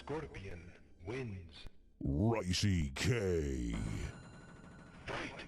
Scorpion wins. Ricey K. Fight!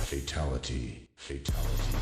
Fatality. Fatality.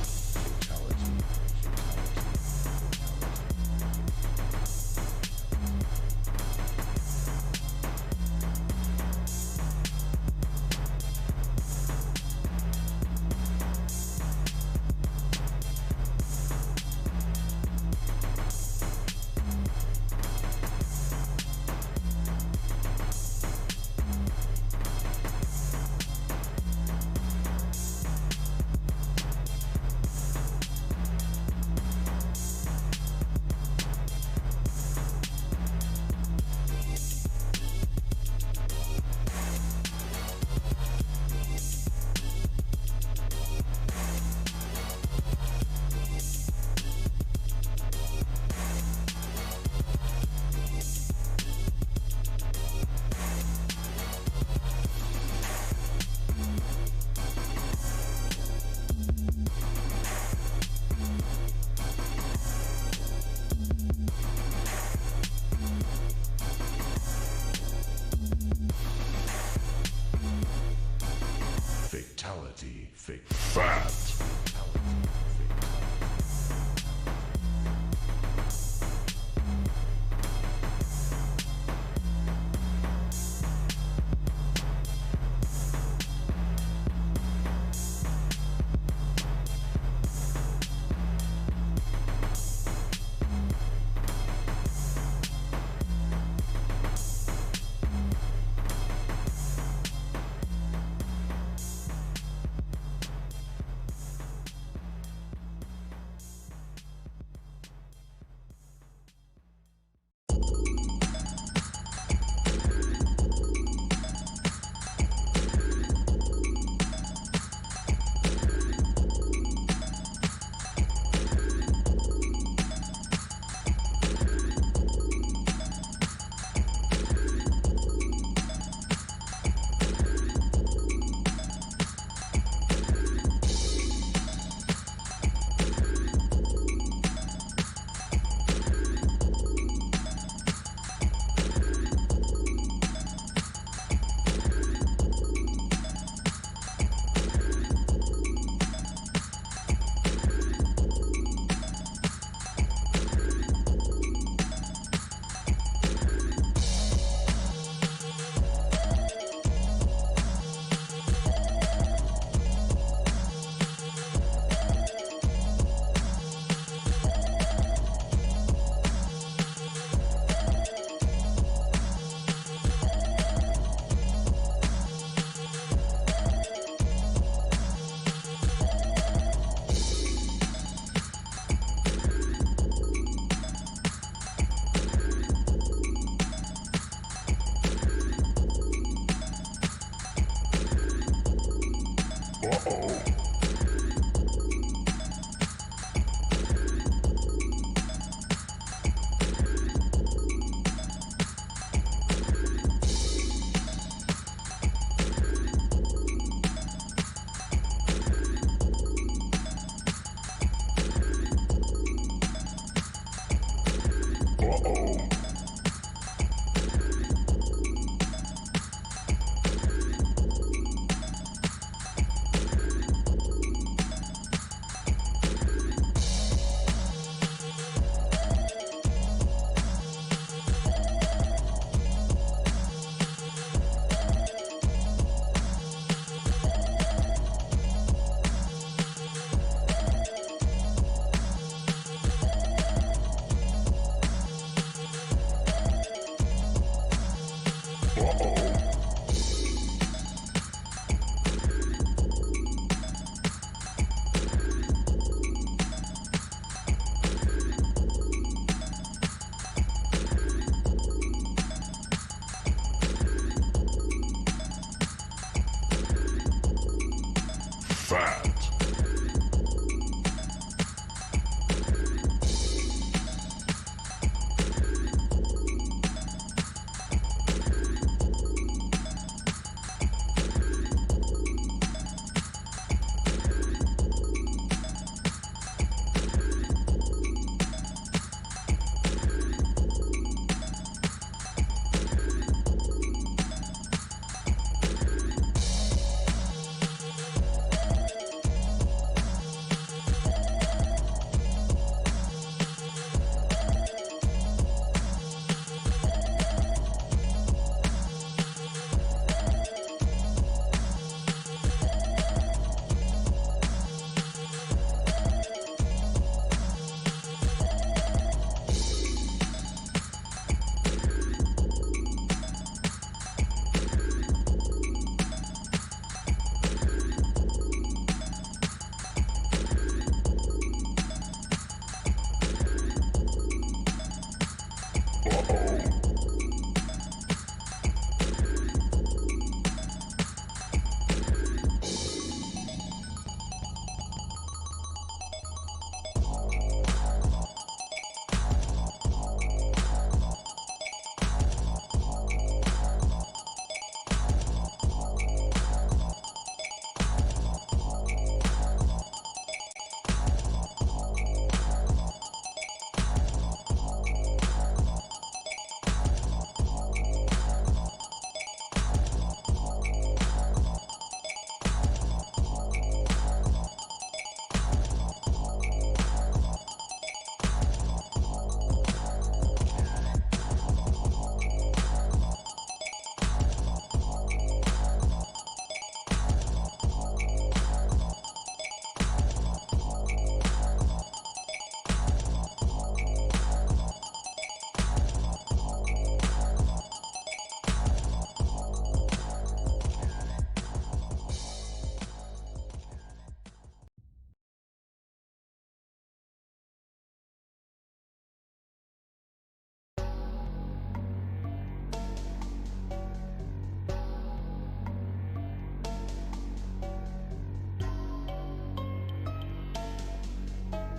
Fat.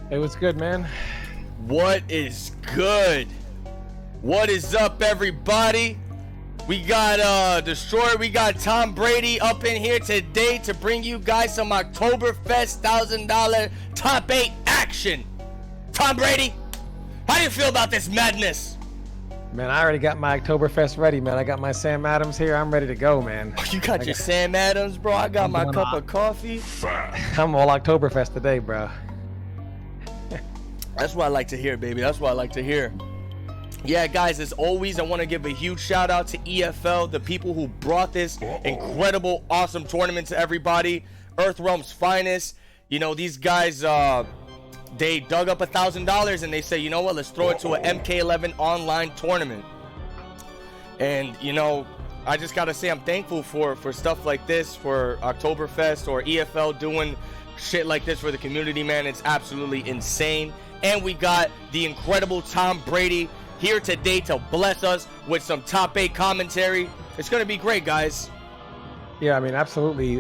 Hey, what's good, man? What is good? What is up, everybody? We got Destroyer, we got Tom Brady up in here today to bring you guys some Oktoberfest $1,000 top 8 action. Tom Brady, how do you feel about this madness? Man, I already got my Oktoberfest ready, man. I got my Sam Adams here. I'm ready to go, man. You got your Sam Adams, bro. I got my cup of coffee. I'm all Oktoberfest today, bro. That's what I like to hear, baby. That's what I like to hear. Yeah, guys, as always, I want to give a huge shout out to EFL, the people who brought this incredible, awesome tournament to everybody. Earthrealm's finest. You know, these guys, they dug up $1,000 and they say, you know what, let's throw it to an MK11 online tournament. And, you know, I just got to say I'm thankful for stuff like this, for Oktoberfest or EFL doing shit like this for the community, man. It's absolutely insane. And we got the incredible Tom Brady here today to bless us with some top 8 commentary. It's going to be great, guys. Yeah, I mean, absolutely.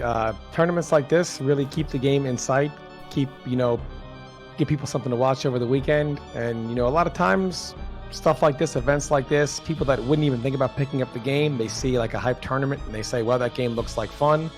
Tournaments like this really keep the game in sight, keep, give people something to watch over the weekend. And, a lot of times, stuff like this, events like this, people that wouldn't even think about picking up the game, they see like a hype tournament and they say, well, that game looks like fun.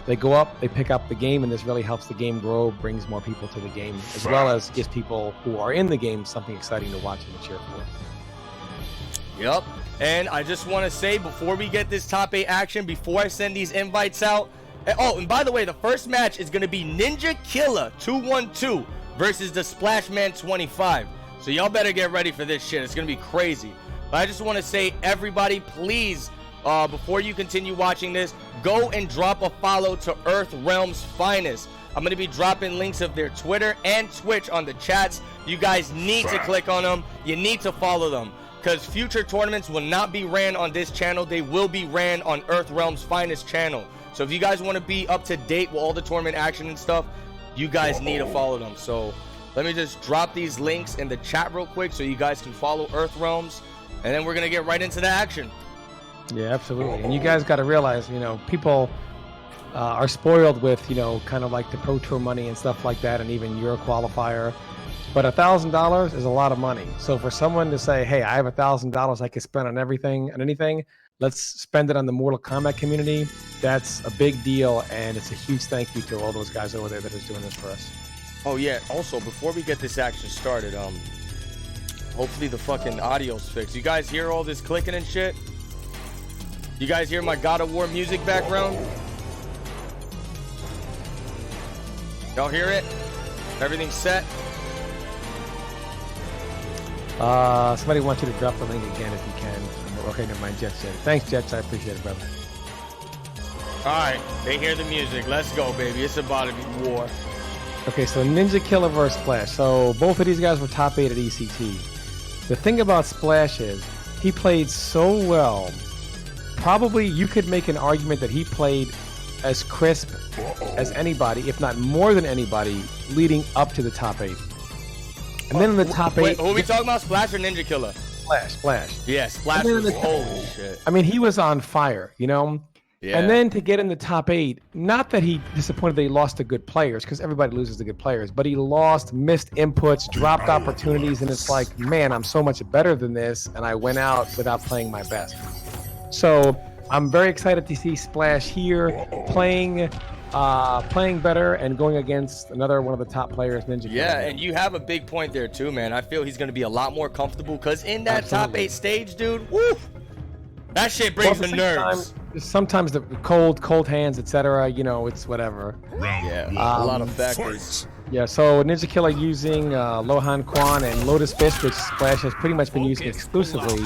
They go up, they pick up the game, and this really helps the game grow, brings more people to the game, as well as gives people who are in the game something exciting to watch and cheer for. Yep. And I just want to say, before we get this top 8 action, before I send these invites out, and by the way, the first match is going to be Ninja Killer 212 versus the Splashman 25. So y'all better get ready for this shit. It's going to be crazy. But I just want to say, everybody, please, before you continue watching this, go and drop a follow to Earth Realm's Finest. I'm going to be dropping links of their Twitter and Twitch on the chats. You guys need to click on them. You need to follow them, because future tournaments will not be ran on this channel. They will be ran on Earth Realm's Finest channel. So if you guys want to be up to date with all the tournament action and stuff, you guys need to follow them. So let me just drop these links in the chat real quick so you guys can follow Earth Realms, and then we're going to get right into the action. Yeah, absolutely. And you guys got to realize, people are spoiled with, kind of like the Pro Tour money and stuff like that, and even Euro qualifier. But $1,000 is a lot of money. So for someone to say, hey, I have $1,000 I can spend on everything and anything, let's spend it on the Mortal Kombat community. That's a big deal, and it's a huge thank you to all those guys over there that is doing this for us. Oh, yeah. Also, before we get this action started, hopefully the fucking audio's fixed. You guys hear all this clicking and shit? You guys hear my God of War music background? Y'all hear it? Everything's set? Somebody wants you to drop the link again if you can. Okay, never mind. Jets said it. Thanks, Jets. I appreciate it, brother. Alright, they hear the music. Let's go, baby. It's about to be war. Okay, so Ninja Killer versus Splash. So both of these guys were top 8 at ECT. The thing about Splash is he played so well. Probably you could make an argument that he played as crisp as anybody, if not more than anybody, leading up to the top 8. And then in the top 8... Wait, who are we talking about, Splash or Ninja Killer? Splash. Yeah, Splash was holy shit. I mean, he was on fire, Yeah. And then to get in the top 8, not that he disappointed that he lost to good players, because everybody loses to good players, but he lost, missed inputs, dropped opportunities, and it's like, man, I'm so much better than this, and I went out without playing my best. So I'm very excited to see Splash here playing better and going against another one of the top players, Ninja Killer. Yeah, and you have a big point there too, man. I feel he's going to be a lot more comfortable, because in that top 8 stage, dude, woo, that shit brings the nerves. Sometimes the cold hands, etc. It's whatever. Yeah, a lot of factors. Yeah, so Ninja Killer using Lohan Quan and Lotus Fist, which Splash has pretty much been using exclusively.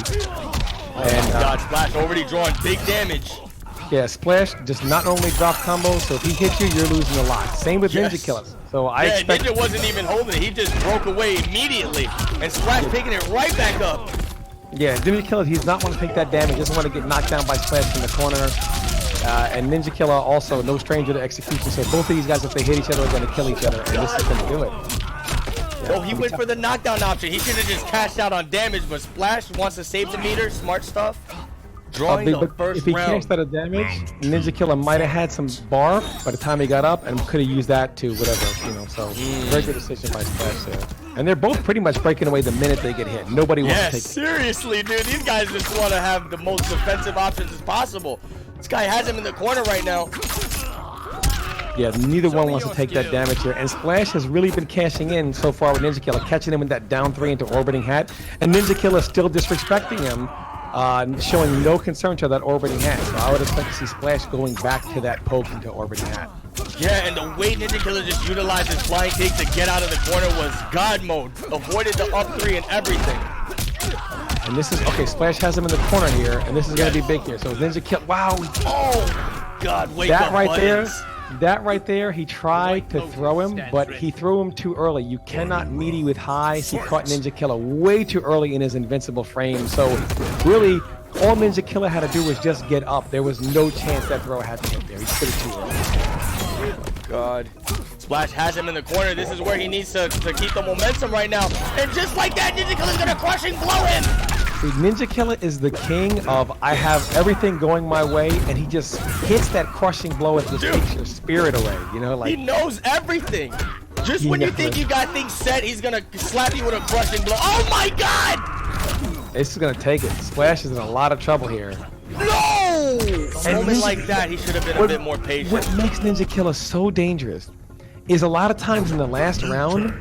And God, Splash already drawing big damage. Yeah, Splash just not only drop combos, so if he hits you, you're losing a lot. Same with Ninja Killer. So I expect... Ninja wasn't even holding it. He just broke away immediately. And Splash picking it right back up. Yeah, Ninja Killer, he's not want to take that damage. He doesn't want to get knocked down by Splash in the corner. And Ninja Killer also no stranger to execution. So both of these guys, if they hit each other, are going to kill each other. And this is going to do it. Oh, he went for the knockdown option. He should have just cashed out on damage, but Splash wants to save the meter. Smart stuff. Drawing the first if he round. cashed out of damage, Ninja Killer might have had some bar by the time he got up and could have used that to whatever, So very good decision by Splash there. And they're both pretty much breaking away the minute they get hit. Nobody wants to take it. Seriously, dude. These guys just want to have the most defensive options as possible. This guy has him in the corner right now. Yeah, neither one wants to take that damage here. And Splash has really been cashing in so far with Ninja Killer, catching him with that down 3 into orbiting hat. And Ninja Killer still disrespecting him, showing no concern to that orbiting hat. So I would expect to see Splash going back to that poke into orbiting hat. Yeah, and the way Ninja Killer just utilized his flying kick to get out of the corner was God mode. Avoided the up 3 and everything. And this is, okay, Splash has him in the corner here, and this is going to be big here. So Ninja Killer, wow. Oh, God, wake that up, right buttons. That right there, he tried to throw him, but he threw him too early. You cannot meaty with highs. He caught Ninja Killer way too early in his invincible frame. So really, all Ninja Killer had to do was just get up. There was no chance that throw had to hit there. He put it too early. Oh my God. Splash has him in the corner. This is where he needs to keep the momentum right now. And just like that, Ninja Killer's gonna crushing blow him. Ninja Killer is the king of I have everything going my way, and he just hits that crushing blow and just takes your spirit away. You know, like he knows everything. Just when you think you got things set, he's gonna slap you with a crushing blow. Oh my God! This is gonna take it. Splash is in a lot of trouble here. No! A moment like that, he should have been a bit more patient. What makes Ninja Killer so dangerous is a lot of times in the last round,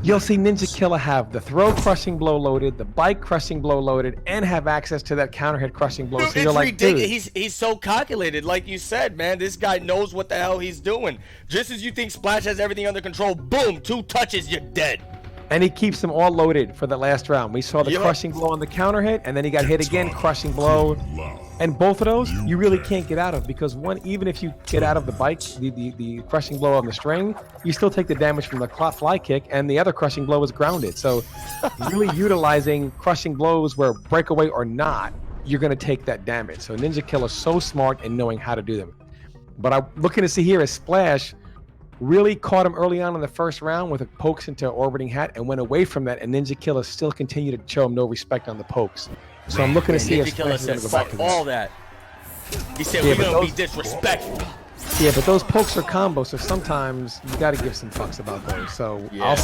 you'll see Ninja Killer have the throw crushing blow loaded, the bike crushing blow loaded, and have access to that counter hit crushing blow. Dude, so you're it's like, ridiculous. dude. He's so calculated, like you said, man. This guy knows what the hell he's doing. Just as you think Splash has everything under control, boom, 2 touches, you're dead. And he keeps them all loaded for the last round. We saw the crushing blow on the counter hit, and then he got hit again, crushing blow. And both of those, you really can't get out of, because one, even if you get out of the bike, the crushing blow on the string, you still take the damage from the fly kick, and the other crushing blow is grounded. So really utilizing crushing blows where breakaway or not, you're going to take that damage. So Ninja Killer's so smart in knowing how to do them. But I'm looking to see here is Splash really caught him early on in the first round with a pokes into an orbiting hat and went away from that, and Ninja Killer still continued to show him no respect on the pokes. So I'm looking to see if Ninja Killer Splash is said, going to go back to fuck all this. that. He said, we're going to be disrespectful. Yeah, but those pokes are combos, so sometimes you got to give some fucks about those. So I'll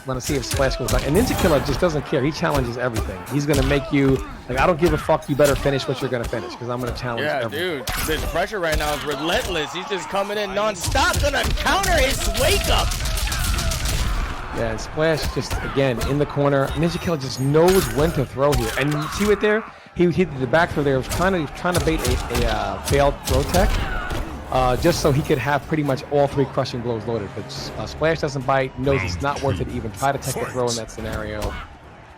want to see if Splash goes back. And Ninja Killer just doesn't care. He challenges everything. He's going to make you, like, I don't give a fuck. You better finish what you're going to finish, because I'm going to challenge everything. Dude, this pressure right now is relentless. He's just coming in non-stop, going to counter his wake-up. Yeah, and Splash just, again, in the corner. Ninja Killer just knows when to throw here. And you see it there? He did the back throw there. He was trying to bait a failed throw tech. Just so he could have pretty much all 3 crushing blows loaded. But Splash doesn't bite, knows it's not worth it to even try to take the throw in that scenario.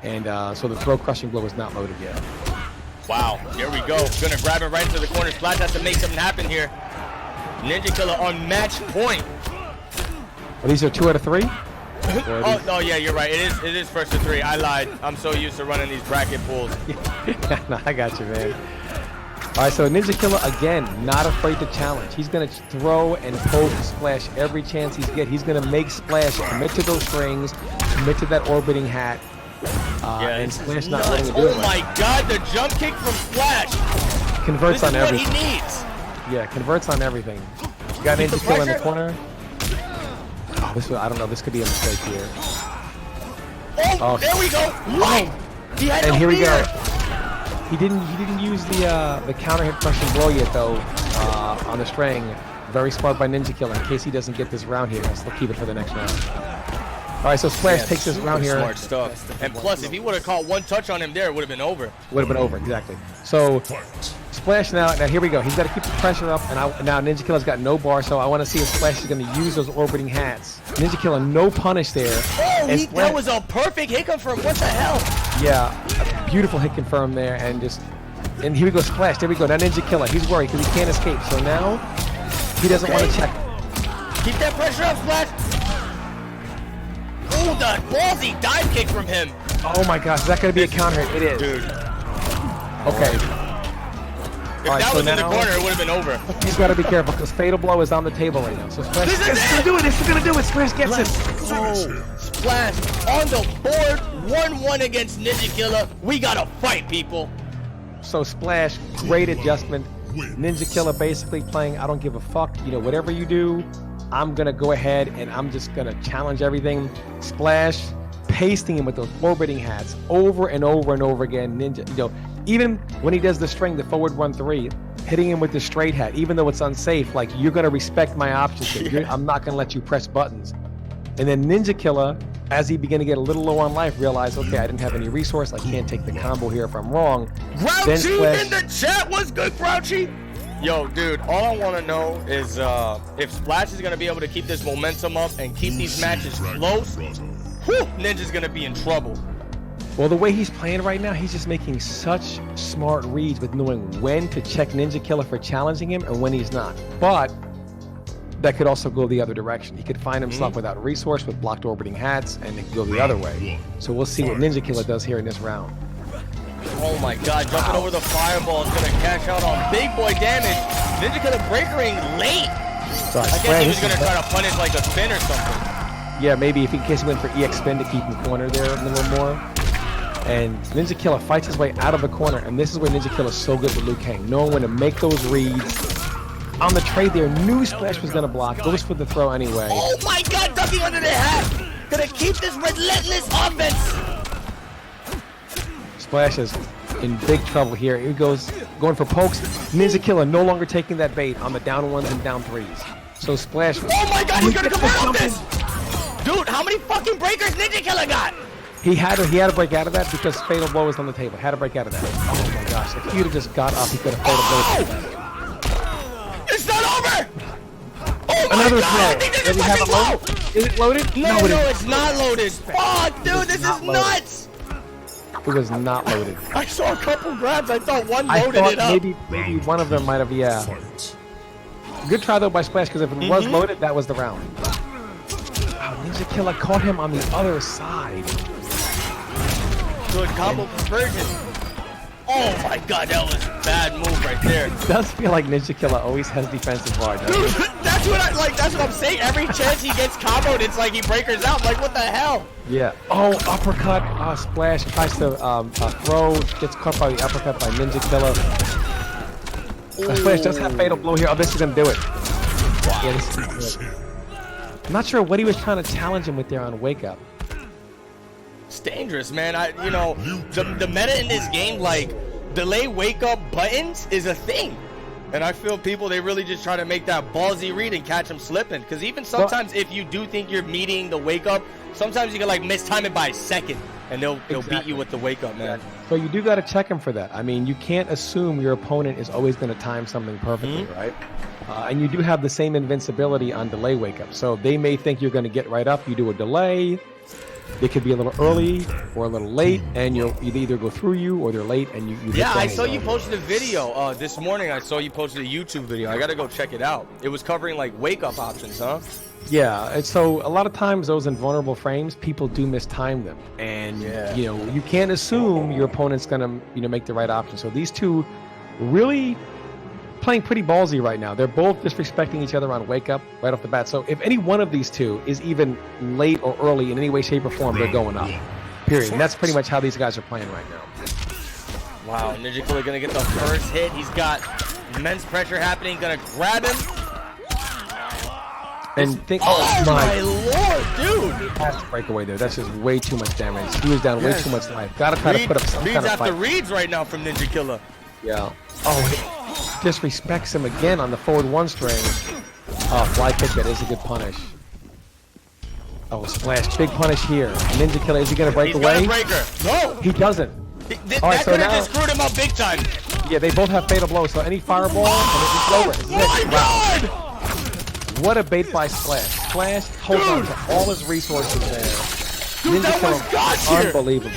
And so the throw crushing blow is not loaded yet. Wow, here we go. Gonna grab it right into the corner. Splash has to make something happen here. Ninja Killer on match point. Well, these are 2 out of 3? Oh, yeah, you're right. It is first to 3. I lied. I'm so used to running these bracket pools. No, I got you, man. All right, so Ninja Killer, again, not afraid to challenge. He's going to throw and poke Splash every chance he's get. He's going to make Splash commit to those strings, commit to that orbiting hat, and Splash not letting him do it. Oh, my God, the jump kick from Splash. Converts on everything. This is what he needs. Yeah, converts on everything. You got Ninja Killer in the corner. Oh, I don't know. This could be a mistake here. Oh, there we go. What? He had and no here we fear. go. He didn't use the counter hit crushing blow yet though on the string. Very smart by Ninja Killer in case he doesn't get this round here. He'll keep it for the next round. All right, so Splash takes this round here. Smart stuff. And plus, if he would have caught 1 touch on him there, it would have been over. Would have been over, exactly. So Splash now here we go. He's got to keep the pressure up, and now Ninja Killer's got no bar, so I want to see if Splash is going to use those orbiting hats. Ninja Killer, no punish there. Oh, that was a perfect hit confirm. What the hell? Yeah, a beautiful hit confirm there, and here we go, Splash. There we go. Now Ninja Killer, he's worried because he can't escape. So now he doesn't want to check. Keep that pressure up, Splash. Oh, the ballsy dive kick from him. Oh my gosh, is that going to be a counter hit? It is. Dude. Okay. If that was in the corner, it would have been over. He's got to be careful because Fatal Blow is on the table right now. So Splash is going to do it. This is going to do it. Splash gets it. Oh, Splash on the board. 1-1 against Ninja Killer. We got to fight, people. So Splash, great adjustment. Ninja Killer basically playing, I don't give a fuck. You know, whatever you do, I'm going to go ahead and I'm just going to challenge everything. Splash, pasting him with those orbiting hats over and over and over again. Ninja, you know, even when he does the string, the forward 1-3, hitting him with the straight hat, even though it's unsafe, like, you're going to respect my options here. I'm not going to let you press buttons. And then Ninja Killer, as he began to get a little low on life, realized, okay, I didn't have any resource. I can't take the combo here if I'm wrong. Grouchy in the chat. What's good, Grouchy? Yo, dude, all I want to know is if Splash is going to be able to keep this momentum up and keep these matches close, Ninja's going to be in trouble. Well, the way he's playing right now, he's just making such smart reads with knowing when to check Ninja Killer for challenging him and when he's not. But that could also go the other direction. He could find himself without resource with blocked orbiting hats, and it could go the other way. So we'll see what Ninja Killer does here in this round. Oh my God, jumping over the fireball is going to cash out on big boy damage. Ninja Killer breakering late. So I guess he was going to try to punish like a spin or something. Yeah, maybe if in case he went for EX spin to keep him cornered there a little more. And Ninja Killer fights his way out of the corner, and this is where Ninja Killer is so good with Liu Kang, knowing when to make those reads. On the trade there, knew Splash was gonna block, goes for the throw anyway. Oh my god, ducking under the hat! Gonna keep this relentless offense! Splash is in big trouble here. He goes, going for pokes. Ninja Killer no longer taking that bait on the down ones and down threes. So Splash. Oh my god, he's gonna come out of this! Dude, how many fucking breakers Ninja Killer got? He had to break out of that because Fatal Blow was on the table. Had to break out of that. Oh my gosh, if he'd have just got up, he could have Fatal Blow. It's not over! Oh my Another god, throw. I think this Does is he have fucking it loaded? low! Is it loaded? No, it no, is. it's not loaded. Fuck, dude, this is nuts! It was not loaded. I saw a couple grabs. I thought one I loaded thought it up. maybe one of them might have, yeah. Fight. Good try though by Splash, because if it was loaded, that was the round. Wow, Ninja Killer caught him on the other side. Good combo conversion. Oh my god, that was a bad move right there. It does feel like Ninja Killer always has defensive bar, doesn't Dude, it? that's what I like. That's what I'm saying. Every chance he gets comboed, it's like he breakers out. I'm like, what the hell? Yeah. Oh, uppercut. Splash tries to throw. Gets caught by the uppercut by Ninja Killer. Splash does have Fatal Blow here. Oh, this is gonna do it. Wow. Yeah, this is gonna do it. I'm not sure what he was trying to challenge him with there on Wake Up. It's dangerous, man. You know, the meta in this game, like, delay wake up buttons is a thing. And I feel people, they really just try to make that ballsy read and catch them slipping. Because even sometimes if you do think you're meeting the wake up, sometimes you can like mistime it by a second. And they'll beat you with the wake up, man. So you do got to check him for that. I mean, you can't assume your opponent is always going to time something perfectly, right? And you do have the same invincibility on delay wake up. So they may think you're going to get right up. You do a delay. They could be a little early or a little late, and you'll either go through you or they're late, and you yeah, I saw you posted a video this morning. I saw you posted a YouTube video. I gotta go check it out. It was covering like wake up options, huh? Yeah, and so a lot of times those invulnerable frames, people do mistime them, and you know you can't assume your opponent's gonna make the right option. So these two really playing pretty ballsy right now. They're both disrespecting each other on wake up right off the bat. So if any one of these two is even late or early in any way, shape, or form, they're going up. Period. And that's pretty much how these guys are playing right now. Wow, Ninja Killer gonna get the first hit. He's got immense pressure happening. Gonna grab him. And think, oh my lord, dude! Fast breakaway there. That's just way too much damage. He was down way too much life. Gotta try to put up some reads kind of after fight. reads right now from Ninja Killer. Yeah. Oh, disrespects him again on the forward one string. Oh, fly kick, that is a good punish. Oh, Splash, big punish here. Ninja Killer, is he gonna break away? He's got a breaker. No! He doesn't. That could have just screwed him up big time. Yeah, they both have Fatal Blow, so any fireball, and it's over. It's Oh my god! Wow. What a bait by Splash. Splash holds on to all his resources there. Dude, Ninja that was Killer, God tier. unbelievable.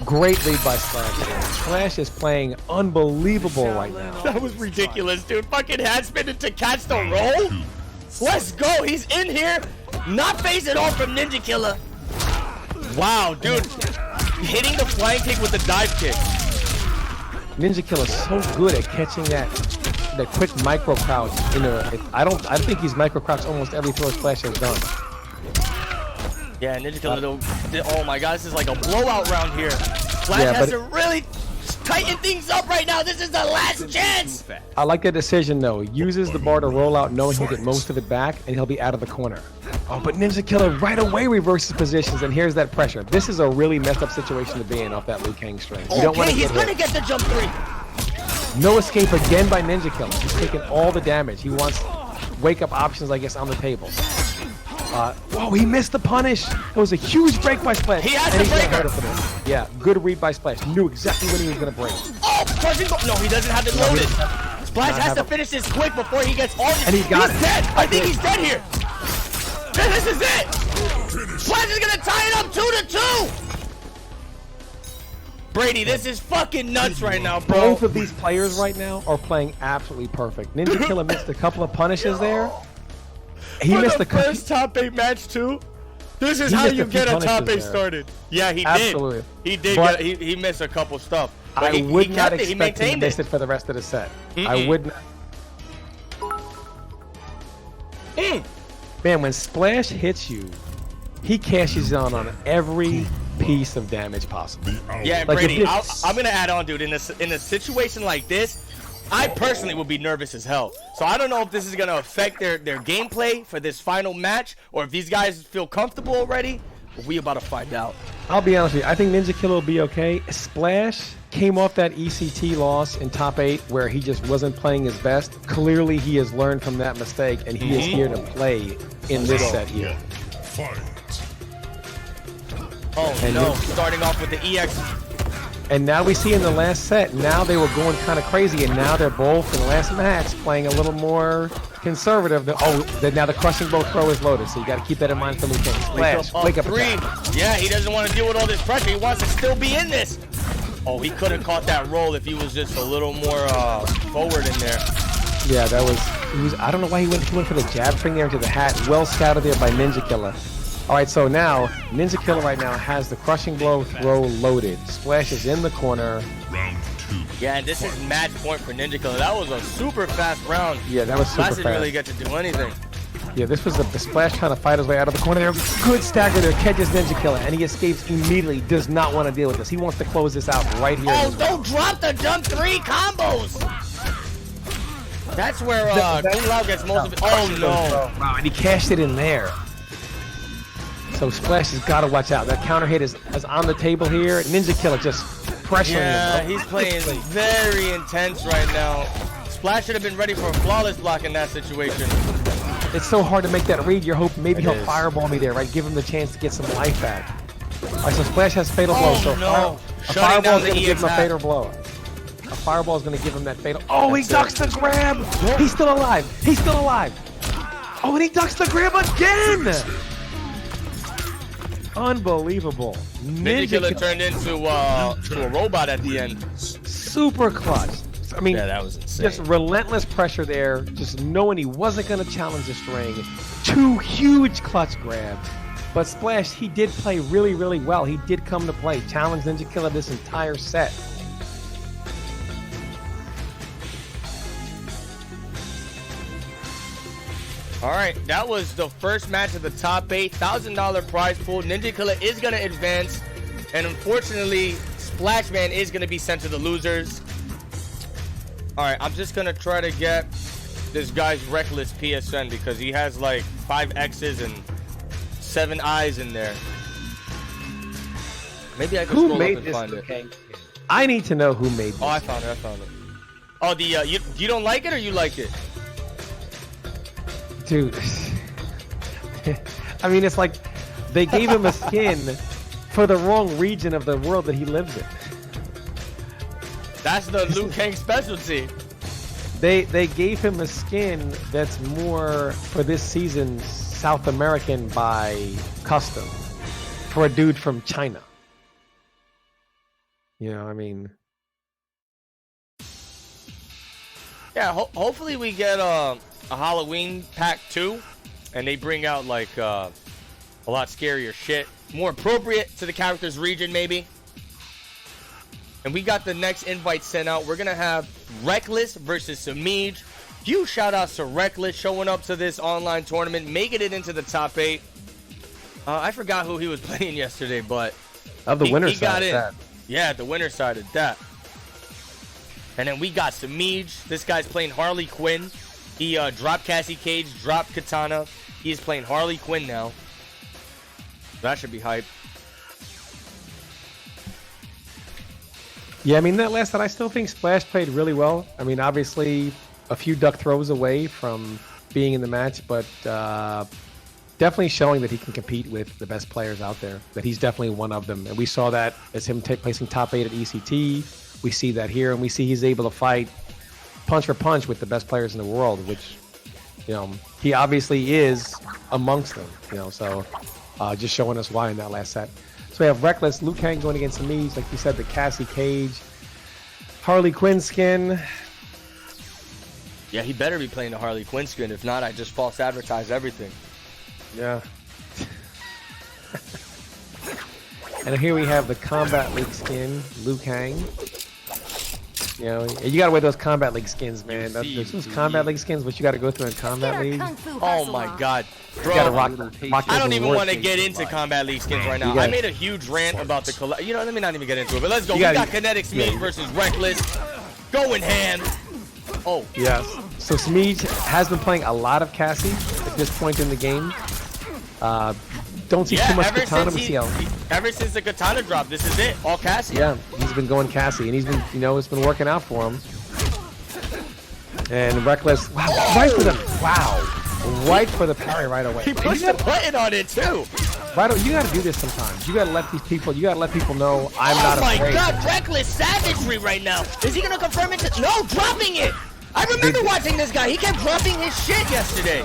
Great lead by Splash there. Splash is playing unbelievable right now. That was ridiculous, dude. Fucking hat spin to catch the roll. Let's go. He's in here. Not facing off from Ninja Killer. Wow, dude. Hitting the flying kick with the dive kick. Ninja Killer's so good at catching that quick micro crouch. I think he's micro crouched almost every throw Splash has done. Yeah, Ninja Killer, oh my god, this is like a blowout round here. Splash has to really tighten things up right now. This is the last chance. I like the decision, though. He uses the bar to roll out, knowing he'll get most of it back, and he'll be out of the corner. Oh, but Ninja Killer right away reverses positions, and here's that pressure. This is a really messed up situation to be in off that Liu Kang string. You don't want to he's going to get the jump three. No escape again by Ninja Killer. He's taking all the damage. He wants wake-up options, I guess, on the table. Oh, he missed the punish. It was a huge break by Splash. He has to break her. Yeah, good read by Splash. Knew exactly when he was going to break. Oh, no, he doesn't have it loaded. Splash has to finish this quick before he gets all this. And he got it. He's dead. I think he's dead here. This is it. Splash is going to tie it up 2-2. Brady, this is fucking nuts right now, bro. Both of these players right now are playing absolutely perfect. Ninja Killer missed a couple of punishes there. He missed the first top 8 match too. This is how you get a top 8 started. Yeah, he Absolutely. did. He did. But he missed a couple stuff. I would not expect him to it. miss it for the rest of the set. I would not. Man, when Splash hits you, he cashes on every piece of damage possible. Yeah, and Like, Brady, if I'm gonna add on, dude. In a situation like this, I personally would be nervous as hell. So I don't know if this is gonna affect their gameplay for this final match, or if these guys feel comfortable already. But we about to find out. I'll be honest with you. I think Ninja Killer will be okay. Splash came off that ECT loss in top 8 where he just wasn't playing his best. Clearly, he has learned from that mistake, and he is here to play in this set here. Fight. Oh And no! you- Starting off with the EX. And now we see in the last set, now they were going kind of crazy, and now they're both in the last match playing a little more conservative. Now the crushing blow throw is loaded, so you got to keep that in mind for Liu Kang. Splash, wake up 3. attack. Yeah, he doesn't want to deal with all this pressure. He wants to still be in this. Oh, he could have caught that roll if he was just a little more forward in there. Yeah, that was. I don't know why he went for the jab string there into the hat. Well scouted there by Ninja Killer. All right, so now Ninja Killer right now has the crushing blow throw loaded. Splash is in the corner. Round 2. Yeah, and this is match point for Ninja Killer. That was a super fast round. Yeah, that was super Splash fast. didn't really get to do anything. Yeah, this was the Splash trying to fight his way out of the corner there. Good stagger there, catches Ninja Killer, and he escapes immediately. Does not want to deal with this. He wants to close this out right here. Oh, don't drop the jump 3 combos. That's where Kung Lao gets most of it. Oh no! Wow, and he cashed it in there. So Splash has got to watch out. That counter hit is on the table here. Ninja Killer just pressuring Yeah, him. he's playing very intense right now. Splash should have been ready for a flawless block in that situation. It's so hard to make that read. You're hoping maybe he'll is. fireball me there, right? Give him the chance to get some life back. All right, so Splash has fatal blow. Oh, So no. a Shutting fireball down is the going to give him a EX fatal blow. A fireball is going to give him that fatal. Oh, he That's ducks the grab. He's still alive. He's still alive. Oh, and he ducks the grab again. Unbelievable. Ninja Killer turned into to a robot at the end. Super clutch. I mean, Yeah, that was insane. just relentless pressure there, just knowing he wasn't going to challenge the string. 2 huge clutch grabs. But Splash, he did play really, really well. He did come to play. Challenge Ninja Killer this entire set. All right, that was the first match of the top 8, $1,000 prize pool. Ninja Killer is going to advance, and unfortunately, Splash Man is going to be sent to the losers. All right, I'm just going to try to get this guy's reckless PSN because he has like 5 X's and 7 I's in there. Maybe I can Who scroll up made and this? find it. Okay. I need to know who made this. Oh, I found it. Oh, the you don't like it or you like it? Dude. I mean, it's like they gave him a skin for the wrong region of the world that he lives in. That's the Liu Kang specialty. They gave him a skin that's more for this season's South American by custom for a dude from China. You know, I mean, Yeah, hopefully we get a Halloween pack 2, and they bring out like a lot scarier shit, more appropriate to the character's region maybe. And we got the next invite sent out. We're gonna have Reckless versus Semiij. Huge shout outs to Reckless showing up to this online tournament, making it into the top 8. I forgot who he was playing yesterday, but of the winner he side. got in. That. Yeah, the winner side of that. And then we got Semiij. This guy's playing Harley Quinn. He dropped Cassie Cage, dropped Katana. He is playing Harley Quinn now. That should be hype. Yeah, I mean, that last set, I still think Splash played really well. I mean, obviously, a few duck throws away from being in the match, but definitely showing that he can compete with the best players out there, that he's definitely one of them. And we saw that as him placing top 8 at ECT. We see that here, and we see he's able to fight punch for punch with the best players in the world, which, you know, he obviously is amongst them, you know, so just showing us why in that last set. So we have Reckless, Liu Kang going against Semiij, like you said, the Cassie Cage, Harley Quinn skin. Yeah, he better be playing the Harley Quinn skin. If not, I just false advertise everything. Yeah. And here we have the Combat League skin, Liu Kang. You know, you gotta wear those Combat League skins, man. There's those Combat League skins, what you gotta go through in Combat League. Oh my God, bro! You gotta rock I don't those even war want to skins. get into Combat League skins right now. I made a huge rant about the you know, let me not even get into it. But let's go. We got Kinetic Semiij versus Reckless. Going hand. Oh. Yes. So Semiij has been playing a lot of Cassie at this point in the game. Don't see too much Katana. Ever since the Katana drop, this is it. All Cassie. Yeah, he's been going Cassie, and he's been, you know, it's been working out for him. And Reckless, wow, right for the parry right away. He pushed the button on it too. You gotta do this sometimes. You gotta let these people. You gotta let people know I'm not afraid. Oh my God, Reckless savagery right now. Is he gonna confirm it? No, dropping it. I remember watching this guy. He kept dropping his shit yesterday.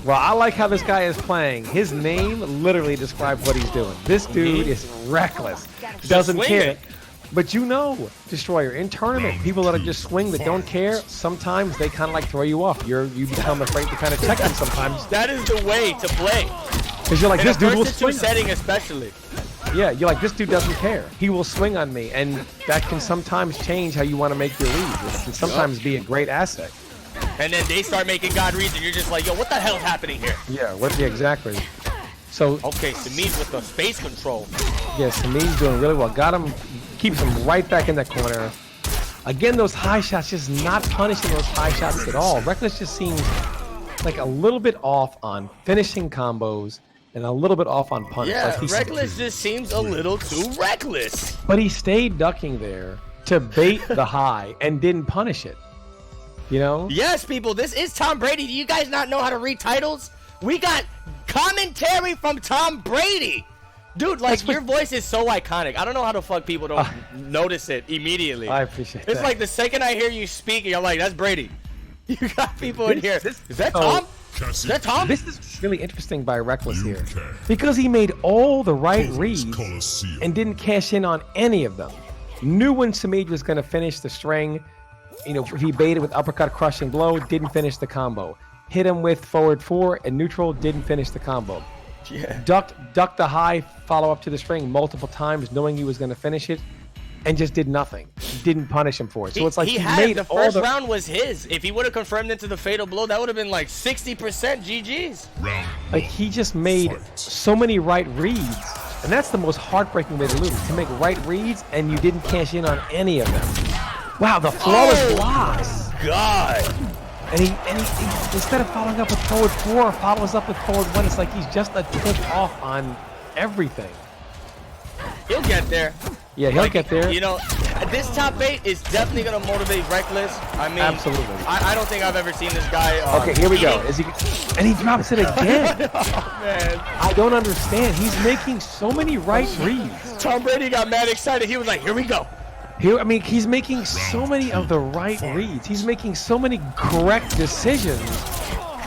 Well, I like how this guy is playing. His name literally describes what he's doing. This dude is reckless. Doesn't care. But you know, Destroyer, in tournament, people that are just swing, that don't care, sometimes they kind of like throw you off. You become afraid to kind of check them sometimes. That is the way to play. Because you're like, this dude will swing. Setting especially. Yeah, you're like, this dude doesn't care. He will swing on me. And that can sometimes change how you want to make your reads. It can sometimes be a great asset. And then they start making God reads, and you're just like, yo, what the hell's happening here? Yeah, exactly. So okay, Semiij with the space control. Yeah, Semiij doing really well. Got him, keeps him right back in that corner. Again, those high shots, just not punishing those high shots at all. Reckless just seems like a little bit off on finishing combos and a little bit off on punish. Yeah, like Reckless just seems a little too reckless. But he stayed ducking there to bait the high and didn't punish it. You know? Yes, people, this is Tom Brady. Do you guys not know how to read titles? We got commentary from Tom Brady. Dude, like, your voice is so iconic. I don't know how the fuck people don't notice it immediately. I appreciate that. It's like the second I hear you speaking, I'm like, that's Brady. You got people in here. Is that Tom? Is that Tom? This is really interesting by Reckless here. Because he made all the right reads and didn't cash in on any of them. Knew when Semiij was going to finish the string. You know, he baited with uppercut crushing blow, didn't finish the combo. Hit him with forward 4 and neutral, didn't finish the combo. Yeah. Ducked the high follow up to the string multiple times, knowing he was going to finish it, and just did nothing. Didn't punish him for it. So it's like he made the first round was his. If he would have confirmed into the fatal blow, that would have been like 60% GGs. Like, he just made so many right reads, and that's the most heartbreaking way to lose. To make right reads and you didn't cash in on any of them. Wow, the flawless blocks. God. And he instead of following up with forward 4, follows up with forward 1. It's like he's just a tick off on everything. He'll get there. Yeah, he'll get there. You know, this top 8 is definitely going to motivate Reckless. I mean, absolutely. I don't think I've ever seen this guy. Okay, here we go. And he drops it again. Oh, man. I don't understand. He's making so many right reads. Tom Brady got mad excited. He was like, here we go. I mean, he's making so many of the right reads. He's making so many correct decisions.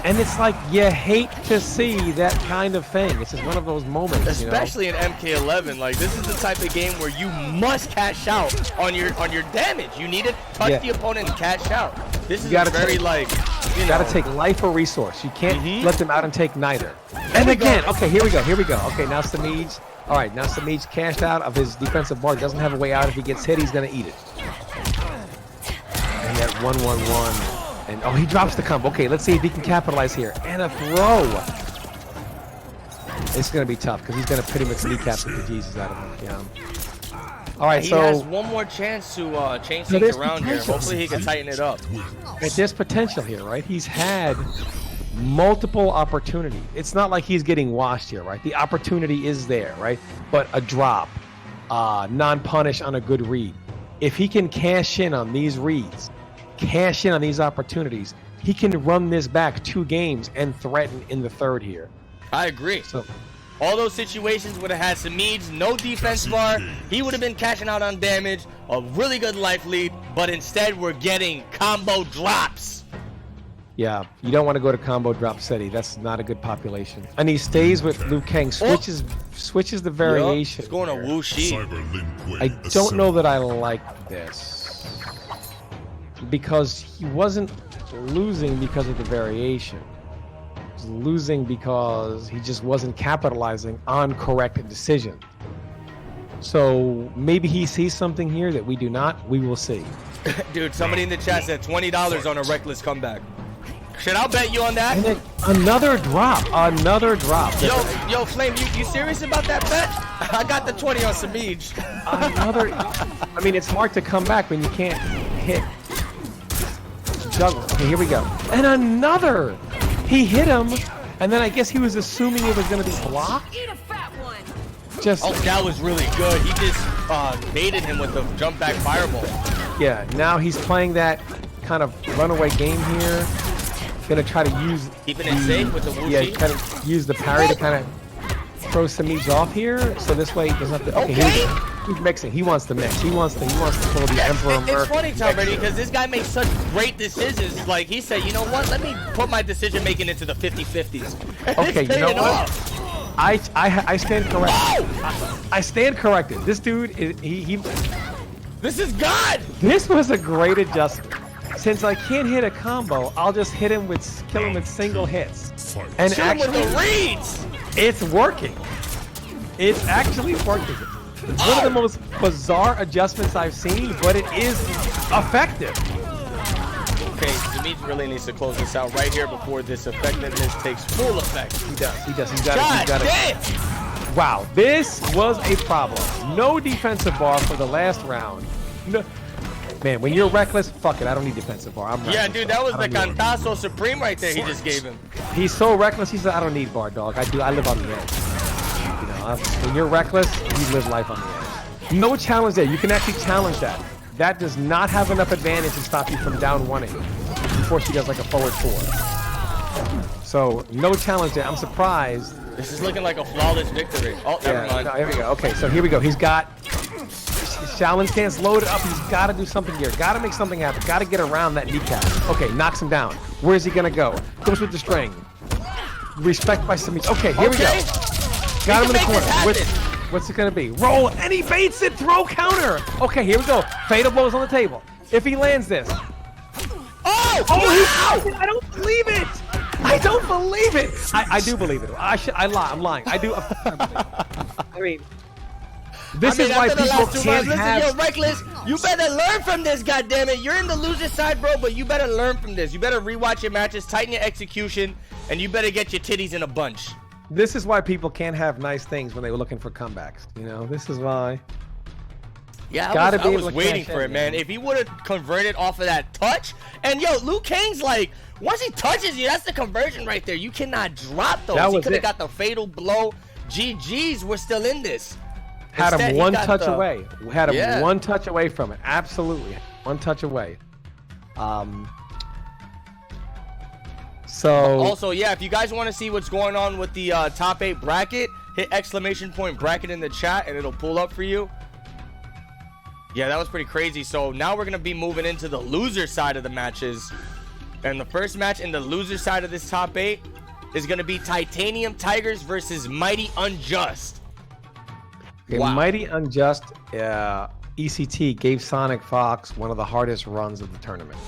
And it's like, you hate to see that kind of thing. It's just one of those moments, especially in MK11. Like, this is the type of game where you must cash out on your damage. You need to touch the opponent and cash out. This is very you gotta take life or resource. You can't let them out and take neither. And again, okay, here we go. Okay, now Semiij. All right, now Semiij cashed out of his defensive bar. Doesn't have a way out. If he gets hit, he's gonna eat it. And that 1-1-1. And he drops the combo. Okay, let's see if he can capitalize here. And a throw. It's gonna be tough because he's gonna pretty much kneecap the Jesus out of him. Yeah. All right, he so has one more chance to change things around here. Hopefully, he can tighten it up. There's potential here, right? He's had multiple opportunities. It's not like he's getting washed here, right? The opportunity is there, right? But a drop, non-punish on a good read. If he can cash in on these reads, cash in on these opportunities, he can run this back 2 games and threaten in the 3rd here. I agree. So, all those situations would have had Semiij, no defense bar. He would have been cashing out on damage, a really good life lead, but instead we're getting combo drops. Yeah, you don't want to go to combo drop city. That's not a good population. And he stays with Liu Kang, switches the variation. He's going to Wu Shi. I don't know that I like this. Because he wasn't losing because of the variation. He was losing because he just wasn't capitalizing on correct decision. So maybe he sees something here that we do not. We will see. Dude, somebody in the chat said $20 on a reckless comeback. Should I bet you on that? And then another drop. Another drop. Yo, Flame, you serious about that bet? I got the 20 on Semiij. Another. I mean, it's hard to come back when you can't hit. Juggle. Okay, here we go. And another. He hit him, and then I guess he was assuming it was going to be blocked. Eat a fat one. Just. Oh, that was really good. He just baited him with the jump back fireball. Yeah. Now he's playing that kind of runaway game here. Gonna try to use Keeping it safe with the Wuxi. Yeah, kind of use the parry to kind of throw Semiij off here, so this way he doesn't have to. Okay, here we go. He's mixing. He wants to mix. He wants to pull the Emperor. It's funny, Tom Brady, because this guy makes such great decisions. Like he said, you know what? Let me put my decision making into the 50-50s. Okay, you know what? I stand corrected. I stand corrected. This dude is he. This is God. This was a great adjustment. Since I can't hit a combo, I'll just kill him with single hits. And Kill him with actually, the reads. it's working. It's actually working. It's one of the most bizarre adjustments I've seen, but it is effective. Okay, Semiij really needs to close this out right here before this effectiveness takes full effect. He does. He does. He's got God it. damn. Wow, this was a problem. No defensive bar for the last round. No. Man, when you're reckless, fuck it. I don't need defensive bar. I'm reckless. Yeah, dude, that was the I don't need it. Cantazo Supreme right there he just gave him. He's so reckless. He said, "I don't need bar, dog. I live on the edge." You know, when you're reckless, you live life on the edge. No challenge there. You can actually challenge that. That does not have enough advantage to stop you from down 1-8 before she does like a forward 4. So no challenge there. I'm surprised. This is looking like a flawless victory. Oh, never mind. No, here we go. Okay, so here we go. He's got challenge stance loaded up. He's got to do something here. Got to make something happen. Got to get around that kneecap. Okay, knocks him down. Where's he gonna go? Goes with the string. Respect by Semiij. Okay, here we go. Got him in the corner. What's it gonna be? Roll, and he baits it. Throw counter. Okay, here we go. Fatal blows on the table. If he lands this. Oh! Oh, I don't believe it. I don't believe it. I do believe it. I lie. I'm lying. I do. I mean. This is why people can't have. Yo, Reckless, you better learn from this, goddammit. You're in the loser side, bro, but you better learn from this. You better rewatch your matches, tighten your execution, and you better get your titties in a bunch. This is why people can't have nice things when they were looking for comebacks. You know, this is why. Yeah, I was waiting for it, man. If he would have converted off of that touch, and yo, Liu Kang's like, once he touches you, that's the conversion right there. You cannot drop those. He could have got the fatal blow. GG's, we're still in this. Had him one touch away. Had him one touch away from it. Absolutely. One touch away. So also, yeah, if you guys want to see what's going on with the top 8 bracket, hit ! bracket in the chat and it'll pull up for you. Yeah, that was pretty crazy. So now we're going to be moving into the loser side of the matches. And the first match in the loser side of this top 8 is going to be Titanium Tigers versus Mighty Unjust. Okay, wow. Mighty Unjust, ECT gave Sonic Fox one of the hardest runs of the tournament.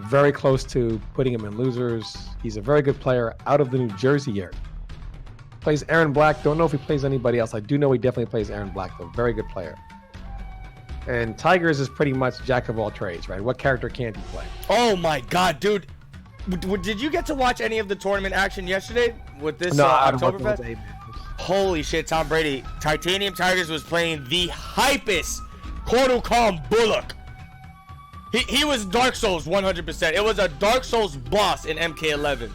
Very close to putting him in losers. He's a very good player out of the New Jersey area. Plays Aaron Black. Don't know if he plays anybody else. I do know he definitely plays Aaron Black, though. Very good player. And Tigers is pretty much jack of all trades, right? What character can't he play? Oh my God, dude. Did you get to watch any of the tournament action yesterday with this Oktoberfest? Holy shit, Tom Brady. Titanium Tigers was playing the hypest Kodokan Bullock. He was Dark Souls 100%. It was a Dark Souls boss in MK11.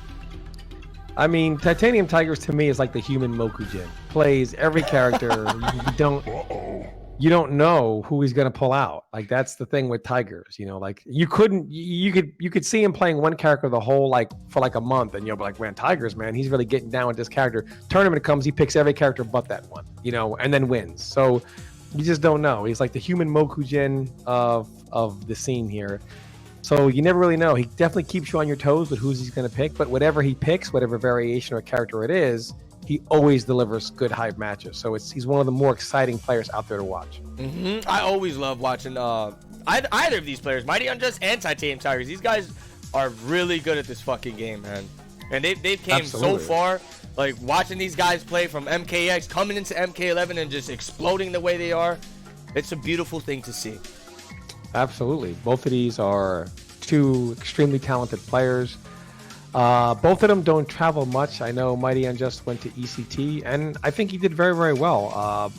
I mean, Titanium Tigers to me is like the human Mokujin. Plays every character. You don't know who he's gonna pull out. Like that's the thing with Tigers, you know. Like you could see him playing one character the whole for like a month, and you'll be like, man, Tigers, man, he's really getting down with this character. Tournament comes, he picks every character but that one, you know, and then wins. So you just don't know. He's like the human Mokujin of the scene here. So you never really know. He definitely keeps you on your toes with who's he's gonna pick, but whatever he picks, whatever variation or character it is, he always delivers good hype matches. So he's one of the more exciting players out there to watch. I always love watching either of these players, Mighty Unjust and Titanium Tigers. These guys are really good at this fucking game, man. And they've came so far. Like, watching these guys play from MKX, coming into MK11 and just exploding the way they are. It's a beautiful thing to see. Absolutely. Both of these are two extremely talented players. Both of them don't travel much. I know Mighty Unjust went to ECT, and I think he did very, very well.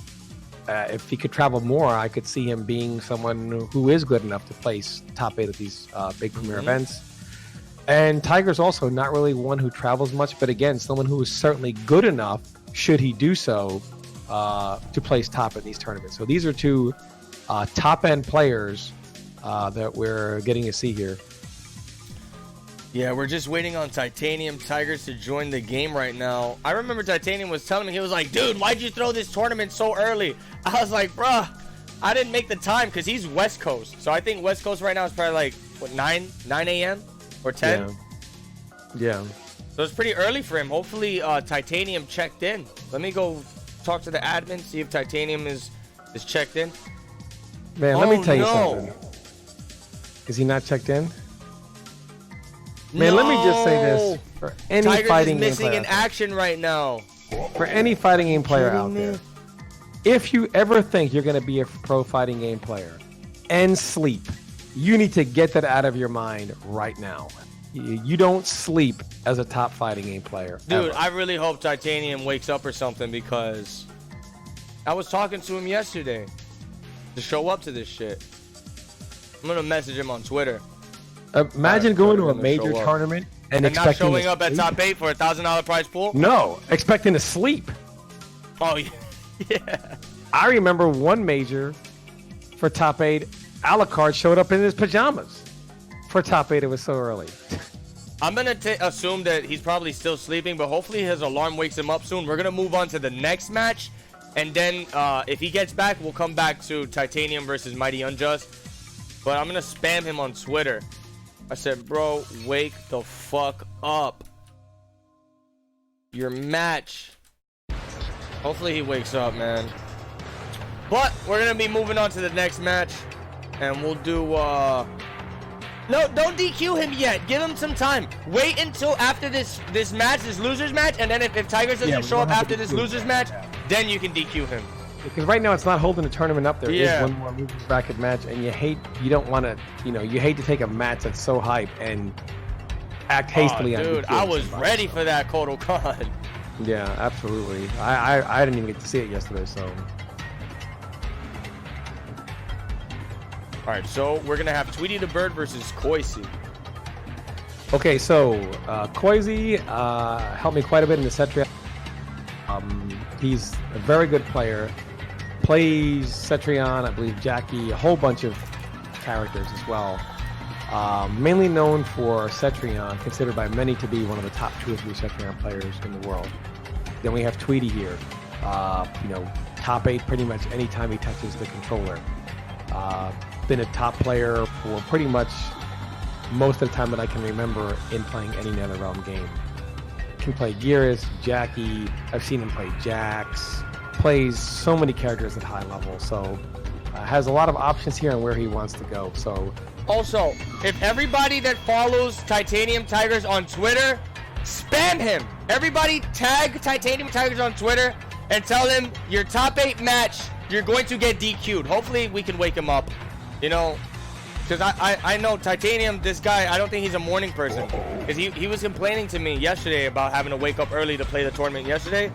If he could travel more, I could see him being someone who is good enough to place top 8 at these big premier events. And Tiger's also not really one who travels much, but again, someone who is certainly good enough, should he do so, to place top in these tournaments. So these are two top-end players that we're getting to see here. Yeah, we're just waiting on Titanium Tigers to join the game right now. I remember Titanium was telling me, he was like, dude, why'd you throw this tournament so early? I was like, bruh, I didn't make the time because he's West Coast. So I think West Coast right now is probably like, what, 9 a.m. or 10? Yeah. So it's pretty early for him. Hopefully Titanium checked in. Let me go talk to the admin, see if Titanium is checked in. Man, let me tell you something. Is he not checked in? Man, let me just say this for any Tigers fighting is game missing player in action right now. For any fighting game player out there, if you ever think you're going to be a pro fighting game player and sleep, you need to get that out of your mind right now. You don't sleep as a top fighting game player. Dude, ever. I really hope Titanium wakes up or something, because I was talking to him yesterday to show up to this shit. I'm going to message him on Twitter. Imagine going to a major tournament and expecting not showing up at top 8 for a $1,000 prize pool? No, expecting to sleep. Oh, yeah. I remember one major for top 8, Alucard showed up in his pajamas. For top 8, it was so early. I'm going to assume that he's probably still sleeping, but hopefully his alarm wakes him up soon. We're going to move on to the next match, and then if he gets back, we'll come back to Titanium versus Mighty Unjust. But I'm going to spam him on Twitter. I said, bro, wake the fuck up. Your match. Hopefully he wakes up, man. But we're going to be moving on to the next match. And we'll do, no, don't DQ him yet. Give him some time. Wait until after this match, this loser's match. And then if Tigers doesn't show up after this loser's match, then you can DQ him. Because right now it's not holding the tournament up. There is one more losers bracket match, and you don't want to, you hate to take a match that's so hype and act hastily on it. Dude, I was ready for that, Kodo Khan. Yeah, absolutely. I didn't even get to see it yesterday, so. All right, so we're going to have Tweety the Bird versus Koisi. Okay, so Koisi helped me quite a bit in the Cetrion. He's a very good player. Plays Cetrion, I believe Jackie, a whole bunch of characters as well. Mainly known for Cetrion, considered by many to be one of the top 2 or 3 Cetrion players in the world. Then we have Tweety here. Top 8 pretty much anytime he touches the controller. Been a top player for pretty much most of the time that I can remember in playing any NetherRealm game. Can play Gearus, Jackie. I've seen him play Jax. Plays so many characters at high level, so has a lot of options here on where he wants to go. So, also, if everybody that follows Titanium Tigers on Twitter, spam him. Everybody tag Titanium Tigers on Twitter and tell him your top 8 match, you're going to get DQ'd. Hopefully we can wake him up, because I know Titanium, this guy, I don't think he's a morning person, because he was complaining to me yesterday about having to wake up early to play the tournament yesterday.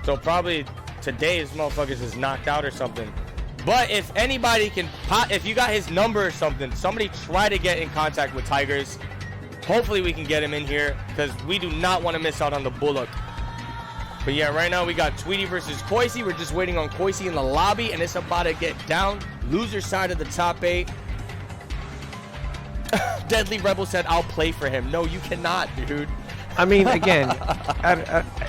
So probably today his motherfuckers is knocked out or something. But if anybody can if you got his number or something, somebody try to get in contact with Tigers. Hopefully we can get him in here, because we do not want to miss out on the Bullock. But yeah, right now we got Tweety versus Koisi. We're just waiting on Koisi in the lobby, and it's about to get down. Loser side of the top 8. Deadly Rebel said, I'll play for him. No, you cannot, dude. I mean, again,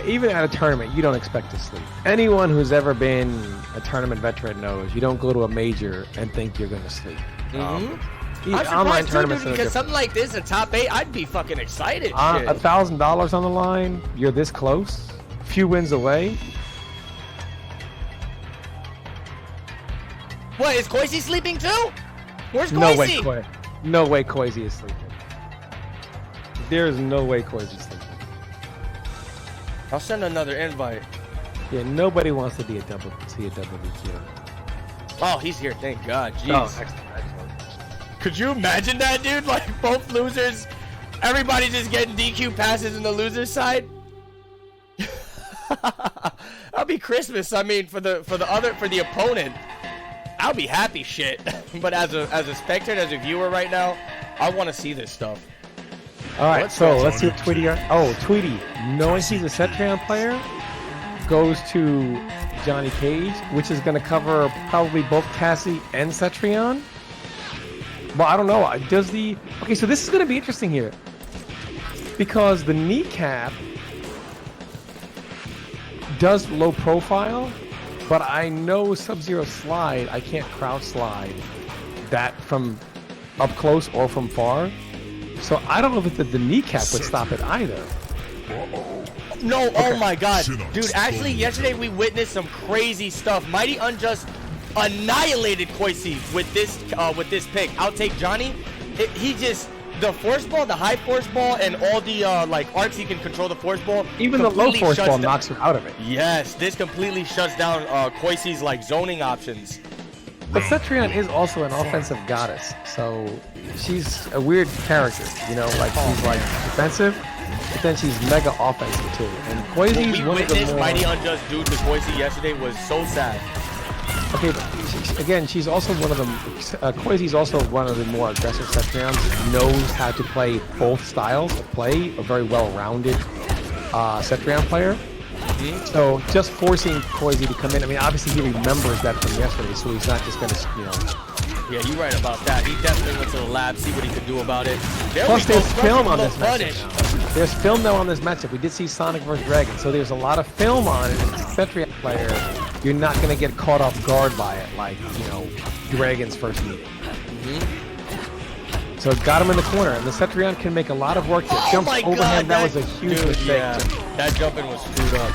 even at a tournament, you don't expect to sleep. Anyone who's ever been a tournament veteran knows you don't go to a major and think you're going to sleep. I'm surprised too, dude, because something like this, a top 8, I'd be fucking excited. $1,000 on the line, you're this close, few wins away. What, is Koisi sleeping too? Where's Koisi? No way Koisi is sleeping. There is no way Koisi is sleeping. I'll send another invite. Yeah, nobody wants to be a double DQ. Oh, he's here. Thank God. Jeez. Oh, excellent. Could you imagine that, dude? Like both losers, everybody just getting DQ passes in the loser side. That'll be Christmas. I mean, for the opponent, I'll be happy shit. But as a spectator, as a viewer right now, I want to see this stuff. All right, let's see what Tweety. Oh, Tweety, knowing he's a Cetrion player, goes to Johnny Cage, which is going to cover probably both Cassie and Cetrion. Well, I don't know. Okay, so this is going to be interesting here because the kneecap does low profile, but I know Sub-Zero slide. I can't crouch slide that from up close or from far. So I don't know if the kneecap would stop it either. No, okay. Oh my God, dude! Actually, yesterday we witnessed some crazy stuff. Mighty Unjust annihilated Koisi with this pick. Outtake Johnny. The force ball, the high force ball, and all the like arcs he can control the force ball. Even the low force ball knocks him out of it. Yes, this completely shuts down Koisi's like zoning options. But Cetrion is also an offensive goddess, so she's a weird character, you know, like she's like defensive, but then she's mega offensive too. And Koisi's one of the more... Mighty Unjust dude to Koisi yesterday was so sad. Okay, but again, she's also one of them. Koisi's also one of the more aggressive Cetrions. Knows how to play both styles of play. A very well-rounded Cetrion player. So just forcing Koisi to come in. I mean, obviously he remembers that from yesterday, so he's not just gonna, you know. Yeah, you're right about that. He definitely went to the lab, see what he could do about it. Plus, there's film on this matchup. There's film though on this matchup. We did see Sonic vs. Dragon, so there's a lot of film on it. As a Cetrion player, you're not gonna get caught off guard by it, like, you know, Dragon's first meeting. So it got him in the corner, and the Cetrion can make a lot of work here. Jumps overhand, that was a huge mistake. Yeah, that jumping was screwed up.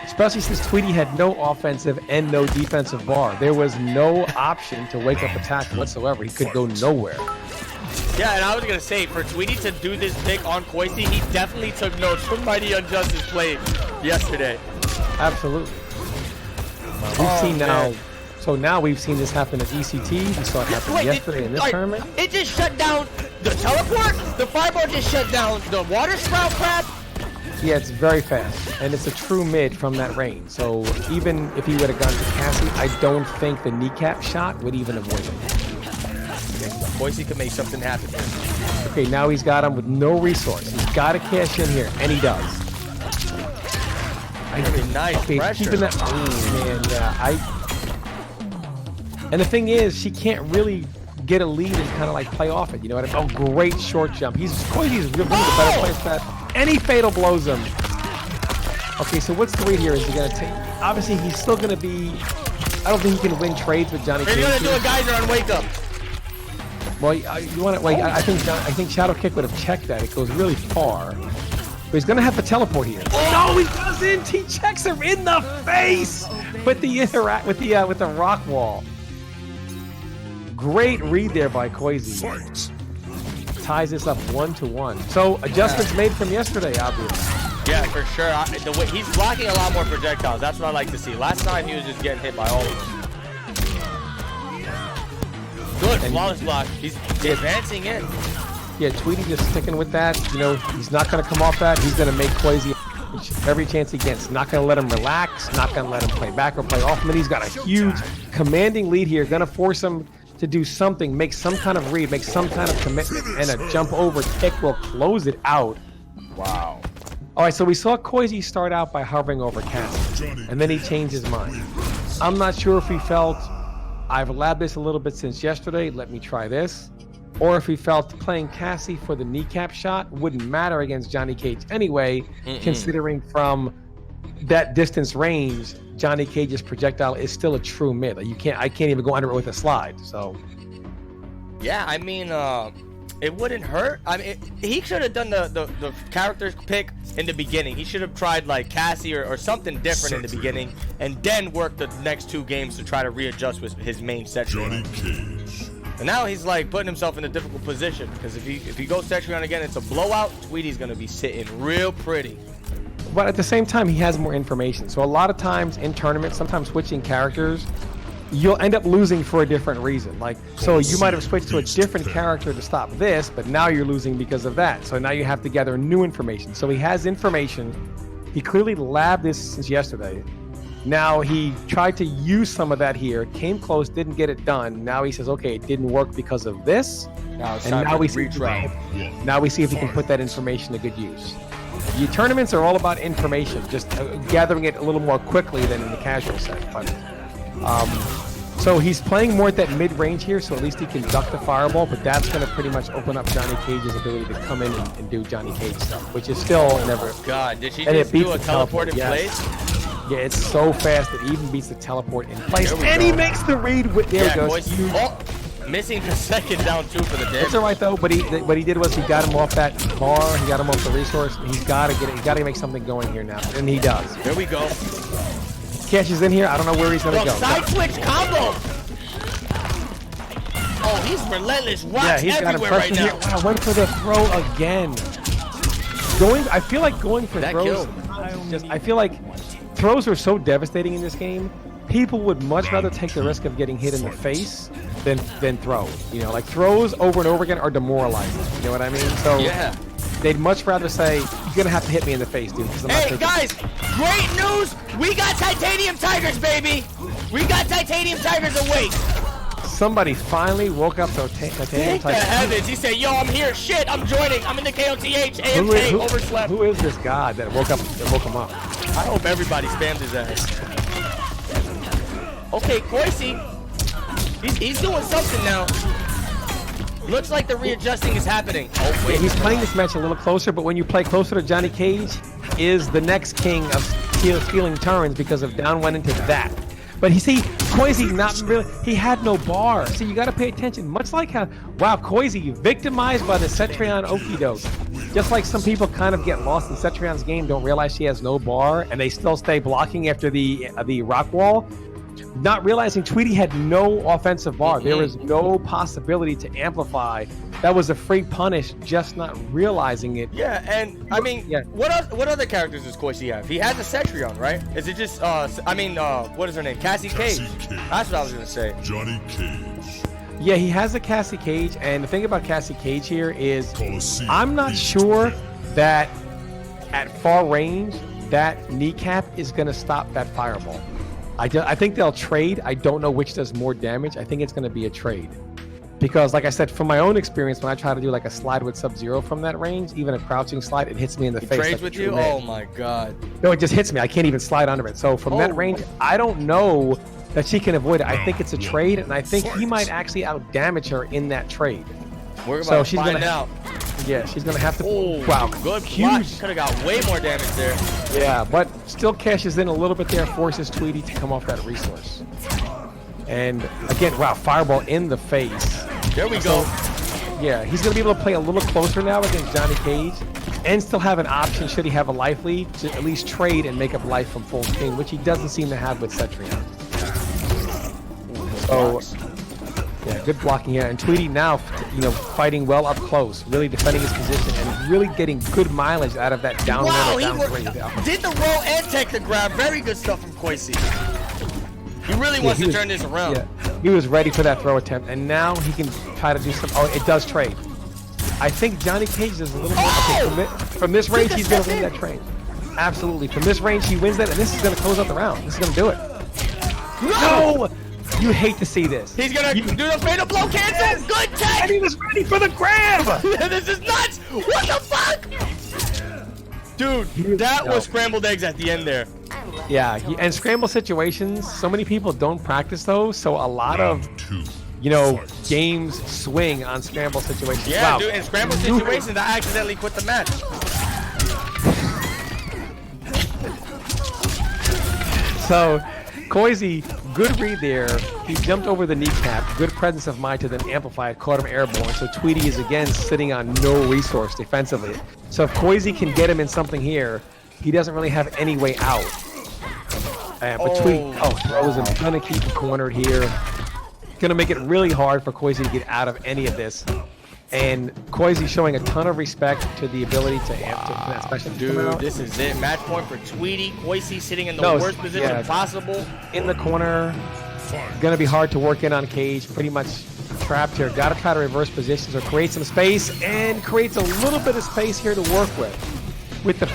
Especially since Tweety had no offensive and no defensive bar. There was no option to wake up attack whatsoever. He could go nowhere. Yeah, and I was going to say, for Tweety to do this pick on Koisi, he definitely took notes from Mighty Unjust's play yesterday. Absolutely. We've seen now... So now we've seen this happen at ECT. We saw it happen yesterday in this tournament. It just shut down the teleport. The fireball just shut down the water sprout crap. Yeah, it's very fast, and it's a true mid from that range. So even if he would have gone to Cassie, I don't think the kneecap shot would even avoid him. Koisi could make something happen here. Okay, now he's got him with no resource. He's got to cash in here, and he does. Nice pressure. Keeping that. Oh man, yeah. And the thing is, she can't really get a lead and kind of like play off it. You know what I mean? Oh, great short jump. Koisi's really the better player for that. And he fatal blows him. Okay, so what's the read here? Is he gonna take? Obviously, he's still gonna be. I don't think he can win trades with Johnny Cage. He's gonna do a geyser on wake up. Well, you want to wait? I think Shadow Kick would have checked that. It goes really far. But he's gonna have to teleport here. Oh, no, he doesn't. He checks him in the face with the rock wall. Great read there by Koisi. Ties this up 1-1. So adjustments made from yesterday, obviously. Yeah, for sure. The way he's blocking a lot more projectiles. That's what I like to see. Last time he was just getting hit by all of them. Good, flawless block. He's advancing in. Yeah, Tweety just sticking with that. You know, he's not going to come off that. He's going to make Koisi every chance he gets. Not going to let him relax. Not going to let him play back or play off him. And he's got a huge commanding lead here. Going to force him to do something, make some kind of read, make some kind of commitment, and a jump over kick will close it out. Wow. All right, so we saw Koisi start out by hovering over Cassie, and then he changed his mind. I'm not sure if he felt, I've labbed this a little bit since yesterday, let me try this, or if he felt playing Cassie for the kneecap shot wouldn't matter against Johnny Cage anyway, considering from that distance range, Johnny Cage's projectile is still a true mid. Like I can't even go under it with a slide. So, yeah, I mean, it wouldn't hurt. I mean, he should have done the characters pick in the beginning. He should have tried like Cassie or something different in the beginning, and then worked the next 2 games to try to readjust with his main Cetrion. And now he's like putting himself in a difficult position because if he goes Cetrion again, it's a blowout. Tweety's gonna be sitting real pretty. but at the same time, he has more information. So a lot of times in tournaments, sometimes switching characters, you'll end up losing for a different reason. Like, so you might have switched to a different character to stop this, but now you're losing because of that. So now you have to gather new information. So he has information. He clearly labbed this since yesterday. Now he tried to use some of that here, came close, didn't get it done. Now he says, okay, it didn't work because of this. Now it's And time now for we the see, retry. now we see if he can put that information to good use. The tournaments are all about information, just gathering it a little more quickly than in the casual set. But, so he's playing more at that mid-range here, so at least he can duck the fireball, but that's going to pretty much open up Johnny Cage's ability to come in and do Johnny Cage stuff, which is still never... God, did she And just it beats do a the teleport in teleport, place? Yeah, it's so fast it even beats the teleport in place. There we And go. he makes the read with... There Yeah, he goes. boys. Huge. Oh, missing the second down two for the damage. It's all right though. But what he did was he got him off that bar. He got him off the resource. He's got to get it. He's got to make something going here now, and he does. There we go. Catches in here. I don't know where he's gonna Bro, go. side switch combo. Oh, he's relentless. Rocks Yeah, he's got him everywhere right pressure here. now. Wow, went for the throw again. I feel like going for That throws. I feel like throws are so devastating in this game. People would much rather take the risk of getting hit in the face than throw. You know, like throws over and over again are demoralizing. You know what I mean? So Yeah. they'd much rather say, you're gonna have to hit me in the face, dude. 'Cause I'm not Hey, taking-" guys, great news. We got Titanium Tigers, baby. We got Titanium Tigers awake. Somebody finally woke up to Titanium Thank the Titan. heavens. He said, yo, I'm here. Shit, I'm joining. I'm in the KOTH. AFK, overslept. Who is this god that woke him up? I hope everybody spams his ass. Okay, Koisi. He's doing something now. Looks like the readjusting is happening. Oh, wait. He's playing this match a little closer, but when you play closer to Johnny Cage, is the next king of stealing turns because of down went into that. But you see, Koisi not really, he had no bar. So you got to pay attention. Much like how, wow, Koisi victimized by the Cetrion Okidoke. Just like some people kind of get lost in Cetrion's game, don't realize she has no bar, and they still stay blocking after the rock wall. Not realizing Tweety had no offensive bar. There was no possibility to amplify. That was a free punish, just not realizing it. Yeah, and I mean, what other characters does Koisi have? He has a Cetrion, right? Is it just, what is her name? Cassie Cage. That's what I was going to say. Johnny Cage. Yeah, he has a Cassie Cage, and the thing about Cassie Cage here is Coliseum I'm not beats sure that at far range, that kneecap is going to stop that fireball. I think they'll trade. I don't know which does more damage. I think it's going to be a trade. Because, like I said, from my own experience, when I try to do like a slide with Sub-Zero from that range, even a crouching slide, it hits me in the face. Trades like with a true you? man. Oh my god. No, it just hits me. I can't even slide under it. So from that range, I don't know that she can avoid it. I think it's a trade, and I think he might actually out-damage her in that trade. We're about to find out. Yeah, she's going to have to... Oh, wow, good huge. Could have got way more damage there. Yeah, but still cashes in a little bit there, forces Tweety to come off that resource. And again, wow, fireball in the face. There we go. Yeah, he's going to be able to play a little closer now against Johnny Cage and still have an option, should he have a life lead, to at least trade and make up life from full screen, which he doesn't seem to have with Cetrion. So, yeah, good blocking here. And Tweety now, fighting well up close, really defending his position and really getting good mileage out of that down Wow, down he three. did the roll and take the grab. Very good stuff from Koisi. He really wants to turn this around. Yeah, he was ready for that throw attempt, and now he can try to do some. Oh, it does trade. I think Johnny Cage does a little more. Okay, from this range, he's going to win that trade. Absolutely. From this range, he wins that, and this is going to close out the round. This is going to do it. No! You hate to see this. He's going to do the fatal blow cancel. Yes. Good tech! And he was ready for the grab! This is nuts! What the fuck? Dude, that was scrambled eggs at the end there. Yeah, and scramble situations, so many people don't practice those, so a lot of, games swing on scramble situations. Yeah, wow. dude, in scramble situations, I accidentally quit the match. So, Koisi, good read there. He jumped over the kneecap. Good presence of mind to then amplify it, caught him airborne. So Tweety is again sitting on no resource defensively. So if Koisi can get him in something here, he doesn't really have any way out. But Tweety, throws him. Gonna keep him cornered here. Gonna make it really hard for Koisi to get out of any of this. And Koizi showing a ton of respect to the ability to amp to that special. Dude, this is it. Match point for Tweety. Koizi sitting in the worst position possible. In the corner. Gonna be hard to work in on cage. Pretty much trapped here. Gotta try to reverse positions or create some space, and creates a little bit of space here to work with the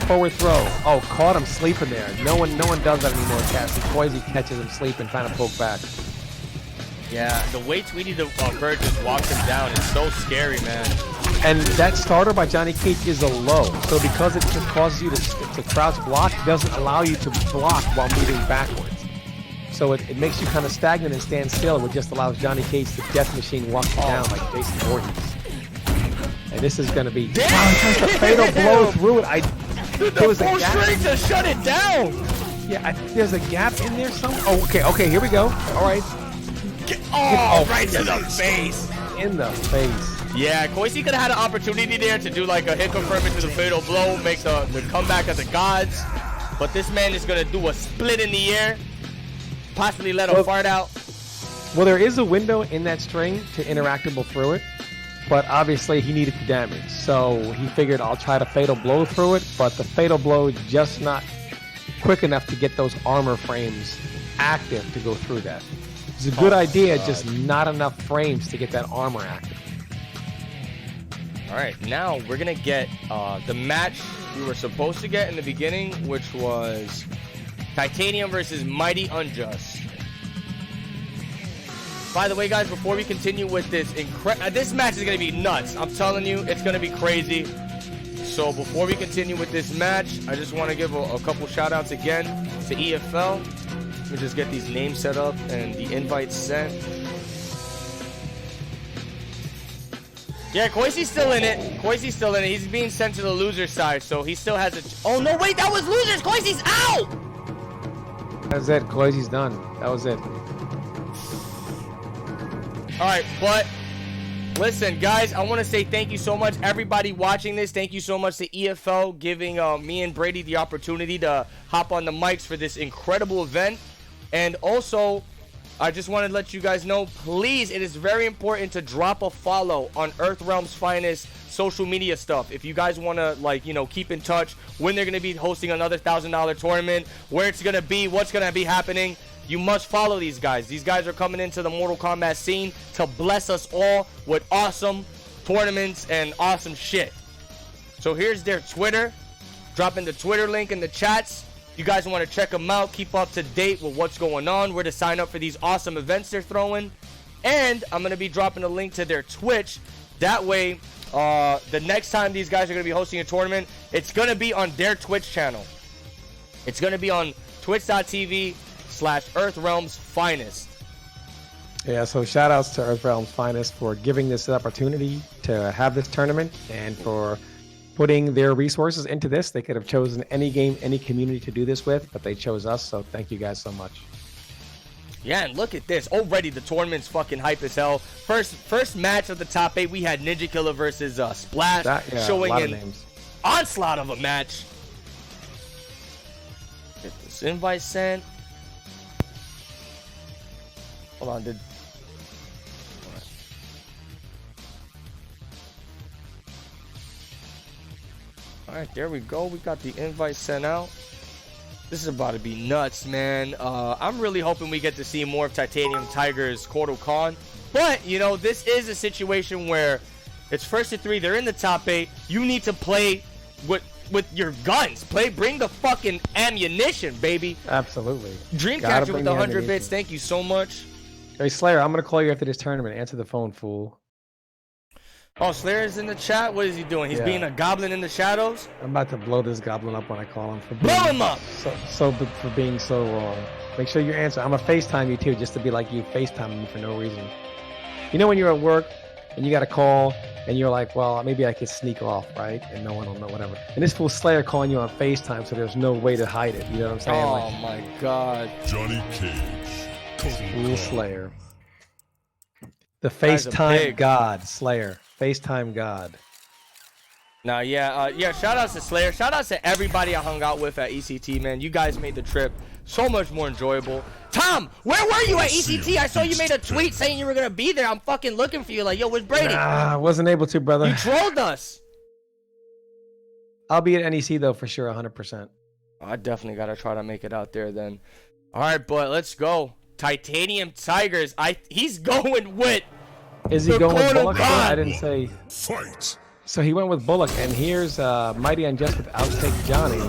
forward throw. Oh, caught him sleeping there. No one does that anymore, Cassie. Koizi catches him sleeping, trying to poke back. Yeah, the way Tweety the Bird just walks him down is so scary, man. And that starter by Johnny Cage is a low, so because it just causes you to crouch block, it doesn't allow you to block while moving backwards. So it makes you kind of stagnant and stand still, which just allows Johnny Cage to death machine walk you down like Jason Voorhees. And this is going to be... Damn! Wow, he tries to fatal blow through it. There was a gap. Straight to shut it down! Yeah, I think there's a gap in there somewhere. Oh, okay, here we go. All right. Right to the face. In the face. Yeah, Koizi could have had an opportunity there to do like a hit confirm into the fatal blow, make the comeback of the gods. But this man is going to do a split in the air, possibly let him fart out. Well, there is a window in that string to interactable through it, but obviously he needed the damage. So he figured I'll try to fatal blow through it, but the fatal blow is just not quick enough to get those armor frames active to go through that. It's a good idea, just not enough frames to get that armor active. All right, now we're going to get the match we were supposed to get in the beginning, which was Titanium versus Mighty Unjust. By the way, guys, before we continue with this, this match is going to be nuts. I'm telling you, it's going to be crazy. So before we continue with this match, I just want to give a couple shout-outs again to EFL. Let me just get these names set up and the invites sent. Yeah, Koizi's still in it. Koizi's still in it. He's being sent to the loser side, so he still has a... Oh, no, wait, that was losers. Koizi's out! That's it. Koizi's done. That was it. All right, but listen, guys, I want to say thank you so much, everybody watching this. Thank you so much to EFL giving me and Brady the opportunity to hop on the mics for this incredible event. And also, I just wanted to let you guys know, please, it is very important to drop a follow on Earthrealm's Finest social media stuff. If you guys want to, like, you know, keep in touch when they're going to be hosting another $1,000 tournament, where it's going to be, what's going to be happening, you must follow these guys. These guys are coming into the Mortal Kombat scene to bless us all with awesome tournaments and awesome shit. So here's their Twitter. Dropping the Twitter link in the chats. You guys want to check them out, keep up to date with what's going on, where to sign up for these awesome events they're throwing. And I'm going to be dropping a link to their Twitch. That way, the next time these guys are going to be hosting a tournament, it's going to be on their Twitch channel. It's going to be on twitch.tv/Earthrealm's Finest. Yeah, so shout outs to Earthrealm's Finest for giving this opportunity to have this tournament and for putting their resources into this. They could have chosen any game, any community to do this with, but they chose us, so thank you guys so much. Yeah, and look at this. Already the tournament's fucking hype as hell. First match of the top 8, we had Ninja Killer versus Splash, showing an onslaught of a match. Get this invite sent. Hold on, All right, there we go. We got the invite sent out. This is about to be nuts, man. I'm really hoping we get to see more of Titanium Tiger's Kotal Khan. But, you know, this is a situation where it's 1st to 3. They're in the top 8. You need to play with your guns. Bring the fucking ammunition, baby. Absolutely. Dreamcatcher with the 100 bits. Thank you so much. Hey, Slayer, I'm going to call you after this tournament. Answer the phone, fool. Oh, Slayer's in the chat? What is he doing? He's being a goblin in the shadows? I'm about to blow this goblin up when I call him. Blow him up! For being so wrong. Make sure you answer. I'm going to FaceTime you, too, just to be like you, FaceTiming me for no reason. You know when you're at work and you got a call and you're like, well, maybe I could sneak off, right? And no one will know, whatever. And this fool Slayer calling you on FaceTime, so there's no way to hide it. You know what I'm saying? Oh, my God. Johnny Cage. Fool Slayer. The FaceTime God, Slayer. FaceTime God. Nah, yeah, shout outs to Slayer. Shout outs to everybody I hung out with at ECT, man. You guys made the trip so much more enjoyable. Tom, where were you at ECT? I saw you made a tweet saying you were gonna be there. I'm fucking looking for you. Like, yo, where's Brady? Nah, I wasn't able to, brother. You trolled us. I'll be at NEC though for sure, 100%. I definitely gotta try to make it out there then. All right, but let's go. Titanium Tigers. He's going with. Is he going with Bullock? I didn't say. Fight! So he went with Bullock, and here's Mighty Unjust with Outtake Johnny.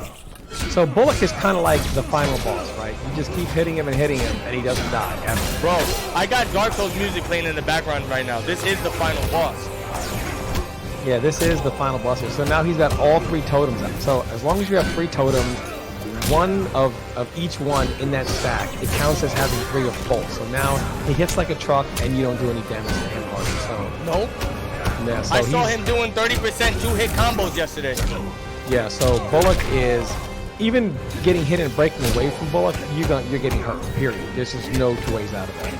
So Bullock is kind of like the final boss, right? You just keep hitting him, and he doesn't die ever. Bro, I got Dark Souls music playing in the background right now. This is the final boss. Yeah, this is the final boss here. So now he's got all 3 totems out. So as long as you have 3 totems, one of each one in that stack, it counts as having 3 of full. So now he hits like a truck, and you don't do any damage to him, hardly. So nope. Yeah, so I saw him doing 30% 2-hit combos yesterday. Yeah, so Bullock is even getting hit and breaking away from Bullock, you're getting hurt. Period. There's just no 2 ways out of that.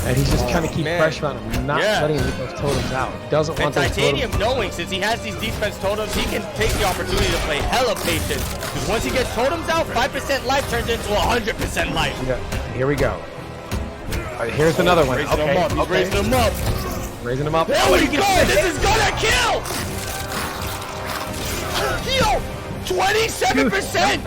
And he's just trying to keep pressure on him, not letting him get those totems out. Doesn't want those Titanium totems. knowing since he has these defense totems, he can take the opportunity to play hella patient. Because once he gets totems out, 5% life turns into 100% life. Yeah, here we go. All right, here's another one. Raising him up. He's raising him up. Raising him up. There we go. This is gonna kill. Yo, 27%.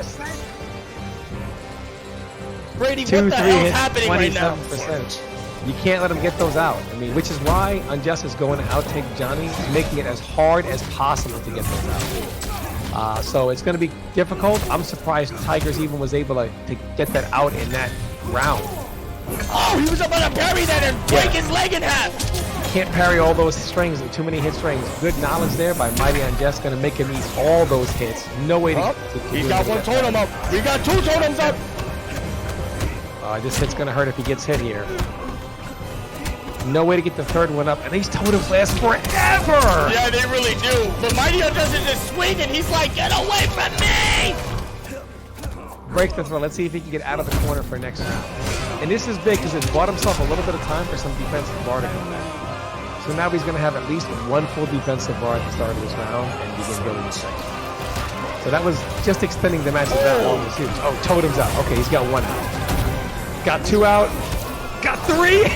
Brady, what the hell is happening right now? 27%. You can't let him get those out. I mean, which is why Unjust is going to outtake Johnny, making it as hard as possible to get those out. So it's going to be difficult. I'm surprised Tigers even was able to get that out in that round. Oh, he was about to parry that and break his leg in half. Can't parry all those strings, too many hit strings. Good knowledge there by Mighty Unjust, going to make him eat all those hits. No way to He's got 1 totem up. We got 2 totems up. This hit's going to hurt if he gets hit here. No way to get the 3rd one up, and these totems last forever! Yeah, they really do. But Mighty Unjust is just swinging. He's like, get away from me! Breaks the throw. Let's see if he can get out of the corner for next round. And this is big because it's bought himself a little bit of time for some defensive bar to come back. So now he's going to have at least 1 full defensive bar at the start of this round and begin building the second. So that was just extending the match that long was huge. Oh, totems out. Okay, he's got 1 out. Got 2 out. Got 3!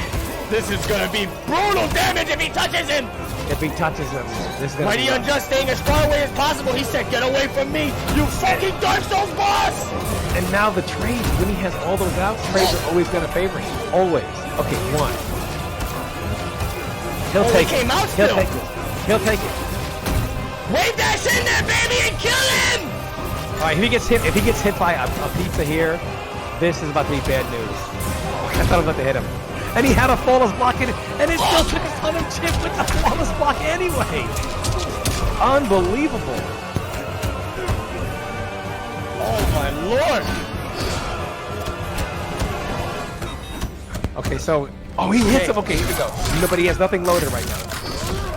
This is gonna be brutal damage if he touches him! If he touches him, this is gonna Mighty Unjust staying as far away as possible. He said, get away from me, you fucking Dark Souls boss! And now the trades, when he has all those out, trades are always gonna favor him. Always. Okay, 1. He'll take it. He'll take it. He'll take it. Wave dash in there, baby, and kill him! Alright, if he gets hit by a pizza here, this is about to be bad news. I thought I was about to hit him. And he had a flawless block in it, and it still took a ton of chip with the flawless block anyway. Unbelievable. Oh my lord. Okay, so, he hits him. Okay, here we go. No, but he has nothing loaded right now.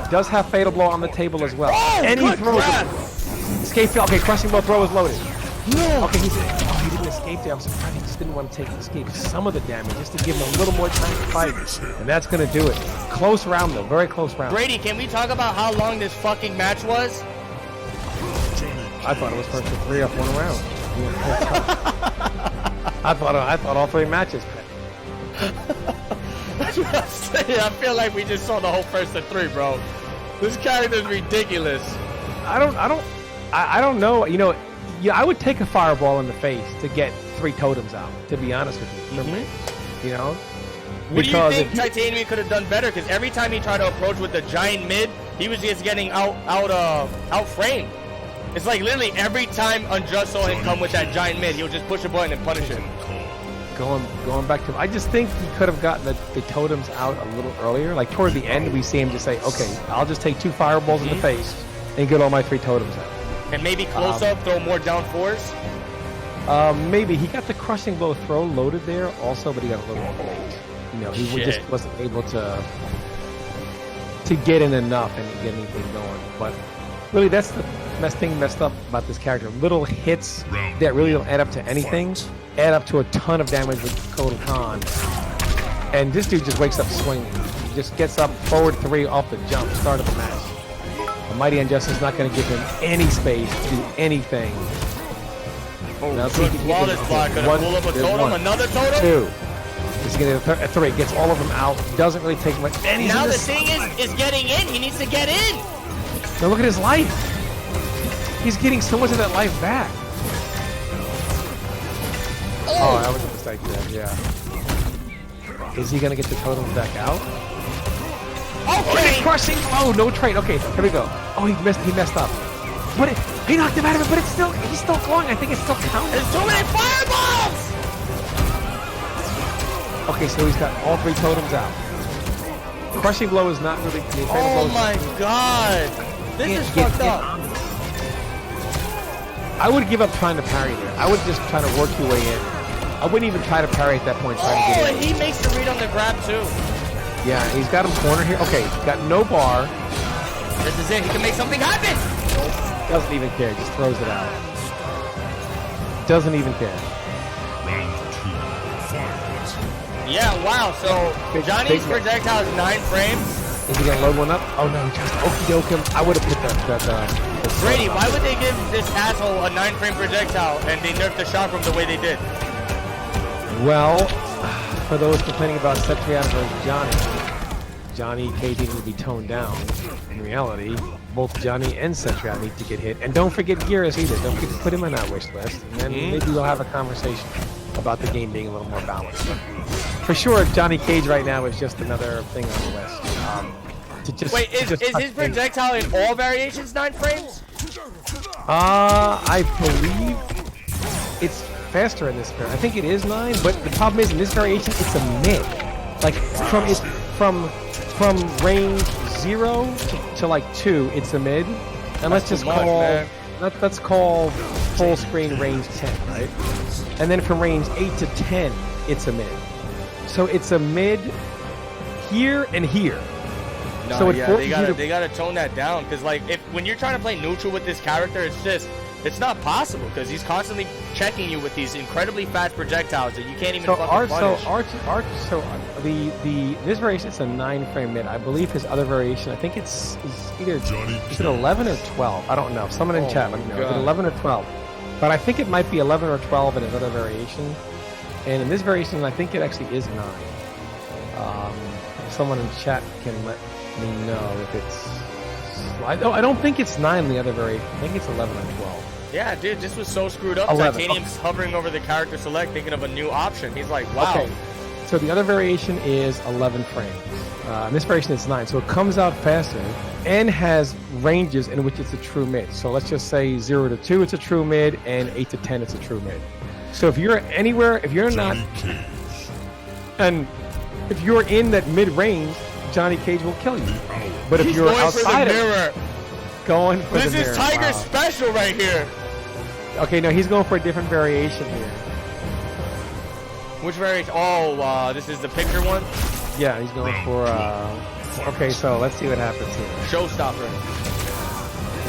Does have Fatal Blow on the table as well. Oh, and he throws grab. it. Escape fail. Okay, Crushing Blow throw is loaded. No. Okay, he didn't escape there. I'm surprised he just didn't want to escape some of the damage just to give him a little more time to fight. And that's going to do it. Close round, though. Very close round. Brady, can we talk about how long this fucking match was? I thought it was first to 3 off 1 round. I thought all 3 matches. That's what I'm saying. I feel like we just saw the whole first of 3, bro. This character's ridiculous. I don't know. You know, I would take a fireball in the face to get 3 totems out, to be honest with you. You know? What do you think Titanium could have done better? Because every time he tried to approach with the giant mid, he was just getting out framed. It's like literally every time Unjust saw him come with that giant mid, he would just push a button and punish him. Going back to, I just think he could have gotten the totems out a little earlier. Like toward the end, we see him just say, okay, I'll just take 2 fireballs in the face and get all my 3 totems out. And maybe close up, throw more down 4s? Maybe. He got the Crushing Blow throw loaded there also, but he got a little late. You know, he just wasn't able to get in enough and get anything going. But really, that's the thing messed up about this character. Little hits that really don't add up to anything, add up to a ton of damage with Kotal Khan. And this dude just wakes up swinging. He just gets up forward 3 off the jump, start of the match. The Mighty Unjust is not going to give him any space to do anything. Now see if he can get Flawless block. Gonna pull up a totem. Another totem. 2. He's getting a 3. Gets all of them out. Doesn't really take much. And he's now the thing is getting in. He needs to get in. Now look at his life. He's getting so much of that life back. Oh, that was a mistake there. Yeah. Is he gonna get the totems back out? Okay. Crushing blow. No trade. Okay, here we go. Oh, he messed up. But he knocked him out of it. But he's still going. I think it's still counting. There's too many fireballs. Okay, so he's got all 3 totems out. Crushing blow is not really. Oh my god. This is fucked up. I would give up trying to parry there. I would just try to work your way in. I wouldn't even try to parry at that point. And he makes the read on the grab too. Yeah, he's got him cornered here. Okay, got no bar. This is it. He can make something happen. Doesn't even care. Just throws it out. Doesn't even care. Yeah, wow. So Johnny's projectile is 9 frames. Is he gonna load one up? Oh no, he tries to okey doke him. I would have put that. Brady, why would they give this asshole a 9-frame projectile and they nerfed the shot from the way they did? Well, for those complaining about Cetrion versus Johnny Cage needs to be toned down. In reality, both Johnny and Cetrion need to get hit. And don't forget Gearus either. Don't forget to put him in that wish list. And then maybe we'll have a conversation about the game being a little more balanced. But for sure, Johnny Cage right now is just another thing on the list. Wait, is his projectile in all variations 9 frames? I believe it's faster in this variant. I think it is 9, but the problem is in this variation it's a mid. Like from range 0 to like 2, it's a mid. And let's call full screen range 10, right? And then from range 8 to 10, it's a mid. So it's a mid here and here. No, so yeah, they gotta tone that down, because like when you're trying to play neutral with this character, it's not possible, because he's constantly checking you with these incredibly fast projectals that you can't even fucking punish. This variation it's a 9-frame mid. I believe his other variation, I think it's either is it 11 or 12? I don't know. Someone in chat let me know. Is it 11 or 12? But I think it might be 11 or 12 in his other variation. And in this variation, I think it actually is 9. Someone in chat can let me know if it's. I don't think it's 9 in the other variation. I think it's 11 or 12. Yeah, dude, this was so screwed up. 11. Titanium's hovering over the character select, thinking of a new option. He's like, wow. Okay. So the other variation is 11 frames. And this variation is 9. So it comes out faster and has ranges in which it's a true mid. So let's just say 0 to 2, it's a true mid, and 8 to 10, it's a true mid. So if you're anywhere, if you're not, and if you're in that mid range, Johnny Cage will kill you. But if you're outside of it, going for the mirror. This is Tiger's special right here. Okay, no, he's going for a different variation here. Which variation? Oh, this is the picture one? Yeah, he's going for, okay, so let's see what happens here. Showstopper.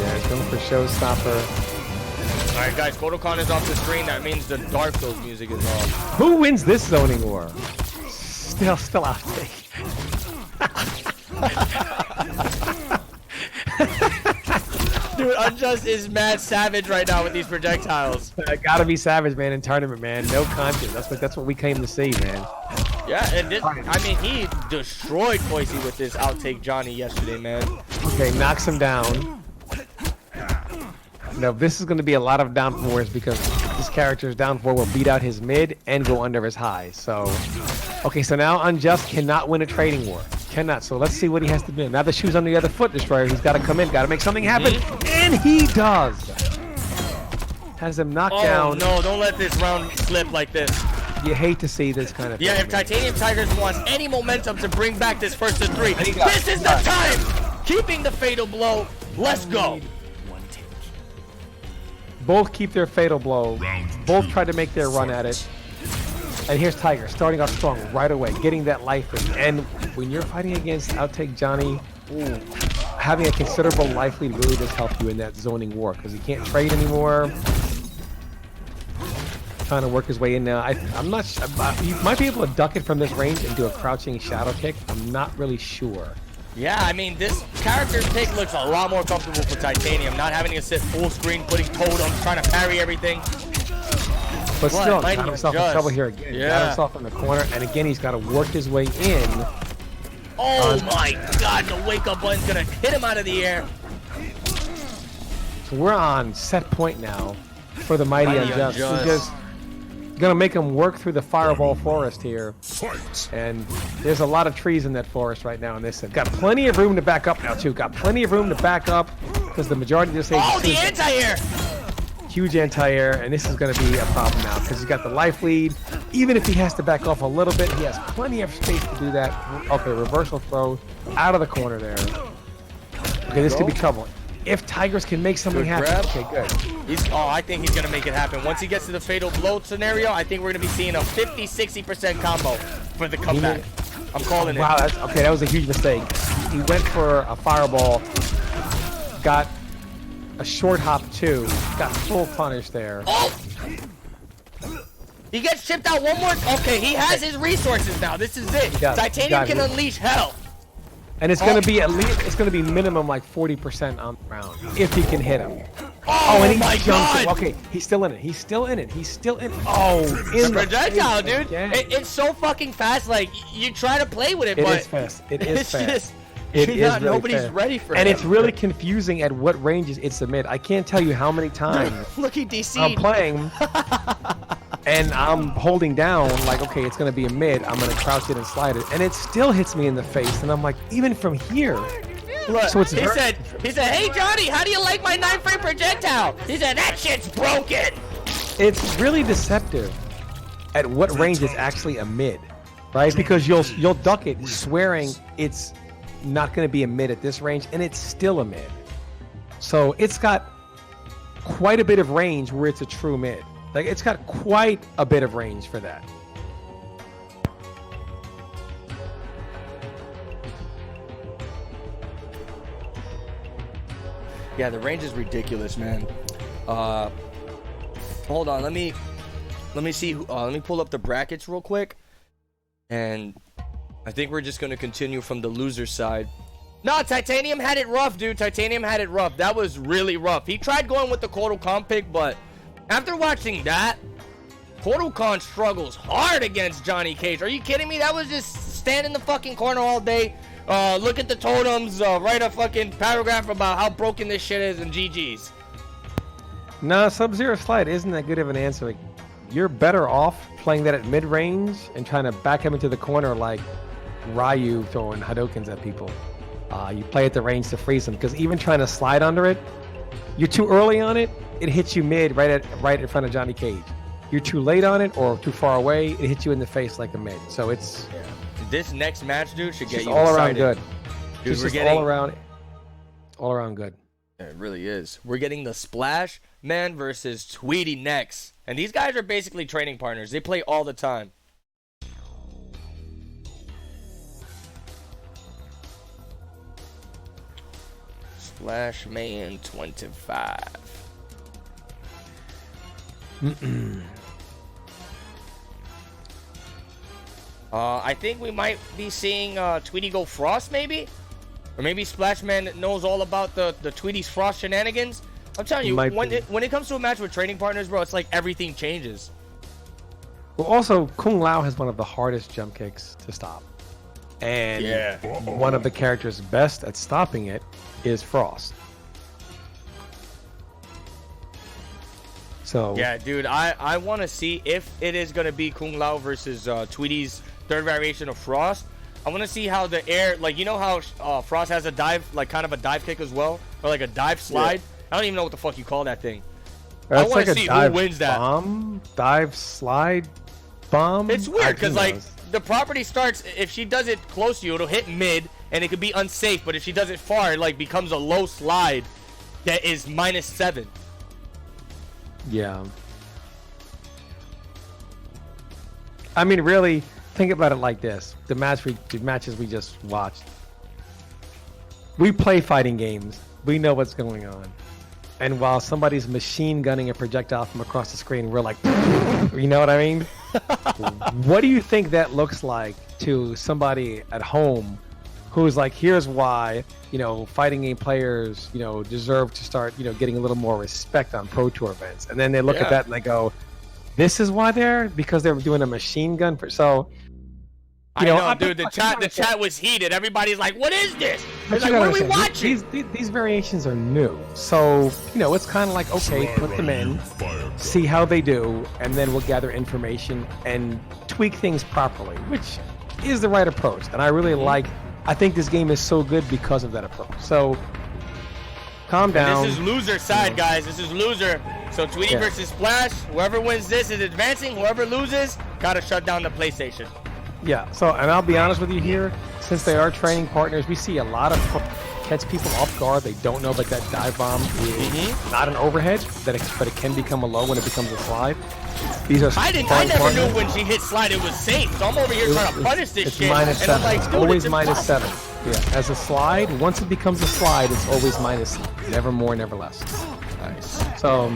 Yeah, he's going for Showstopper. Alright, guys, Kodokan is off the screen. That means the Dark Souls music is off. Who wins this zoning war? Still out there. Dude, Unjust is mad savage right now with these projectiles. Gotta be savage, man, in tournament, man. No conscience. That's what we came to see, man. Yeah, and this, I mean, he destroyed Poisey with this outtake Johnny yesterday, man. Okay, knocks him down. No, this is going to be a lot of down 4s because this character's down 4 will beat out his mid and go under his high. So, okay, so now Unjust cannot win a trading war. Cannot. So let's see what he has to do. Now the shoe's on the other foot, Destroyer. He's got to come in, got to make something happen. And he does. Has him knocked down. No, don't let this round slip like this. You hate to see this kind of thing. Yeah, if Titanium Tigers wants any momentum to bring back this first to 3, this is the time! Keeping the fatal blow. Let's go. Both keep their fatal blow. Both try to make their run at it. And here's Tiger starting off strong right away, getting that life in. And when you're fighting against Outtake Johnny, having a considerable life lead really does help you in that zoning war because he can't trade anymore. Trying to work his way in now. I'm not sure. You might be able to duck it from this range and do a crouching shadow kick. I'm not really sure. Yeah, I mean, this character's pick looks a lot more comfortable for Titanium, not having to sit full screen, putting totems, trying to parry everything. But still, Mighty got himself in Unjust. trouble here again. Yeah. Got himself in the corner, and again, he's got to work his way in. Oh my God, the wake up button's gonna hit him out of the air. So we're on set point now for the Mighty Unjust. We're just gonna make him work through the fireball forest here. Fight! And there's a lot of trees in that forest right now, and this got plenty of room to back up now too. Got plenty of room to back up because the majority of this stage Oh, is the anti-air! huge anti-air, and this is going to be a problem now because he's got the life lead. Even if he has to back off a little bit, he has plenty of space to do that. Okay, reversal throw out of the corner there. Okay, this could be trouble. If Tigers can make something Good happen. grab. Okay, good. I think he's gonna make it happen. Once he gets to the fatal blow scenario, I think we're gonna be seeing a 50-60% combo for the comeback. I'm calling it. Wow, that was a huge mistake. He went for a fireball, got a short hop too, got full punish there. Oh! He gets chipped out one more. Okay, he has his resources now. This is it. Titanium can unleash hell. And it's gonna be at least, it's gonna be minimum like 40% on the round if he can hit him. Oh, and he my jumps God! Okay, he's still in it. He's still in it. He's still in. Oh, in the Projectile, face dude. again. It's so fucking fast. Like you try to play with it, It but is fast. It is it's fast. just It is really nobody's fast. ready for it. And it's really confusing at what ranges it's a mid. I can't tell you how many times Look at DC. I'm playing and I'm holding down like, okay, it's gonna be a mid. I'm gonna crouch it and slide it, and it still hits me in the face. And I'm like, even from here. Look, So it's he said, "Hey Johnny, how do you like my 9-frame projectile?" He said, "That shit's broken." It's really deceptive at what range is actually a mid, right? Because you'll duck it swearing it's not going to be a mid at this range, and it's still a mid. So it's got quite a bit of range where it's a true mid. Like, it's got quite a bit of range for that. Yeah, the range is ridiculous, man. Hold on, let me see. Let me pull up the brackets real quick, and I think we're just gonna continue from the loser side. No, Titanium had it rough, dude. Titanium had it rough. That was really rough. He tried going with the Kotal pick, but after watching that, Kotal struggles hard against Johnny Cage. Are you kidding me? That was just stand in the fucking corner all day. Look at the totems, write a fucking paragraph about how broken this shit is, and GG's. No, Sub-Zero Slide isn't that good of an answer. Like, you're better off playing that at mid-range and trying to back him into the corner like Ryu throwing Hadokens at people. You play at the range to freeze him, because even trying to slide under it, you're too early on it, it hits you mid right in front of Johnny Cage. You're too late on it or too far away, it hits you in the face like a mid. So it's This next match, dude, should get you all around excited. good. Dude, It's we're just getting all around good. It really is. We're getting the Splash Man versus Tweety next. And these guys are basically training partners. They play all the time. Splash Man 25. I think we might be seeing Tweety go Frost, maybe? Or maybe Splashman knows all about the Tweety's Frost shenanigans. I'm telling you, when it comes to a match with training partners, bro, it's like everything changes. Well, also, Kung Lao has one of the hardest jump kicks to stop. And one of the characters best at stopping it is Frost. So Yeah, dude, I want to see if it is going to be Kung Lao versus Tweety's third variation of Frost. I want to see how the air, like, you know how Frost has a dive, like kind of a dive kick as well? Or like a dive slide? I don't even know what the fuck you call that thing. I want like to a see who dive wins that. bomb, dive slide, bomb. It's weird because, Who like, knows? the property starts, if she does it close to you, it'll hit mid, and it could be unsafe. But if she does it far, it, like, becomes a low slide that is -7. Yeah. I mean, really, think about it like this: the matches we just watched. We play fighting games. We know what's going on. And while somebody's machine gunning a projectile from across the screen, we're like, you know what I mean? What do you think that looks like to somebody at home who's like, here's why, you know, fighting game players, you know, deserve to start, you know, getting a little more respect on Pro Tour events. And then they look at that and they go, this is why because they were doing a machine gun for so. I know, dude. The chat was heated. Everybody's like, "What is this?" They're like, "What are we watching?" These variations are new, so it's kind of like, okay, put them in, see how they do, and then we'll gather information and tweak things properly, which is the right approach. And I really I think this game is so good because of that approach. So calm down. And this is loser side, guys. This is loser. So Tweety versus Splash. Whoever wins this is advancing. Whoever loses, gotta shut down the PlayStation. Yeah, so, and I'll be honest with you here, since they are training partners, we see a lot of catch people off guard. They don't know that that dive bomb is not an overhead, but it can become a low when it becomes a slide. These are I never knew when she hit slide it was safe, so I'm over here trying to punish this shit. Minus and I'm 7. like, it's dude, always it's minus impossible. 7. Yeah, as a slide, once it becomes a slide, it's always minus, never more, never less. Nice. So,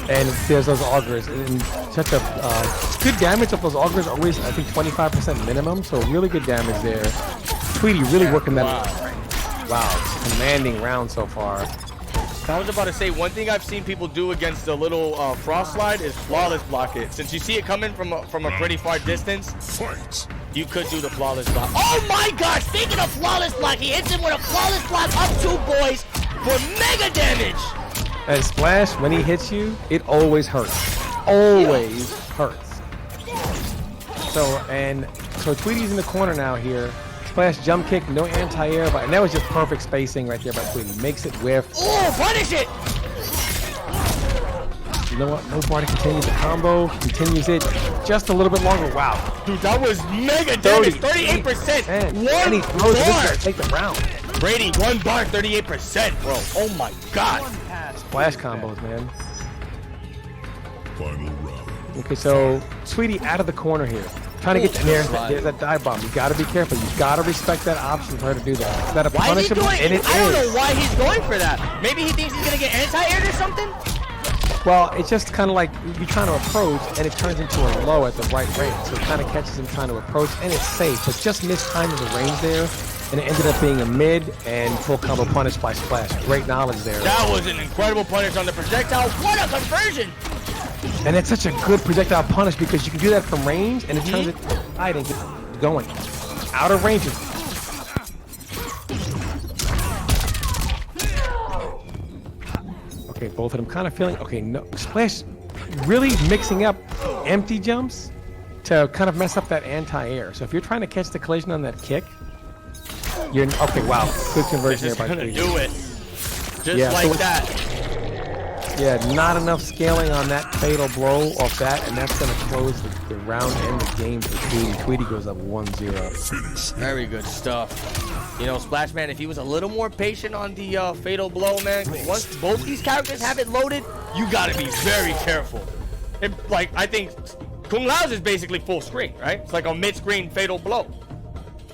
and there's those augers, and such a good damage of those augers, always I think 25% minimum, so really good damage there. Tweety really working that. Wow, commanding round so far. I was about to say, one thing I've seen people do against the little frost slide is flawless block it. Since you see it coming from a pretty far distance, you could do the flawless block. Oh my gosh, speaking of flawless block, he hits him with a flawless block up 2 boys for mega damage. And Splash, when he hits you, it always hurts. Always hurts. So Tweety's in the corner now here. Splash jump kick, no anti-air, and that was just perfect spacing right there by Tweety. Makes it whiff. Oh, punish it! You know what? Nobody continues the combo. Continues it just a little bit longer. Wow. Dude, that was mega damage. 38%. And he throws it to take the round. Brady, 1 bar, 38%, bro. Oh my god. Splash combos, man. Final round. Okay, so Tweety out of the corner here. Trying to get there's that dive bomb. You gotta be careful. You gotta respect that option for her to do that. Is that a punishable? And it is. I don't know why he's going for that. Maybe he thinks he's gonna get anti-aired or something? Well, it's just kind of like you're trying to approach, and it turns into a low at the right range. So it kind of catches him trying to approach, and it's safe. But just mistiming the range there, and it ended up being a mid and full combo punish by Splash. Great knowledge there. That was an incredible punish on the projectile. What a conversion! And it's such a good projectile punish because you can do that from range, and it turns it hide and gets going. Out of range. Okay, both of them kind of feeling, okay, no, Splash really mixing up empty jumps to kind of mess up that anti-air. So if you're trying to catch the collision on that kick, you're, okay, wow, good conversion there by Tweety. Do it. Just like that. Yeah, not enough scaling on that fatal blow off that, and that's going to close the round and the game for Tweety. Tweety goes up 1-0. Very good stuff. You know, Splash Man, if he was a little more patient on the fatal blow, man, once both these characters have it loaded, you got to be very careful. Like, I think Kung Lao's is basically full screen, right? It's like a mid-screen fatal blow.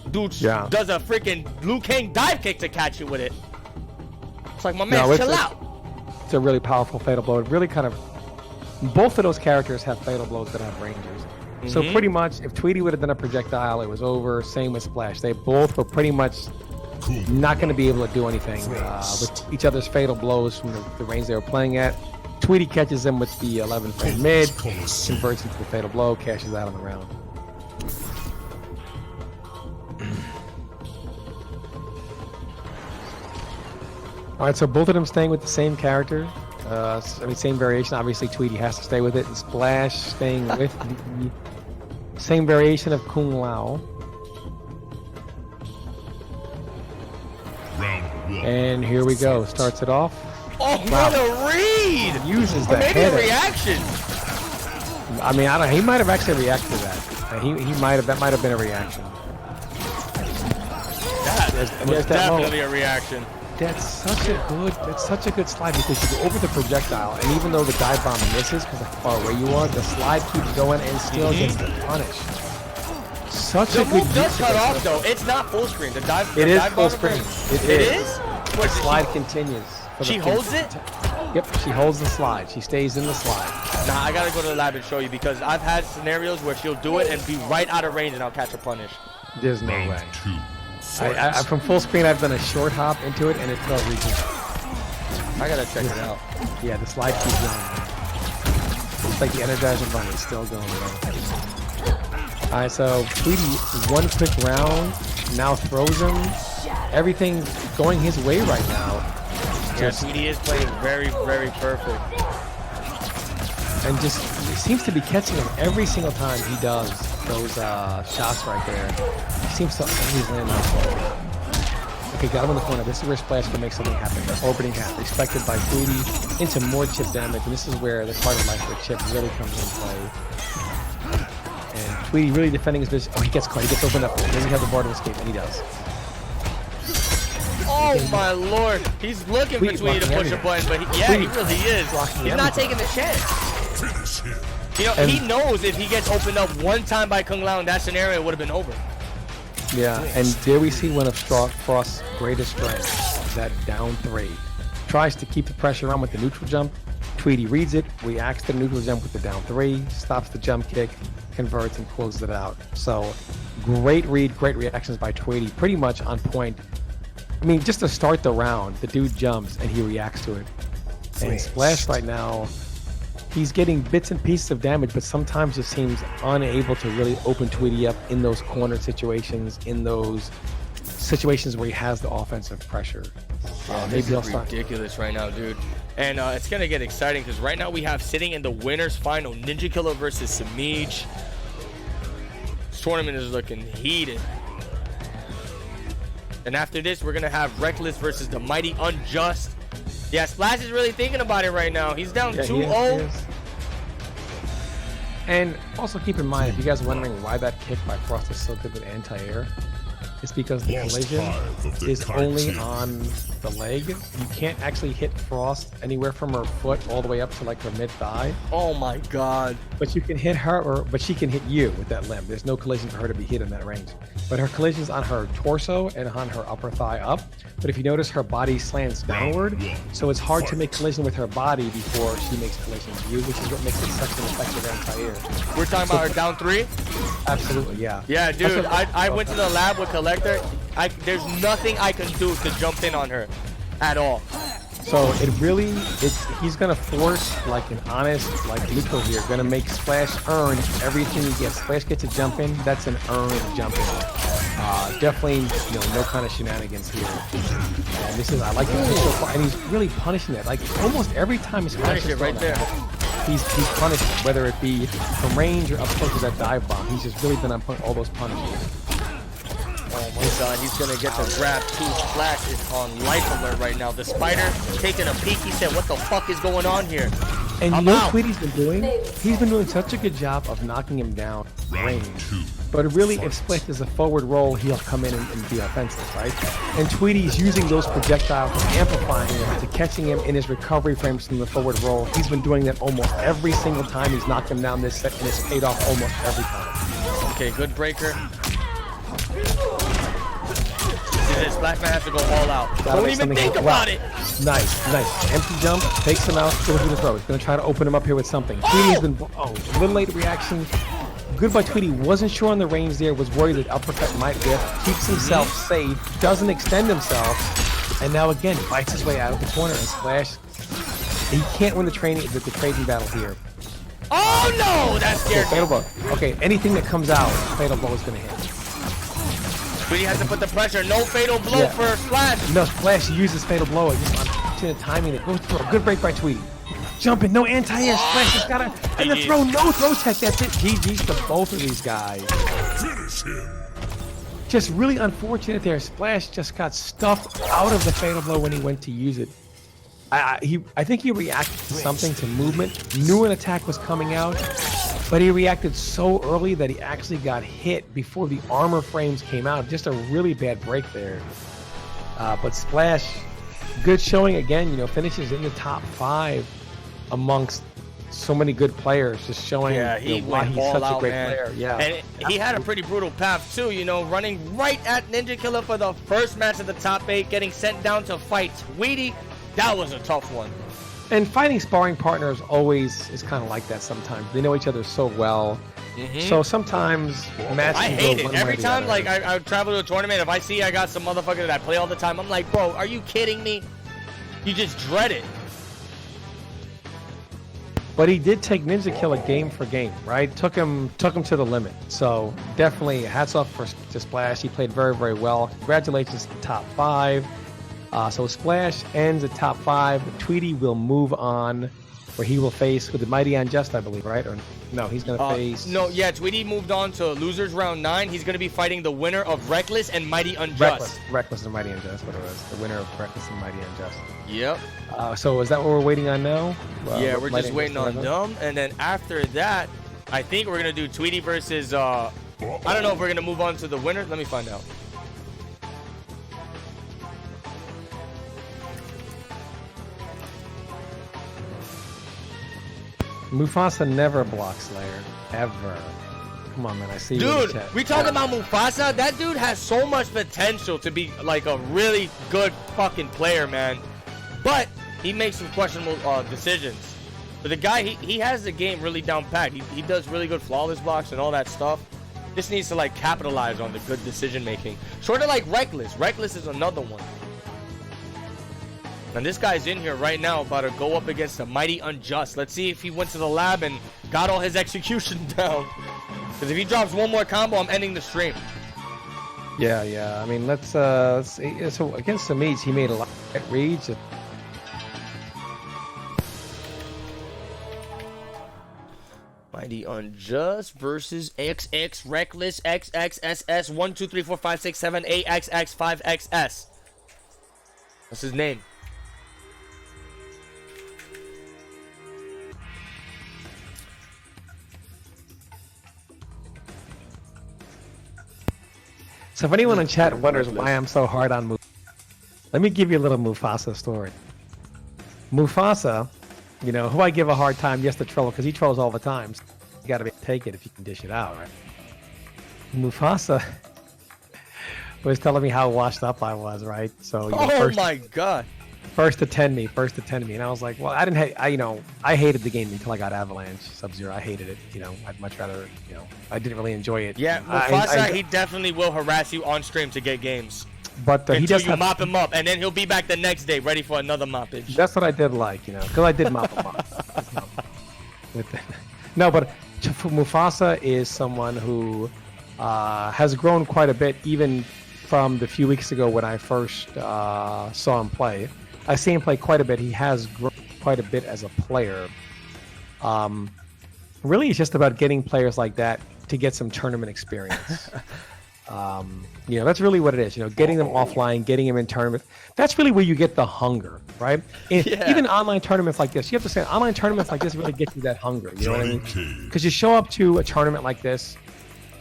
Dude does a freaking Liu Kang dive kick to catch you with it. It's like, my man, chill out. It's a really powerful fatal blow. It really kind of, both of those characters have fatal blows that have ranges. So pretty much, if Tweety would have done a projectile, it was over. Same with Splash. They both were pretty much not going to be able to do anything with each other's fatal blows from the range they were playing at. Tweety catches them with the 11 frame mid, converts into the fatal blow, cashes out on the round. All right, so both of them staying with the same character. Same variation. Obviously, Tweety has to stay with it. And Splash staying with the same variation of Kung Lao. And here we go. Starts it off. Oh, what a read! Uses the maybe header. A reaction. I mean, I don't. He might have actually reacted to that. He might have. That might have been a reaction. That was definitely a reaction. That's such a good slide because you go over the projectile, and even though the dive bomb misses because of how far away you are, the slide keeps going and still gets the punish. Such a good move does cut off though. It's not full screen. The dive. It is dive full screen. It is. The slide continues. She holds it. Yep, she holds the slide. She stays in the slide. Nah, I gotta go to the lab and show you because I've had scenarios where she'll do it and be right out of range and I'll catch a punish. There's no way. I from full screen, I've done a short hop into it, and it felt reaching. I gotta check it out. Yeah, the slide keeps going. Looks like the Energizer Bunny is still going on. Alright, so Tweety, one quick round, now throws him. Everything going his way right now. Yeah, Tweety is playing very, very perfect. And just seems to be catching him every single time he does those shots right there. He seems to always land on. Okay, got him in the corner. This is where Splash can make something happen. Orbiting hat, respected by Tweety into more chip damage, and this is where the part of life for chip really comes into play. And Tweety really defending his business. Oh, he gets caught. He gets opened up. He doesn't have the bar to escape, and he does. Oh my lord! He's looking for Tweety to push a button, but he really is. He's not taking the chance. You know, he knows if he gets opened up one time by Kung Lao in that scenario, it would have been over. Yeah, and there we see one of Frost's greatest strengths, that down 3. Tries to keep the pressure on with the neutral jump. Tweety reads it, reacts to the neutral jump with the down 3, stops the jump kick, converts, and closes it out. So, great read, great reactions by Tweety, pretty much on point. I mean, just to start the round, the dude jumps and he reacts to it. And Splash right now, he's getting bits and pieces of damage, but sometimes just seems unable to really open Tweety up in those corner situations, in those situations where he has the offensive pressure. Maybe he'll start. Ridiculous right now, dude. And it's gonna get exciting because right now we have sitting in the winners final Ninja Killer versus Semiij. This tournament is looking heated. And after this, we're gonna have Reckless versus the Mighty Unjust. Yeah, Splash is really thinking about it right now. He's down 2-0. And also keep in mind, if you guys are wondering why that kick by Frost is so good with anti-air, it's because the collision is only on the leg. You can't actually hit Frost anywhere from her foot all the way up to like her mid-thigh. Oh my god. But you can hit her, but she can hit you with that limb. There's no collision for her to be hit in that range. But her collision's on her torso and on her upper thigh up. But if you notice, her body slants downward, so it's hard to make collision with her body before she makes collision with you, which is what makes it such an effective anti-air. We're talking about her down 3? Absolutely, yeah. Yeah, dude, I went to the lab with Collector. There's nothing I can do to jump in on her at all. So he's gonna force like an honest neutral here, gonna make Splash earn everything he gets. Splash gets a jump in, that's an earned jump in. Definitely, no kind of shenanigans here. And this is, I like it so far, and he's really punishing it. Like almost every time Splash is right there, he's punished, whether it be from range or up close to that dive bomb. He's just really been on point all those punishes. Oh my god, he's gonna get the grab too. Splash is on life alert right now. The spider taking a peek. He said, what the fuck is going on here? And you know what Tweety's been doing? He's been doing such a good job of knocking him down range. But really, if Splash does a forward roll, he'll come in and be offensive, right? And Tweety's using those projectiles, amplifying him, to catching him in his recovery frames from the forward roll. He's been doing that almost every single time he's knocked him down this set, and it's paid off almost every time. Okay, good breaker. Splash Man has to go all out. Don't even think about it. Nice. Empty jump, takes him out, goes through the throw. He's going to try to open him up here with something. Tweety's been, a little late reaction. Good by Tweety, wasn't sure on the range there, was worried that uppercut might whiff, keeps himself safe, doesn't extend himself, and now again, fights his way out of the corner, and Splash, he can't win the trading battle here. Oh no, that scared me. Fatal blow. Okay, anything that comes out, fatal blow is going to hit. Tweety has to put the pressure. No fatal blow for Splash. No, Splash uses fatal blow. Just unfortunate timing. It goes through a good break by Tweety. Jumping, no anti-air. Splash has got to. And the throw, no throw tech. That's it. GG's to both of these guys. Just really unfortunate there. Splash just got stuffed out of the fatal blow when he went to use it. I think he reacted to something, to movement, knew an attack was coming out, but he reacted so early that he actually got hit before the armor frames came out. Just a really bad break there. But Splash, good showing again, finishes in the top 5 amongst so many good players, just showing why he's such a great player. Yeah, and he had a pretty brutal path too, running right at Ninja Killer for the first match of the top 8, getting sent down to fight Tweety. That was a tough one. And fighting sparring partners always is kind of like that sometimes. They know each other so well. So sometimes matches I hate it. Every time I travel to a tournament, if I see I got some motherfucker that I play all the time, I'm like, bro, are you kidding me? You just dread it. but he did take Ninja Killer game for game, right? Took him to the limit. So definitely hats off to Splash. He played very, very well. Congratulations to top 5. So Splash ends at top 5. Tweety will move on, where he will face with the Mighty Unjust, I believe, right? Or no, he's gonna face. No, yeah, Tweety moved on to losers round 9. He's gonna be fighting the winner of Reckless and Mighty Unjust. Reckless and Mighty Unjust, what it was. The winner of Reckless and Mighty Unjust. Yep. So is that what we're waiting on now? Yeah, we're just waiting on them, and then after that, I think we're gonna do Tweety versus. I don't know if we're gonna move on to the winner. Let me find out. Mufasa never blocks Slayer, ever. Come on, man, I see you. Dude, we talking about Mufasa. That dude has so much potential to be like a really good fucking player, man. But he makes some questionable decisions. But the guy, he has the game really down pat. He does really good flawless blocks and all that stuff. Just needs to like capitalize on the good decision making. Sort of like Reckless. Reckless is another one. And this guy's in here right now about to go up against the Mighty Unjust. Let's see if he went to the lab and got all his execution down. Because if he drops one more combo, I'm ending the stream. Yeah. I mean, let's see. So against Semiij, he made a lot of reads. Mighty Unjust versus XX Reckless XXSS 1 2 3 4 5 6 7 8 XX 5XS. What's his name? So if anyone in chat wonders why I'm so hard on Mufasa, let me give you a little Mufasa story. Mufasa, you know, who I give a hard time just to troll because he trolls all the time. So you got to take it if you can dish it out, right? Mufasa was telling me how washed up I was, right? So my god. First to 10 me, and I was like, well, I hated the game until I got Avalanche Sub-Zero. I hated it, you know. I'd much rather, you know, I didn't really enjoy it. Yeah, Mufasa, he definitely will harass you on stream to get games. But he does you mop him up, and then he'll be back the next day ready for another moppage. That's what I did like, you know, because I did mop him up. No, but Mufasa is someone who has grown quite a bit, even from the few weeks ago when I first saw him play. I've seen him play quite a bit. He has grown quite a bit as a player. Really, it's just about getting players like that to get some tournament experience. You know, that's really what it is. You know, getting them offline, getting them in tournaments. That's really where you get the hunger, right? Even online tournaments like this, you have to say online tournaments like this really get you that hunger. You know what I mean? Because you show up to a tournament like this.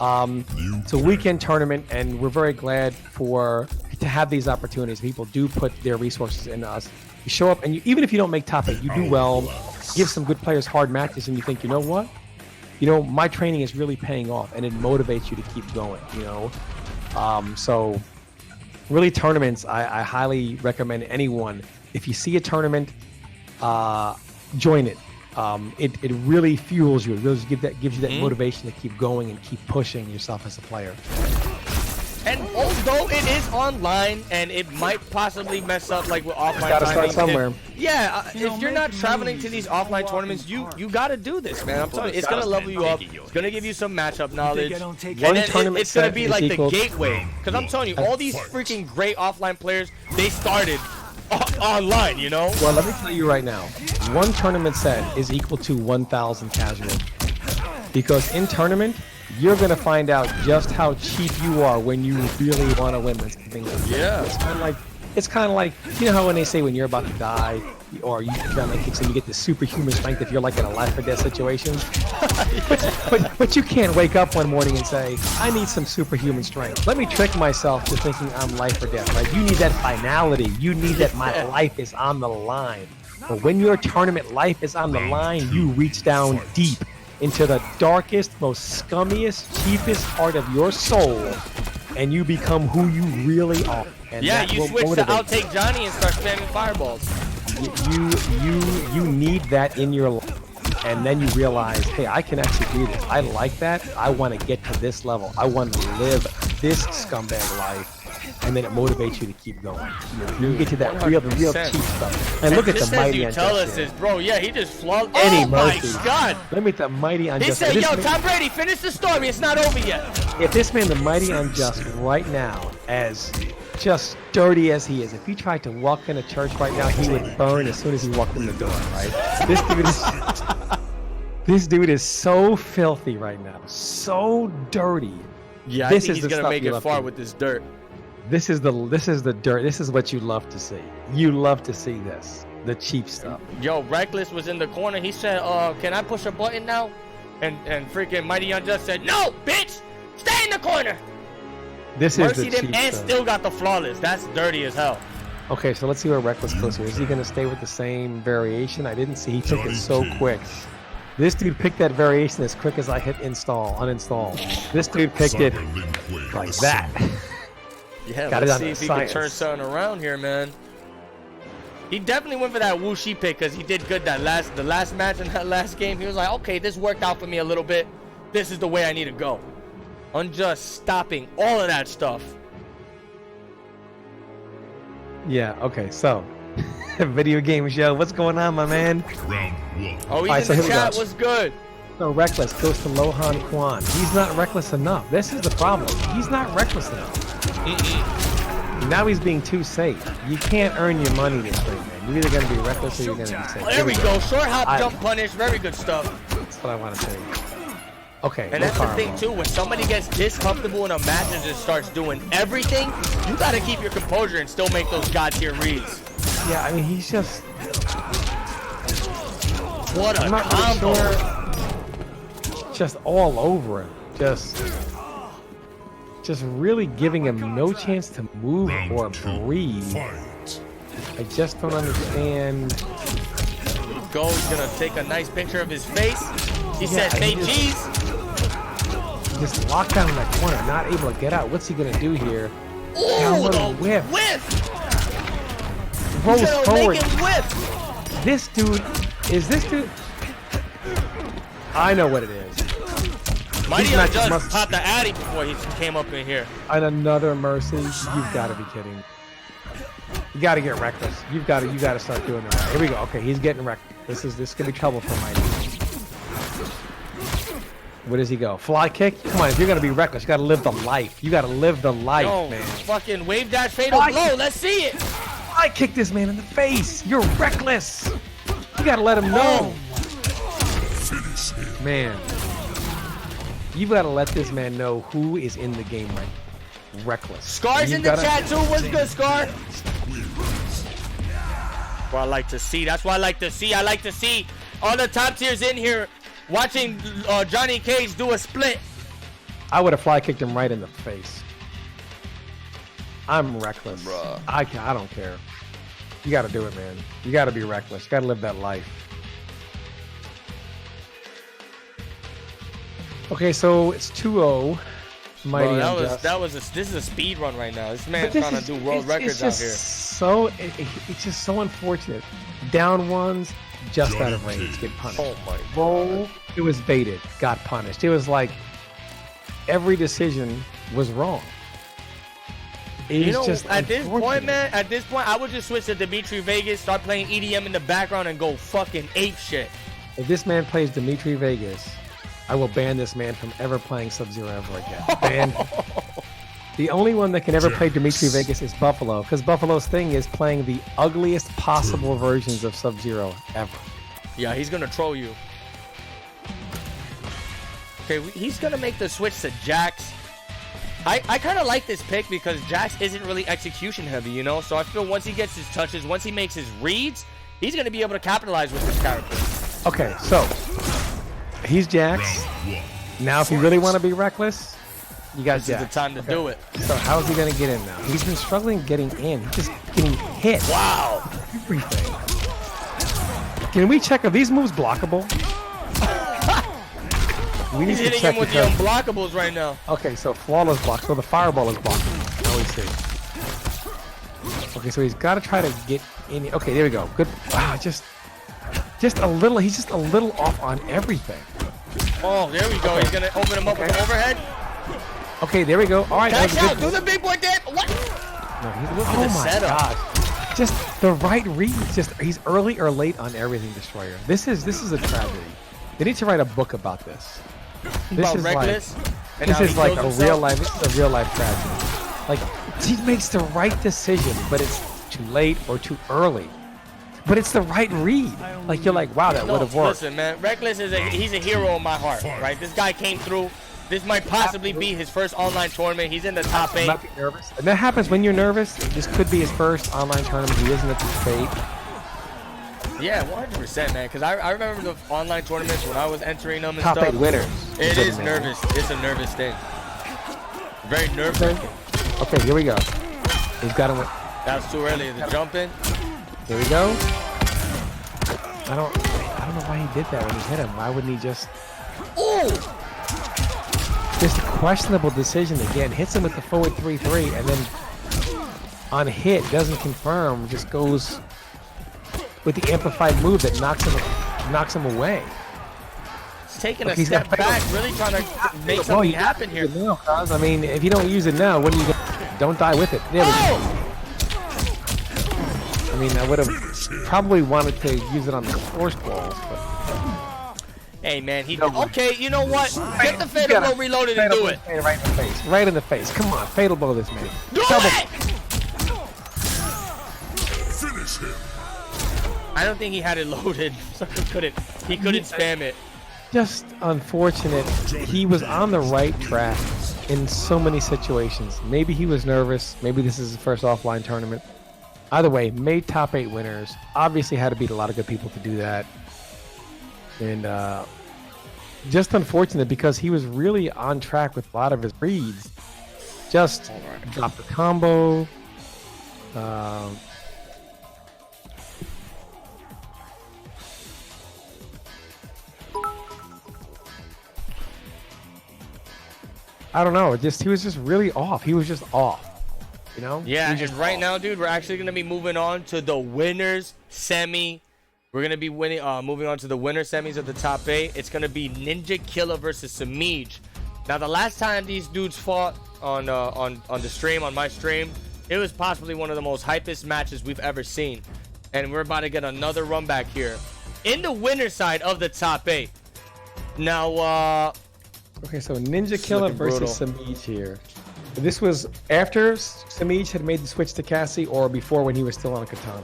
It's a weekend tournament, and we're very glad to have these opportunities. People do put their resources into us. You show up, and even if you don't make top 8, you do well, give some good players hard matches, and you think, you know what? You know, my training is really paying off, and it motivates you to keep going, you know? So really tournaments, I highly recommend anyone, if you see a tournament, join it. It really fuels you. It really gives you that motivation to keep going and keep pushing yourself as a player. And although it is online and it might possibly mess up like with offline Gotta start somewhere. If you're not traveling to these offline tournaments, you gotta do this, man. I'm telling you, it's gonna level you up. It's gonna give you some matchup knowledge. And then it's gonna be like the gateway. Because I'm telling you, all these freaking great offline players, they started online, you know? Well, let me tell you right now, one tournament set is equal to 1,000 casual. Because in tournament, you're going to find out just how cheap you are when you really want to win this thing. Yeah. It's kind of like, you know how when they say when you're about to die, or you kicks and you get the superhuman strength if you're like in a life or death situation. but you can't wake up one morning and say, I need some superhuman strength. Let me trick myself to thinking I'm life or death, right? You need that finality. You need that my life is on the line. But when your tournament life is on the line, you reach down deep into the darkest, most scummiest, cheapest part of your soul, and you become who you really are. And yeah, you switch to outtake Johnny and start spamming fireballs. You need that in your life, and then you realize, hey, I can actually do this. I like that. I want to get to this level. I want to live this scumbag life. and then it motivates you to keep going. You get to that real 100%. cheap stuff. And look at Just the as mighty you tell us unjust this, here. bro. Yeah, he just flawed. Any Oh my mercy. God. Let me the mighty He unjust. said, This yo, man- Tom Brady, finish the story. It's not over yet. if this man, the mighty unjust, right now, as just dirty as he is, if he tried to walk into church right now, he would burn as soon as he walked in the door, right? This dude is so filthy right now, so dirty. Yeah, This I think is he's the gonna stuff make you it love far to- with this dirt. This is the dirt. This is what you love to see. You love to see this, the cheap stuff. Yo, Reckless was in the corner. He said, can I push a button now? And freaking Mighty Unjust said, no, bitch, stay in the corner. This is Mercy the them cheap and stuff. still got the flawless. That's dirty as hell. Okay, so let's see where Reckless goes here. Is he going to stay with the same variation? I didn't see. He took it so quick. This dude picked that variation as quick as I hit uninstall. This dude picked it like that. Yeah, Got it let's on see the if he can turn science. something around here, man. He definitely went for that Wuxi pick because he did good the last match in that last game. He was like, okay, this worked out for me a little bit. This is the way I need to go. Unjust stopping all of that stuff. Yeah, okay, so video game show. What's going on, my man? Oh, he's Alright, so in here the we go. chat. What's good? So Reckless goes to Lohan Kwan. He's not reckless enough. This is the problem. He's not reckless enough. Now he's being too safe. You can't earn your money this way, man. You're either going to be reckless or you're going to be safe. Oh, there we go. Short hop, jump punish. Very good stuff. That's what I want to say. Okay, And no that's the fireball. thing, too. When somebody gets this comfortable in a match and just starts doing everything, you got to keep your composure and still make those god tier reads. Yeah, I mean, he's just... What a I'm not really combo. sure. Just all over him. Just really giving him no chance to move or breathe. I just don't understand. Go, he's going to take a nice picture of his face. He Yeah, said, say he cheese. Just locked down in that corner, not able to get out. What's he gonna do here? Ooh, Downward the whiff. whiff. Rolls He's gonna forward. make him whiff. This dude, is this dude? I know what it is. Mighty not- Unjust must- popped the Addy before he came up in here. And another mercy. You've got to be kidding. You got to get reckless. You got to start doing that. Here we go. Okay, he's getting wrecked. This could be trouble for Mighty. Where does he go? Fly kick? Come on, if you're gonna be reckless, you gotta live the life. You gotta live the life, Yo, man. fucking wave dash fatal Fly blow. kick. Let's see it. I kicked this man in the face. You're reckless. You gotta let him know. Man. You gotta let this man know who is in the game right now. Reckless. Scar's You in the gotta- chat too. What's good, Scar? What I like to see. That's what I like to see. I like to see all the top tiers in here watching Johnny Cage do a split. I would have fly kicked him right in the face. I'm reckless. Bruh. I don't care. You gotta do it, man. You gotta be reckless. You gotta live that life. Okay, so it's 2-0. Mighty Bro, Unjust. this is a speed run right now. This But man's this trying is- to do world it's records out just here. it's just so unfortunate. Down ones, just out of range, get punished. Oh my Roll, it was baited, got punished. It was like every decision was wrong. It You was know, just at this point, unfortunate. man, at this point, I would just switch to Dimitri Vegas, start playing EDM in the background, and go fucking ape shit. If this man plays Dimitri Vegas, I will ban this man from ever playing Sub-Zero ever again. Ban. The only one that can ever play Dimitri Vegas is Buffalo, because Buffalo's thing is playing the ugliest possible versions of Sub-Zero ever. Yeah, he's gonna troll you. Okay, he's gonna make the switch to Jax. I kind of like this pick because Jax isn't really execution heavy, you know? So I feel once he gets his touches, once he makes his reads, he's gonna be able to capitalize with this character. Okay, so he's Jax. Now, if you really want to be reckless, you got This is Jax. the time to do it. So how is he going to get in now? He's been struggling getting in. He's just getting hit. Wow. Everything. Can we check, are these moves blockable? We need He's to hitting check him with the because- unblockables right now. Okay, so flawless block. So the fireball is blocking. Now we see. Okay, so he's got to try to get in. Okay, there we go. Good. Wow, just a little. He's just a little off on everything. Oh, there we go. Okay. He's gonna open him up with the overhead. Okay, there we go. All right, that Cash was a out. good. Do the big boy dip. What? No, he's Look at oh the my setup. god. Just the right reads. Just he's early or late on everything, Destroyer. This is a tragedy. They need to write a book about this. This About is Reckless. like this is like a real life. This is a real life tragedy. Like he makes the right decision, but it's too late or too early. But it's the right read. Like you're like, wow, that would have worked. Listen, man, Reckless he's a hero in my heart, right? This guy came through. This might possibly be his first online tournament. He's in the top 8. Might be nervous. And that happens when you're nervous. This could be his first online tournament. He isn't at the state. Yeah, 100%, man. Because I remember the online tournaments when I was entering them and Top stuff. 8 winners. It is nervous. It's a nervous thing. Very nervous. Okay, here we go. He's got to win. That's too early. The jump in. Here we go. I don't know why he did that when he hit him. Why wouldn't he just? Ooh! Just a questionable decision again. Hits him with the forward 3-3, and then on hit doesn't confirm. Just goes with the amplified move that knocks him away. He's taking a step back, really trying to make something happen here. Now, I mean, if you don't use it now, what are you gonna? Don't die with it. There we go. I mean, I would have probably wanted to use it on the forced balls, but. Hey man, okay. You know what? Get the fatal blow reloaded and do it. Right in the face. Right in the face. Come on, fatal blow this man. Do it! Finish him. I don't think he had it loaded, so he couldn't spam it. Just unfortunate. He was on the right track in so many situations. Maybe he was nervous. Maybe this is his first offline tournament. Either way, made top 8 winners. Obviously had to beat a lot of good people to do that. And just unfortunate because he was really on track with a lot of his reads. Just dropped the combo. I don't know. He was just really off. He was just off. You know? Yeah, and right now, dude, we're actually gonna be moving on to the winners semi. We're gonna be moving on to the winner semis of the top 8. It's gonna be Ninja Killer versus Semiij. Now, the last time these dudes fought on the stream, on my stream, it was possibly one of the most hypest matches we've ever seen, and we're about to get another run back here in the winner side of the top 8. Now, okay, so Ninja Killer versus Semiij here. This was after Semiij had made the switch to Cassie, or before when he was still on a katana.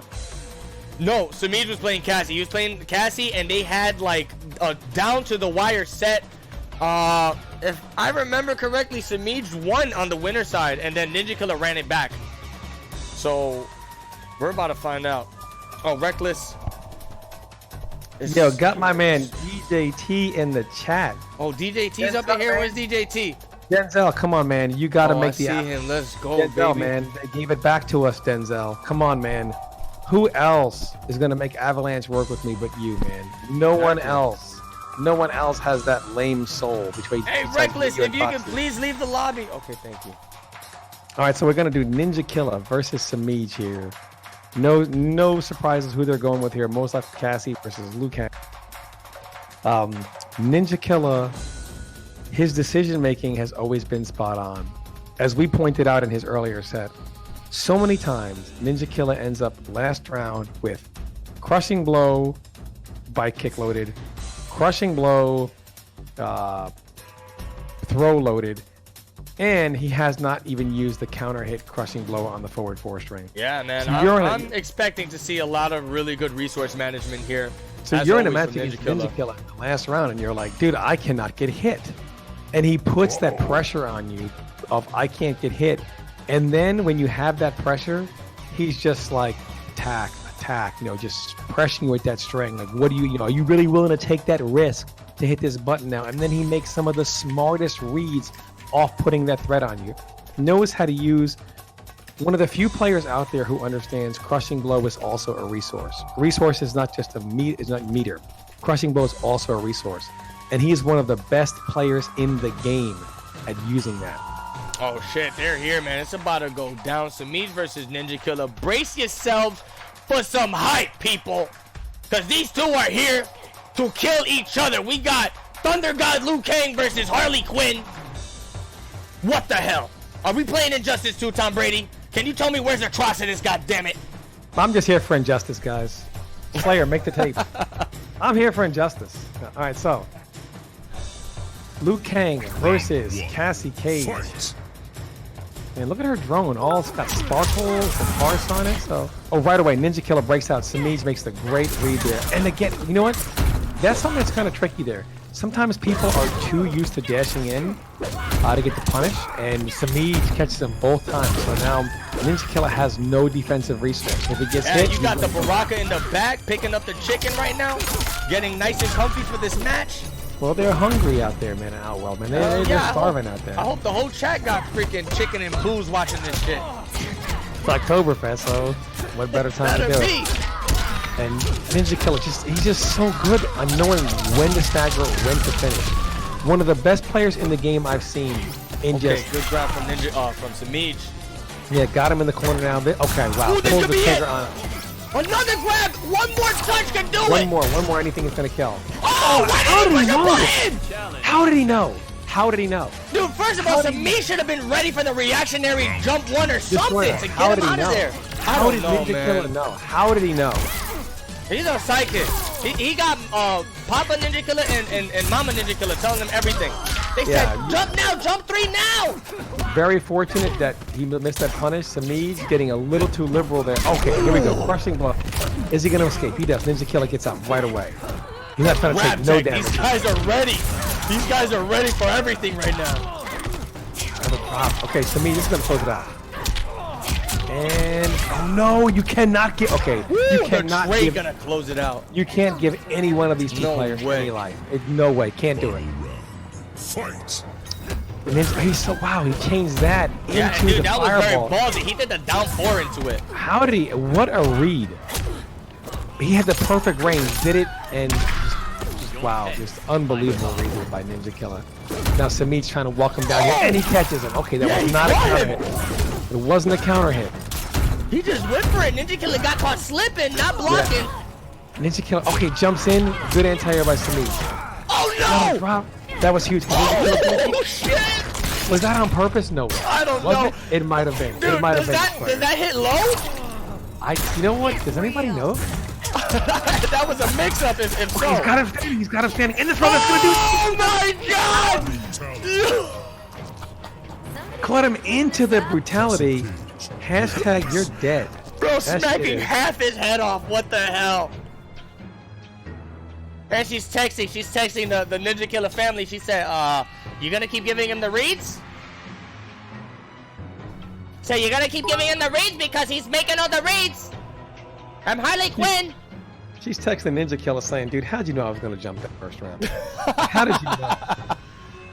No, Semiij was playing Cassie. He was playing Cassie, and they had like a down to the wire set. If I remember correctly, Semiij won on the winner side, and then Ninja Killer ran it back. So we're about to find out. Oh, Reckless. Yo, got my man DJT in the chat. Oh, DJT's up in here. Where's DJT? Denzel, come on, man. You got to make the. I see him. Let's go, Denzel, baby. man. They gave it back to us, Denzel. Come on, man. Who else is gonna make Avalanche work with me but you, man? No one else. No one else has that lame soul between. Hey, Reckless, if you can please leave the lobby. Okay, thank you. All right, so we're gonna do Ninja Killer versus Semiij here. No surprises who they're going with here. Most likely Cassie versus Lucan. Ninja Killer, his decision making has always been spot on, as we pointed out in his earlier set. So many times, Ninja Killer ends up last round with Crushing Blow by kick loaded, Crushing Blow throw loaded, and he has not even used the counter hit Crushing Blow on the forward 4-string. Yeah, man. So I'm expecting to see a lot of really good resource management here. So you're in a match against Ninja Killer in the last round, and you're like, dude, I cannot get hit. And he puts that pressure on you of I can't get hit. And then when you have that pressure, he's just like attack, just pressing you with that string. Like, what do you are you really willing to take that risk to hit this button now? And then he makes some of the smartest reads off putting that threat on you. Knows how to use. One of the few players out there who understands Crushing Blow is also a resource. Resource is not just is not meter. Crushing Blow is also a resource. And he is one of the best players in the game at using that. Oh shit, they're here, man. It's about to go down. Semiij versus Ninja Killer. Brace yourselves for some hype, people. Because these two are here to kill each other. We got Thunder God Liu Kang versus Harley Quinn. What the hell? Are we playing Injustice 2, Tom Brady? Can you tell me where's Atrocitus, goddammit? I'm just here for injustice, guys. Slayer, make the tape. I'm here for injustice. All right, so Liu Kang versus Cassie Cage. Fight. Man, look at her drone. All it's got sparkles and hearts on it. So, oh, right away, Ninja Killer breaks out. Semiij makes the great read there. And again, you know what? That's something that's kind of tricky there. Sometimes people are too used to dashing in to get the punish, and Semiij catches him both times. So now Ninja Killer has no defensive resource. If he gets hit, you got the Baraka in the back, picking up the chicken right now, getting nice and comfy for this match. Well, they're hungry out there, man. Outwell, man. They're starving out there. I hope the whole chat got freaking chicken and booze watching this shit. It's Oktoberfest, so what better time to do it? And Ninja Killer, he's just so good on knowing when to stagger, when to finish. One of the best players in the game I've seen. Good grab from from Semiij. Yeah, got him in the corner now. Okay, wow. Ooh, Pulls the trigger on him. Another grab! One more touch can do it! One more, anything is gonna kill. Oh, how did he know? How did he know? How did he know? Dude, first of all, Semiij should have been ready for the reactionary jump one or something to get him out of there. How did Ninja Killer know? How did he know? He's a psychic. He got Papa Ninja Killer and Mama Ninja Killer telling him everything. They said, jump now, jump 3 now! Very fortunate that he missed that punish. Semiij getting a little too liberal there. Okay, here we go. Crushing blow. Is he going to escape? He does. Ninja Killer gets out right away. He's not trying to take no damage. These guys are ready. These guys are ready for everything right now. Okay, Semiij is going to close it out. And oh no, you cannot get. Okay, you cannot give. Gonna close it out. You can't give any one of these two players any life. No way, can't do it. Fight. And then he's so wow. He changed that into the that fireball. was very ballsy. He did the down 4 into it. How did he? What a read! He had the perfect range. Did it and wow, just unbelievable read by Ninja Killer. Now Semiij trying to walk him down here, and he catches him. Okay, that was not a counter hit. It wasn't a counter hit. He just went for it. Ninja Killer got caught slipping, not blocking. Yeah. Ninja Killer, okay, jumps in. Good anti-air by Semiij. Oh no! That was huge. Oh shit! Was that on purpose? No. I don't know. It might have been. Dude, it might have been. Does that hit low? You know what? Does anybody know? That was a mix-up. If so. He's got him standing. He's got him standing. In the front. That's gonna do. Oh my god! Caught him into the brutality. Hashtag you're dead. Bro, smacking half his head off. What the hell? And she's texting the Ninja Killer family. She said, you gonna keep giving him the reads? So you're gonna keep giving him the reads because he's making all the reads? I'm Harley Quinn. She's texting Ninja Killer saying, dude, how'd you know I was gonna jump that first round? How did you know?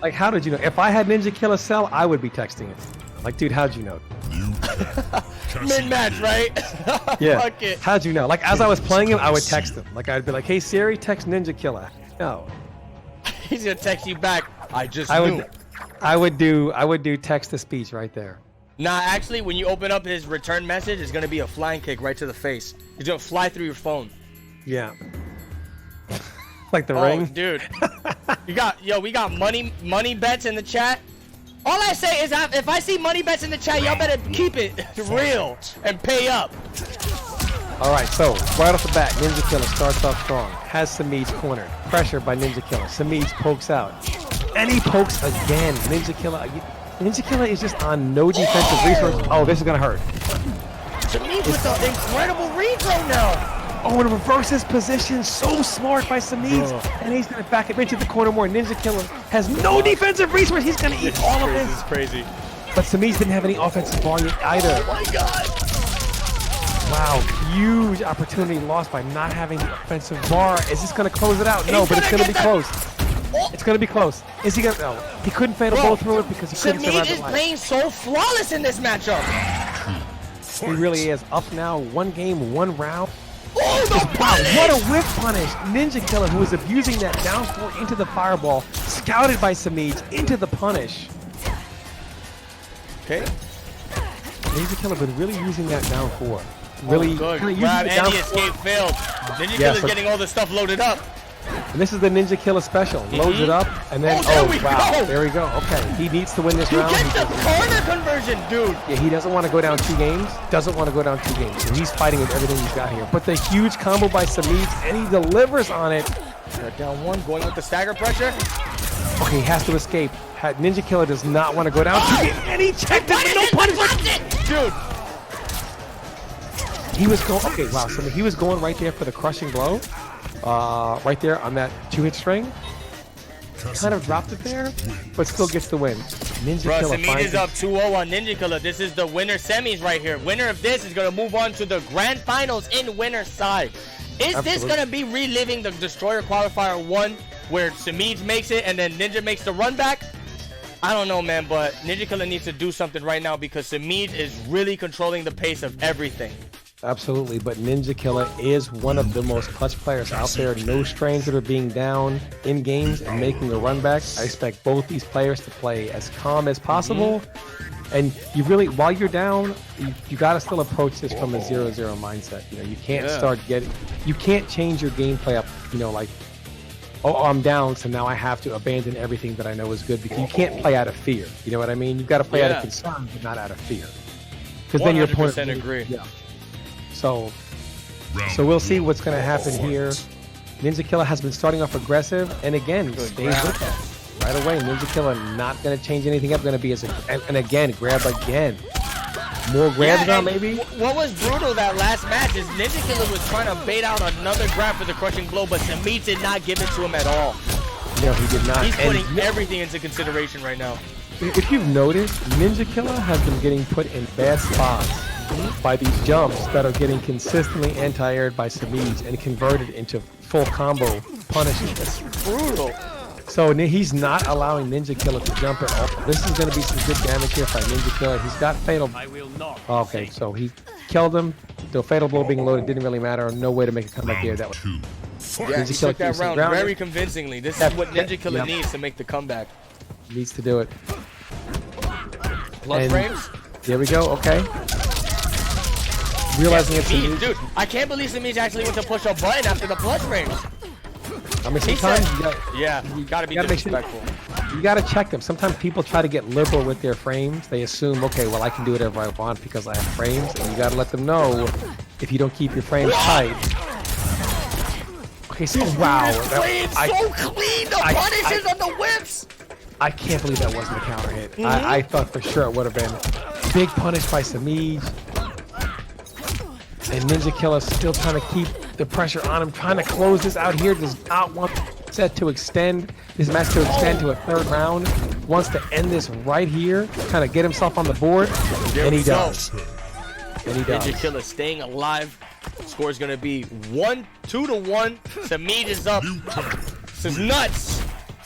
Like, how did you know? If I had Ninja Killer cell, I would be texting it. Like, dude, how'd you know? Mid-match, right? Yeah. Fuck it. How'd you know? Like, as I was playing him, I would text him. Like, I'd be like, hey, Siri, text Ninja Killer. No. He's gonna text you back. I knew. I would do text to speech right there. Nah, actually, when you open up his return message, it's gonna be a flying kick right to the face. He's gonna fly through your phone. Yeah. Like the ring? Dude. we got money bets in the chat. All I say is if I see money bets in the chat, y'all better keep it real and pay up. All right, so right off the bat, Ninja Killer starts off strong. Has Semiij cornered. Pressure by Ninja Killer. Semiij pokes out. And he pokes again. Ninja Killer is just on no defensive resource. Oh, this is going to hurt. Semiij with the incredible read right now. Oh, and reverses position. So smart by Semiij. And he's going to back it into the corner more. Ninja Killer has no defensive resource. He's going to eat all of this. This is crazy. But Semiij didn't have any offensive volume either. Oh my god. Wow, huge opportunity lost by not having the offensive bar. Is this going to close it out? No, but it's going to be close. It's going to be close. Is he going to? No, he couldn't fatal blow through it because he couldn't survive the Semiij is line. playing so flawless in this matchup. He really is. Up now, 1 game, 1 round. Oh, the punish! What a whip punish. Ninja Killer, who was abusing that down 4 into the fireball, scouted by Semiij into the punish. Okay. Ninja Killer been really using that down 4. Really, good. using Grab the down and 4. escape failed. Ninja Killer's getting all the stuff loaded up. And this is the Ninja Killer special. Loads it up, and then there we wow, go. there we go. Okay, he needs to win this You round. get the corner conversion, dude. Yeah, he doesn't want to go down 2 games. Doesn't want to go down 2 games. So he's fighting with everything he's got here. But the huge combo by Semiij, and he delivers on it. They're down 1, going with the stagger pressure. Okay, he has to escape. Ninja Killer does not want to go down 2 games, and he checked it. No punishment, dude. He was going. Okay, wow. So he was going right there for the crushing blow. Right there on that 2-hit string. Kind of dropped it there, but still gets the win. Ninja Killer Semiij is up 2-0 on Ninja Killer. This is the winner semis right here. Winner of this is going to move on to the grand finals in winner's side. Is this going to be reliving the Destroyer Qualifier 1 where Semiij makes it and then Ninja makes the run back? I don't know, man, but Ninja Killer needs to do something right now because Semiij is really controlling the pace of everything. Absolutely, but Ninja Killer is one of the most clutch players out there. No strains that are being down in games and making a run back. I expect both these players to play as calm as possible. And you really, while you're down, you got to still approach this from a 0-0 mindset. You know, you can't start getting, you can't change your gameplay up, you know, like, oh, I'm down, so now I have to abandon everything that I know is good, because you can't play out of fear. You know what I mean? You've got to play out of concern, but not out of fear. Because then your opponent. 100% agree. Yeah. So we'll see what's going to happen here. Ninja Killer has been starting off aggressive, and again, stays with that right away. Ninja Killer not going to change anything up. Going to be and again, grab again. More grabs now, maybe. What was brutal that last match is Ninja Killer was trying to bait out another grab for the crushing blow, but Semiij did not give it to him at all. No, he did not. He's putting everything into consideration right now. If you've noticed, Ninja Killer has been getting put in bad spots by these jumps that are getting consistently anti-aired by Semiij and converted into full combo punishes. It's brutal. So he's not allowing Ninja Killer to jump at all. This is going to be some good damage here by Ninja Killer. He's got fatal. Okay, so he killed him. The fatal blow being loaded didn't really matter. No way to make a comeback there. That was yeah, he took that round very convincingly. This is what Ninja Killer needs to make the comeback. Needs to do it. Plus frames. There we go. Okay. Realizing it's Semiij. Dude, I can't believe Semiij actually went to push a button after the plus frames. I mean, sometimes you gotta be disrespectful. You gotta check them. Sometimes people try to get liberal with their frames. They assume, okay, well, I can do whatever I want because I have frames, and you gotta let them know if you don't keep your frames tight. Okay, so wow, so clean. The punishes on the whips. I can't believe that wasn't a counter hit. I thought for sure it would have been big punish by Semiij. And Ninja Killer still trying to keep the pressure on him, trying to close this out here. Does not want set to extend this match to extend to a third round. Wants to end this right here, kind of get himself on the board, and he does. And he does. Ninja Killer staying alive. Score is going to be 2-1. Semiij is up. This is nuts.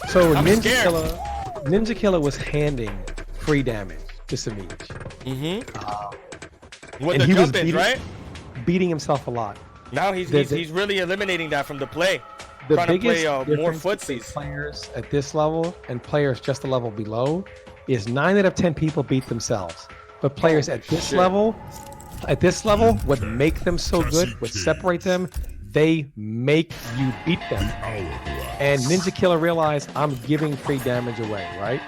So Ninja Killer was handing free damage to Semiij. With the jump ins, right? Beating himself a lot. Now he's really eliminating that from the play. The trying to play biggest more difference between footsies. Players at this level and players just a level below is 9 out of 10 people beat themselves. But players at this level, what make them so good, what separate them, they make you beat them. And Ninja Killer realized, I'm giving free damage away, right?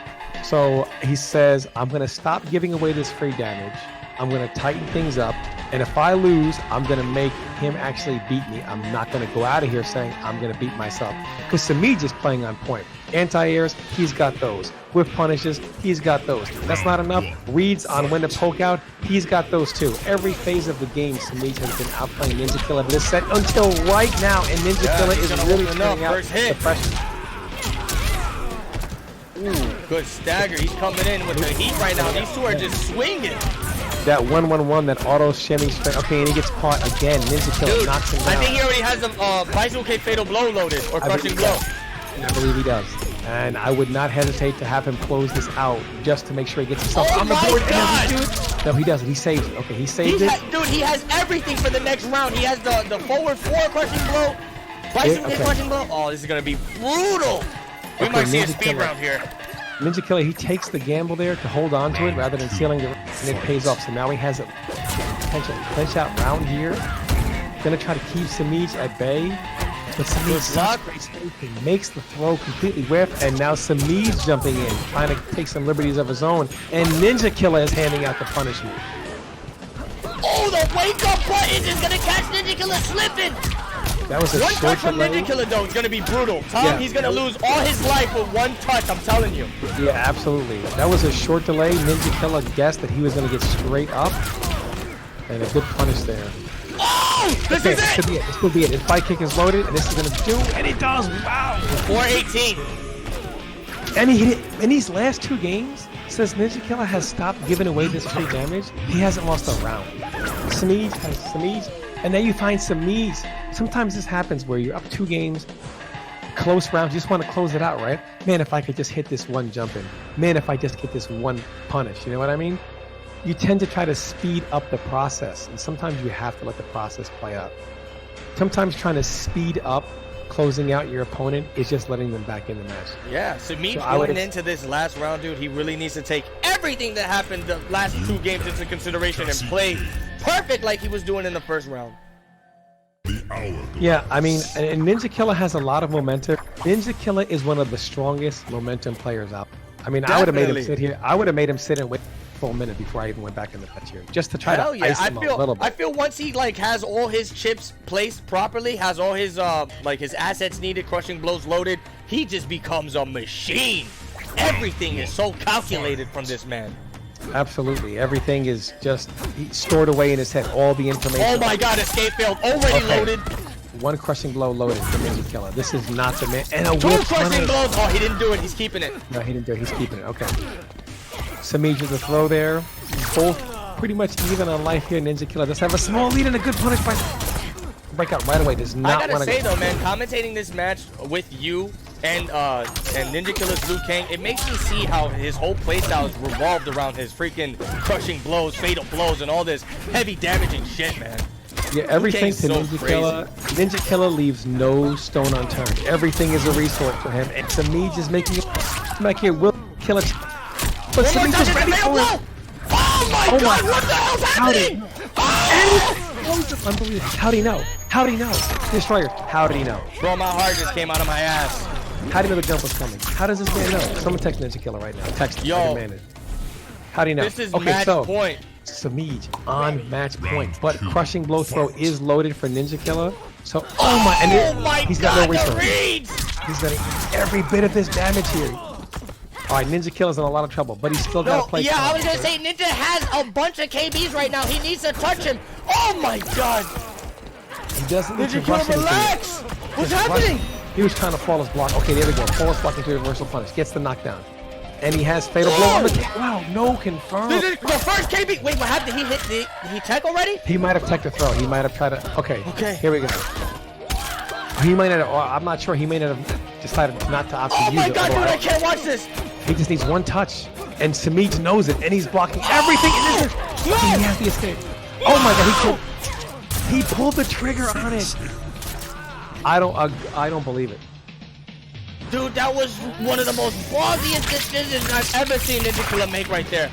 So he says, I'm going to stop giving away this free damage. I'm going to tighten things up. And if I lose, I'm going to make him actually beat me. I'm not going to go out of here saying I'm going to beat myself. Because Semiij is playing on point. Anti-airs, he's got those. Whip punishes, he's got those. That's not enough. Reads on when to poke out, he's got those too. Every phase of the game, Semiij has been outplaying Ninja Killer this set until right now. And Ninja Killer is really turning out the pressure. Ooh, good stagger. He's coming in with the heat right now. These two are just swinging. That 1-1-1, that auto shimmy straight. Okay, and he gets caught again. Ninja Killer knocks him down. I think he already has a Bicycle K fatal blow loaded or crushing blow. I believe he does. And I would not hesitate to have him close this out just to make sure he gets himself on the board. No, he doesn't. He saves it. Okay, he saved it. Dude, he has everything for the next round. He has the forward 4 crushing blow, Bicycle K crushing blow. Oh, this is going to be brutal. We might see a speed round here. Ninja Killer, he takes the gamble there to hold on to it rather than sealing the, and it pays off. So now he has a potential clinch out round here. Gonna try to keep Semiij at bay. But Semiij block. makes the throw completely whiff, and now Semiij jumping in, trying to take some liberties of his own, and Ninja Killer is handing out the punishment. Oh, the wake-up button is gonna catch Ninja Killer slipping. That was a One short touch from delay. Ninja Killer though is gonna be brutal. Tom, Yeah. he's gonna lose all his life with one touch. I'm telling you. Yeah, absolutely. That was a short delay. Ninja Killer guessed that he was going to get straight up, and a good punish there. Oh, this is This could it. be it. This could be it. His fight kick is loaded, and this is going to do, and it does. Wow. 418. And he hit it in these last 2 games. Since Ninja Killer has stopped giving away this free damage, he hasn't lost a round. Semiij has Semiij, and then you find Semiij. Sometimes this happens where you're up 2 games, close rounds, you just want to close it out, right? Man, if I could just hit this one jump in. Man, if I just get this one punish, you know what I mean? You tend to try to speed up the process, and sometimes you have to let the process play out. Sometimes trying to speed up closing out your opponent is just letting them back in the match. Yeah, Semiij So going into this last round, dude, he really needs to take everything that happened the last 2 games into consideration and play perfect like he was doing in the first round. The hour. Yeah, I mean, and Ninja Killer has a lot of momentum. Ninja Killer is one of the strongest momentum players out. I mean, I would have made him Definitely. sit here. I would have made him sit and wait for a minute before I even went back in the match here, just to try Hell to yeah, ice I him a little bit. feel once he like has all his chips placed properly, has all his like his assets needed, crushing blows loaded, he just becomes a machine. Everything is so calculated from this man. Absolutely, everything is just stored away in his head. All the information. Oh my god, escape failed, already Okay. loaded. One crushing blow loaded for Ninja Killer. This is not the man. And a 2 whip crushing punish. blows. Oh, he didn't do it. He's keeping it. No, he didn't do it. He's keeping it. Okay. Semiij with the throw there. Both pretty much even on life here. Ninja Killer does have a small lead and a good punish by breakout right away. Does I not gotta want say to. though, man, commentating this match with you and Ninja Killer's Liu Kang, it makes me see how his whole playstyle is revolved around his freaking crushing blows, fatal blows, and all this heavy damaging shit, man. Yeah, everything Kang's to so Ninja crazy. Killer. Ninja Killer leaves no stone unturned. Everything is a resource for him. And Semiij is making it back here. Will kill it. But One more Semiij touch is and ready a fatal for blow! it. Oh my Oh my god, what the hell's happening? Unbelievable. How'd he know? How'd he know? Destroyer, how did he know? Bro, my heart just came out of my ass. How did he know the jump was coming? How does this man know? Someone text Ninja Killer right now. Text him. Yo. I demand it. How do you know? This is okay, match so point. Semiij on match point, but crushing blow throw is loaded for Ninja Killer. So, oh my, and Oh my he's god, got no the return. reads! He's getting every bit of his damage here. All right, Ninja Killer's in a lot of trouble, but he's still got No, to play. yeah, I calm. was gonna say Ninja has a bunch of KBs right now. He needs to touch him. Oh my god! He doesn't need to Ninja rush Killer, anything. relax! What's Just happening? rush. He was trying to flawless block. Okay, there we go. Flawless block into reversal punish. Gets the knockdown. And he has fatal blow on the kick. Wow, no confirm. This is the first KB. Wait, what happened? Did he tech already? He might have teched a throw. He might have tried to. Okay. Okay. Here we go. He might not have, or I'm not sure. He may not have decided not to opt to Oh use my it. god, dude, although I can't watch this. He just needs one touch. And Semiij knows it, and he's blocking everything. And this is, No! he has the escape. Oh my god, he pulled the trigger on it. I don't believe it. Dude, that was one of the most ballsiest decisions I've ever seen Ninja Killer make right there.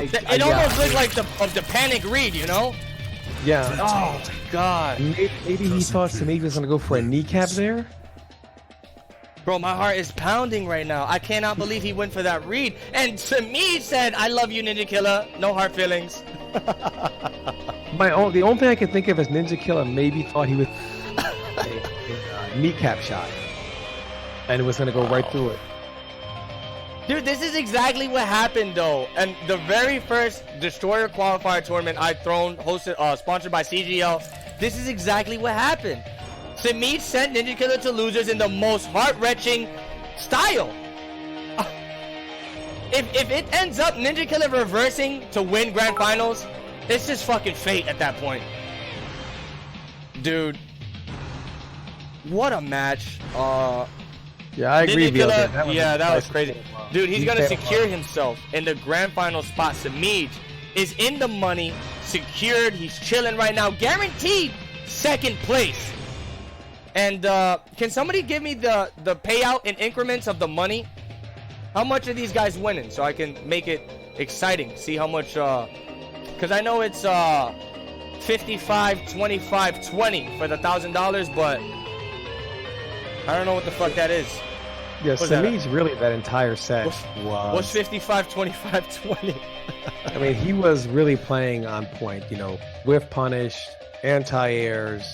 It almost looked like the panic read, you know? Yeah. Oh my god. Maybe he thought Semiij was gonna go for a kneecap there. Bro, my heart is pounding right now. I cannot believe he went for that read. And Semiij said, I love you, Ninja Killer. No hard feelings. The only thing I can think of is Ninja Killer maybe thought he was a kneecap shot, and it was gonna go right through it. Dude, this is exactly what happened though. And the very first Destroyer qualifier tournament I've thrown, hosted, sponsored by CGL, this is exactly what happened. Semiij sent Ninja Killer to losers in the most heart-wrenching style. If it ends up Ninja Killer reversing to win Grand Finals, it's just fucking fate at that point. Dude. What a match. Yeah, I agree. Ninja Killer, That was crazy. Dude, he's gonna secure himself in the grand final spot. Semiij is in the money, secured. He's chilling right now, guaranteed second place. And can somebody give me the payout in increments of the money? How much are these guys winning so I can make it exciting? See how much, because I know it's 55, 25, 20 for the $1,000, but I don't know what the fuck that is. Yeah, What's that? Semiij really that entire set What's 55, 25, 20? I mean, he was really playing on point, you know, whiff punish, anti-airs,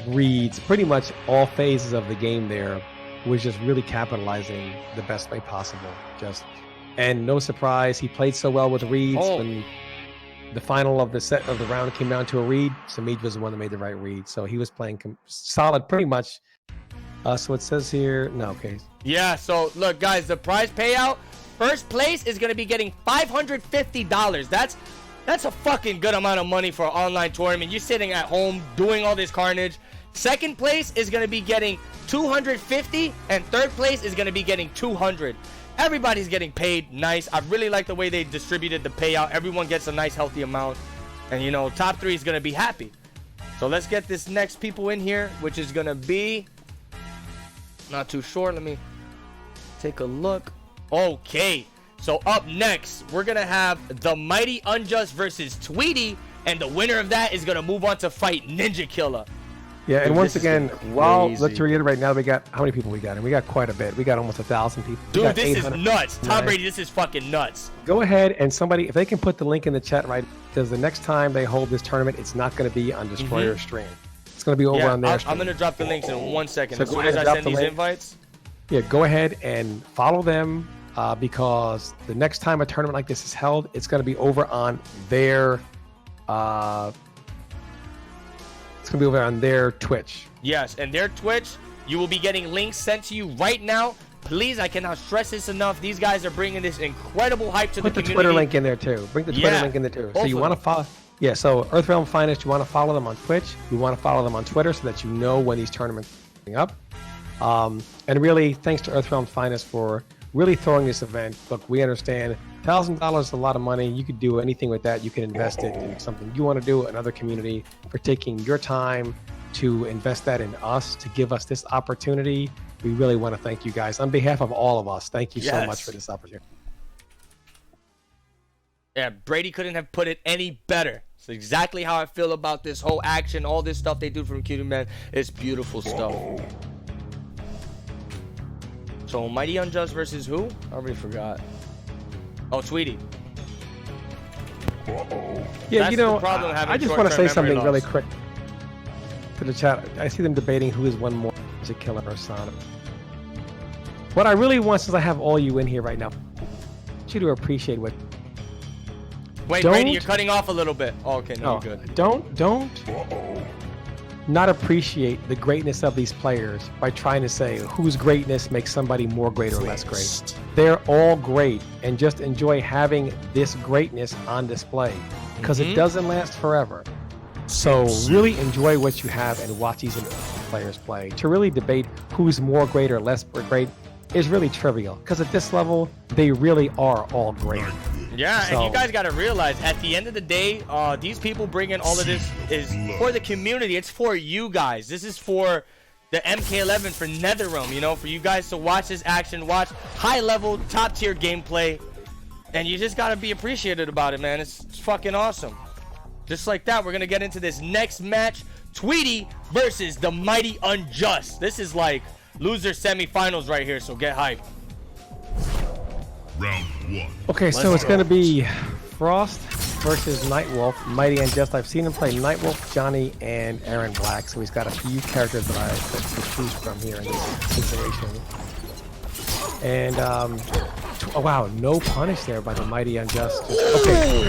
reads, pretty much all phases of the game there was just really capitalizing the best way possible. And no surprise, he played so well with reads. When the final of the set of the round came down to a read, Semiij was the one that made the right read. So he was playing solid pretty much. So it says here, no, okay. Yeah, so look, guys, the prize payout, first place is going to be getting $550. That's a fucking good amount of money for an online tournament. You're sitting at home doing all this carnage. Second place is going to be getting $250, and third place is going to be getting $200. Everybody's getting paid nice. I really like the way they distributed the payout. Everyone gets a nice, healthy amount. And, you know, top 3 is going to be happy. So let's get this next people in here, which is going to be... Not too sure. Let me take a look. Okay. So up next, we're going to have the Mighty Unjust versus Tweety. And the winner of that is going to move on to fight Ninja Killer. Yeah, and once again, let's reiterate now, we got, how many people we got? And we got quite a bit. We got almost 1,000 people. Dude, this is nuts. Tom Brady, this is fucking nuts. Go ahead and somebody, if they can put the link in the chat, right, because the next time they hold this tournament, it's not going to be on Destroyer stream. It's going to be over on their stream. I'm going to drop the links in 1 second. So as soon as I send these invites. Yeah, go ahead and follow them because the next time a tournament like this is held, it's going to be over on their Twitch. Yes, and their Twitch, you will be getting links sent to you right now. Please, I cannot stress this enough. These guys are bringing this incredible hype to the community. Put the Twitter link in there too. Bring the Twitter link in there too. So you want to follow. Yeah, so Earthrealm Finest, you want to follow them on Twitch. You want to follow them on Twitter so that you know when these tournaments are coming up. And really, thanks to Earthrealm Finest for really throwing this event. Look, we understand $1,000 is a lot of money. You could do anything with that. You can invest it in something you want to do, another community, for taking your time to invest that in us, to give us this opportunity. We really want to thank you guys. On behalf of all of us, thank you so much for this opportunity. Yeah, Brady couldn't have put it any better. It's exactly how I feel about this whole action, all this stuff they do from Cutie Man. It's beautiful stuff. So, Mighty Unjust versus who? I already forgot. Oh, Tweety. Yeah, That's you know, the problem I just want to say something really quick to the chat. I see them debating who is one more as a killer or Sonic. What I really want, since I have all you in here right now, I want you to appreciate what. Wait, Brady, you're cutting off a little bit. Oh, okay, no, you're good. Don't not appreciate the greatness of these players by trying to say whose greatness makes somebody more great or less great. They're all great, and just enjoy having this greatness on display because it doesn't last forever. So really enjoy what you have and watch these players play. To really debate who's more great or less great is really trivial because at this level, they really are all great. Yeah, and you guys got to realize, at the end of the day, these people bringing all of this is for the community. It's for you guys. This is for the MK11, for NetherRealm, you know, for you guys to watch this action, watch high-level, top-tier gameplay, and you just got to be appreciated about it, man. It's fucking awesome. Just like that, we're going to get into this next match, Tweety versus the Mighty Unjust. This is like loser semifinals right here, so get hyped. Round 1. Okay, so it's going to be Frost versus Nightwolf, Mighty Unjust. I've seen him play Nightwolf, Johnny, and Aaron Black, so he's got a few characters that I could choose from here in this situation. And, oh wow, no punish there by the Mighty Unjust. Okay.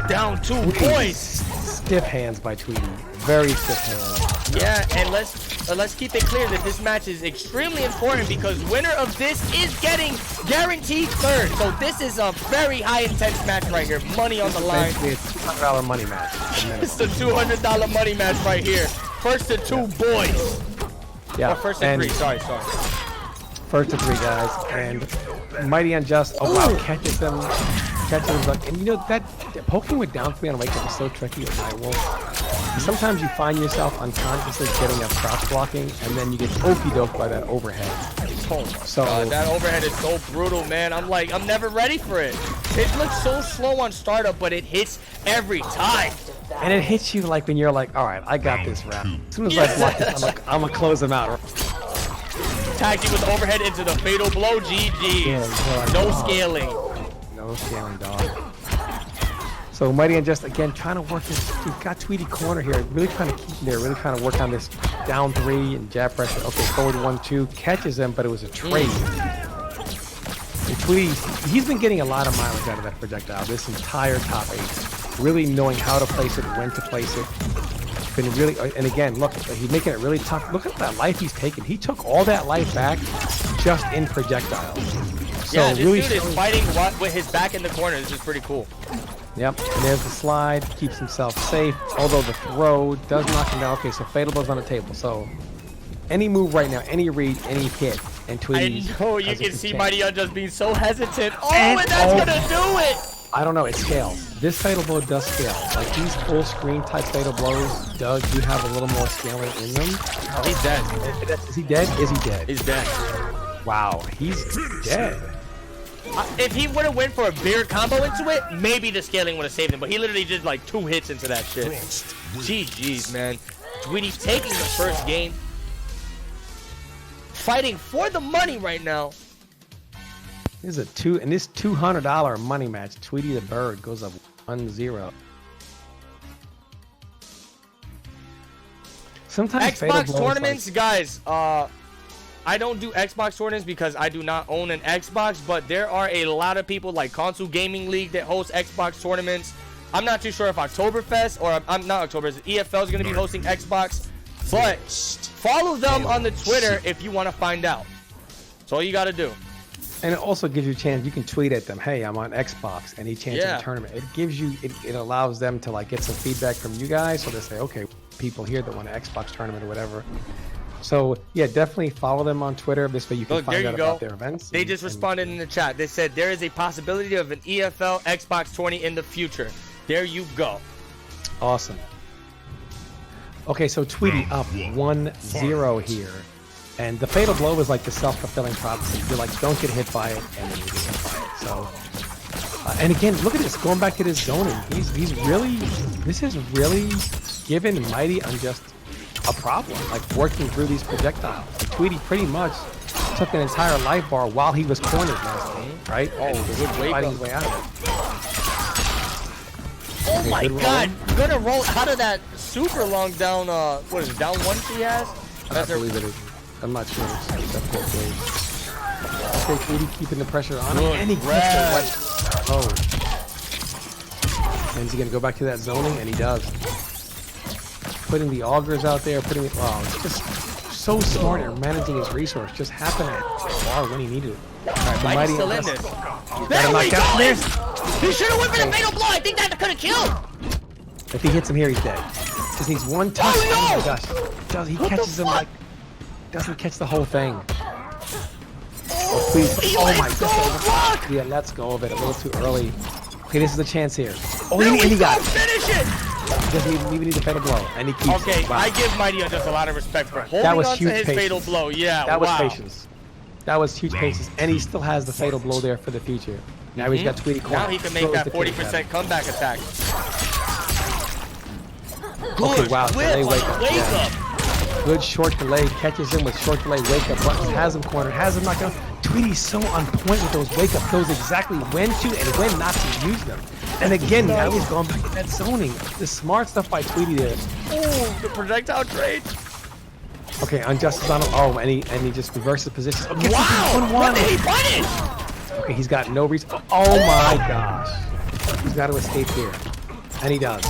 Down 2 points. Stiff hands by Tweety. Very stiff hands. Yeah, and let's keep it clear that this match is extremely important because winner of this is getting guaranteed third. So this is a very high intense match right here. Money on the line. It's a $200 money match. It's the $200 money match right here. First to 2 boys. Yeah. Or first to 3. Sorry. First to 3 guys. And Mighty Unjust. Oh wow, catches them. And you know that poking with down 3 on a wake up is so tricky with Nightwolf. Sometimes you find yourself unconsciously getting a crouch blocking, and then you get okey-doked by that overhead. So that overhead is so brutal, man. I'm never ready for it. It looks so slow on startup, but it hits every time. And it hits you like when you're like, all right, I got this round. As soon as I block this, I'm gonna close them out. tagged you with overhead into the fatal blow. GG. Yeah, No scaling. No scaling, dog. So Mighty Unjust again trying to work this. He's got Tweety corner here, really trying to keep him there, really trying to work on this down 3 and jab pressure. Okay, forward 1-2, catches him, but it was a trade. And Tweety, he's been getting a lot of mileage out of that projectile this entire top 8. Really knowing how to place it, when to place it. Been really, and again, look, he's making it really tough. Look at that life he's taken. He took all that life back just in projectiles. So Yeah, this really dude is fighting with his back in the corner. This is pretty cool. Yep, and there's the slide, keeps himself safe, although the throw does knock him down. Okay, so fatal blow's on the table. So any move right now, any read, any hit, and Tweety. I know, you can see Mighty Unjust being so hesitant. Oh, and that's gonna do it! I don't know, it scales. This fatal blow does scale. Like these full screen type fatal blows, Doug, you have a little more scaling in them. Oh, he's dead. Is he dead? Is he dead? He's dead. Wow, he's dead. If he would have went for a bigger combo into it, maybe the scaling would have saved him. But he literally did like 2 hits into that shit. GG's, man. Tweety's taking the first game. Fighting for the money right now. This is this $200 money match. Tweety the Bird goes up 1-0. Sometimes Xbox tournaments, guys. I don't do Xbox tournaments because I do not own an Xbox, but there are a lot of people like Console Gaming League that host Xbox tournaments. I'm not too sure if Oktoberfest or I'm not Oktoberfest. EFL is going to be hosting Xbox, but follow them on the Twitter if you want to find out. That's all you got to do. And it also gives you a chance. You can tweet at them, "Hey, I'm on Xbox. Any chance of a tournament?" It gives you, it allows them to like get some feedback from you guys, so they say, "Okay, people here that want an Xbox tournament or whatever." So yeah, definitely follow them on Twitter. This way you can find out about their events. They just responded in the chat. They said there is a possibility of an EFL Xbox 20 in the future. There you go. Awesome. Okay, so Tweety up 1-0 here. And the fatal blow is like the self-fulfilling prophecy. You're like, don't get hit by it, and then you get hit by it. So, and again, look at this. Going back to this zoning, he's really, this is really given Mighty Unjust a problem, like working through these projectiles. And Tweety pretty much took an entire life bar while he was cornered last game, right? Oh, fighting his way out of it. Oh okay, my God! Gonna roll out of that super long down. What is it? Down 1 she has? I believe it is. I'm not sure. Okay, Tweety keeping the pressure on him, and he gets the oh. And is he gonna go back to that zoning? And he does. Putting the augers out there, putting it. Wow, it's just so smart at managing his resource. Just happened at bar when he needed it. Right, Mighty's still in this. There we go. He should have went for the fatal blow. I think that could have killed. If he hits him here, he's dead. Just needs one touch. Oh, no! Gosh. He catches him like. Doesn't catch the whole thing. Oh, please. Oh my God. Yeah, let's go of it. A little too early. Okay, this is a chance here. Oh, and he got it. Finish it. He doesn't even need a fatal blow. And he keeps okay, I give Mighty Unjust a lot of respect for holding on to his fatal blow. Yeah, that was patience. That was huge patience. And he still has the fatal blow there for the future. Now he's got Tweety corner. Now he can make that 40% comeback attack. Good. Okay, wow. Delay wake up. Good short delay, catches him with short delay wake up buttons, has him cornered, has him knocked down. Tweety's so on point with those wake up, knows exactly when to and when not to use them. And again, now he's going back to that zoning. The smart stuff by Tweety there. Oh, the projectile trade. Okay, Unjust is on him. Oh, and he just reverses positions. Okay, wow! What did he punish? Okay, he's got no reason. Oh my gosh. He's got to escape here. And he does.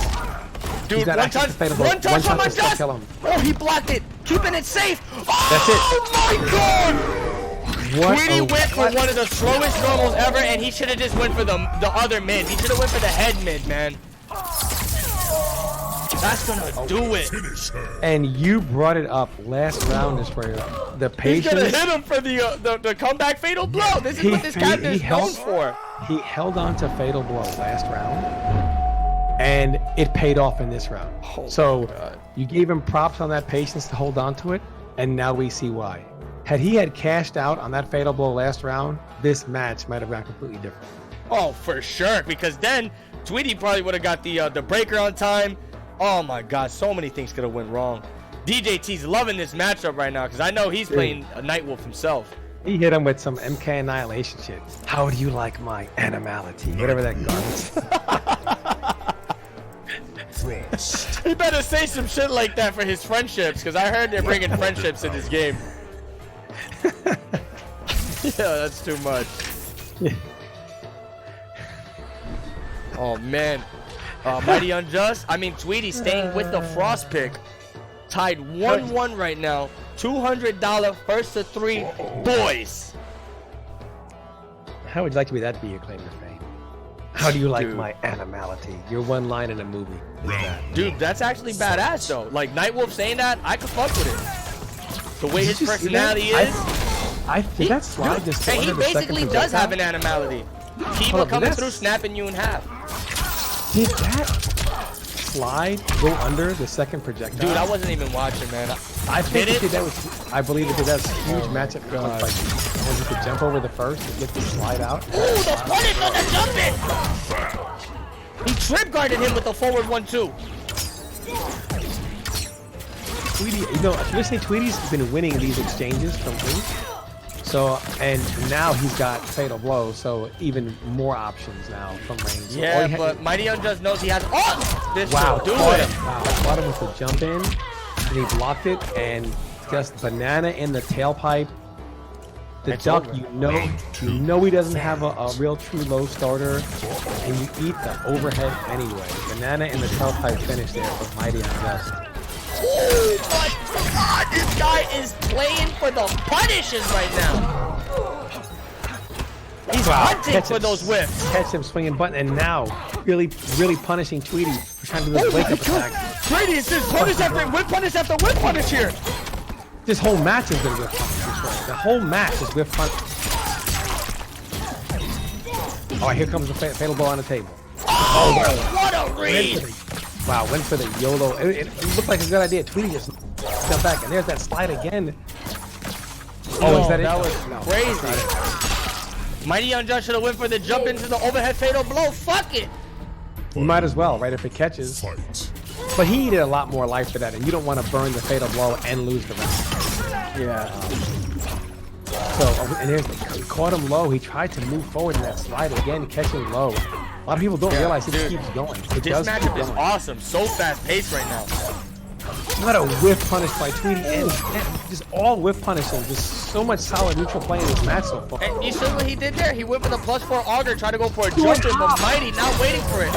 Dude, one touch from Unjust! Oh, he blocked it! Keeping it safe! Oh, that's it! Oh my God! Tweety went for one of the slowest normals ever, and he should have just went for the other mid. He should have went for the head mid, man. That's gonna do it. And you brought it up last round, Destroyer. The patience. He's gonna hit him for the comeback fatal blow. This is what this captain is known for. He held on to fatal blow last round. And it paid off in this round. Oh so you gave him props on that patience to hold on to it, and now we see why. Had he had cashed out on that fatal blow last round, this match might have gone completely different. Oh, for sure, because then Tweety probably would have got the breaker on time. Oh my God, so many things could have went wrong. DJT's loving this matchup right now because I know he's playing a Nightwolf himself. He hit him with some MK Annihilation shit. How do you like my animality? Whatever that garbage. He better say some shit like that for his friendships because I heard they're bringing friendships in this game. Yeah, that's too much. Oh, man. Mighty Unjust. I mean, Tweety staying with the Frost pick. Tied 1-1 right now. $200 first to 3 boys. How would you like to be that be your claim to fame? How do you like my animality? Your one line in a movie. Dude, that's actually badass though. Like Nightwolf saying that, I could fuck with it. The way his personality is. I think that slide just. And he basically does have an animality. Kiba coming through, snapping you in half. Did that slide go under the second projectile? Dude, I wasn't even watching, man. I think it did that was. I believe it did that was a huge matchup. Like when you could jump over the first and get the slide out. Ooh, the punish on the jump in! He trip guarded him with the forward 1-2. Tweety, you know, traditionally Tweety's been winning these exchanges from Link. So, and now he's got Fatal Blow, so even more options now from range. So yeah, but Mighty Unjust knows he has. Oh! This wow, do it! Wow, caught him with the jump in, and he blocked it, and just banana in the tailpipe. The duck, you know he doesn't have a real true low starter, and you eat the overhead anyway. Banana in the tailpipe finish there for Mighty Unjust. Oh my god, this guy is playing for the punishes right now. He's hunting for those whiffs. Catch him swinging button, and now really punishing Tweety for trying to do this wake up attack. Tweety, it's just punish after whip punish here. This whole match has been whiff punish. The whole match is whiff punish. All right, here comes the fatal blow on the table. Oh, what a read! Wow, went for the YOLO. It looked like a good idea. Tweety just jumped back, and there's that slide again. Oh, is that it? That was crazy. Mighty Unjust should have went for the jump into the overhead fatal blow. Fuck it. You might as well, right, if it catches. But he needed a lot more life for that, and you don't want to burn the fatal blow and lose the round. Yeah. So, and he caught him low. He tried to move forward in that slide again, catching low. A lot of people don't realize it keeps going. This matchup is awesome. So fast-paced right now. What a whiff punish by Tweety, and just all whiff punishing. Just so much solid neutral play in this match so far. And you see what he did there? He went for the +4 auger, tried to go for a jump in, but Mighty not waiting for it.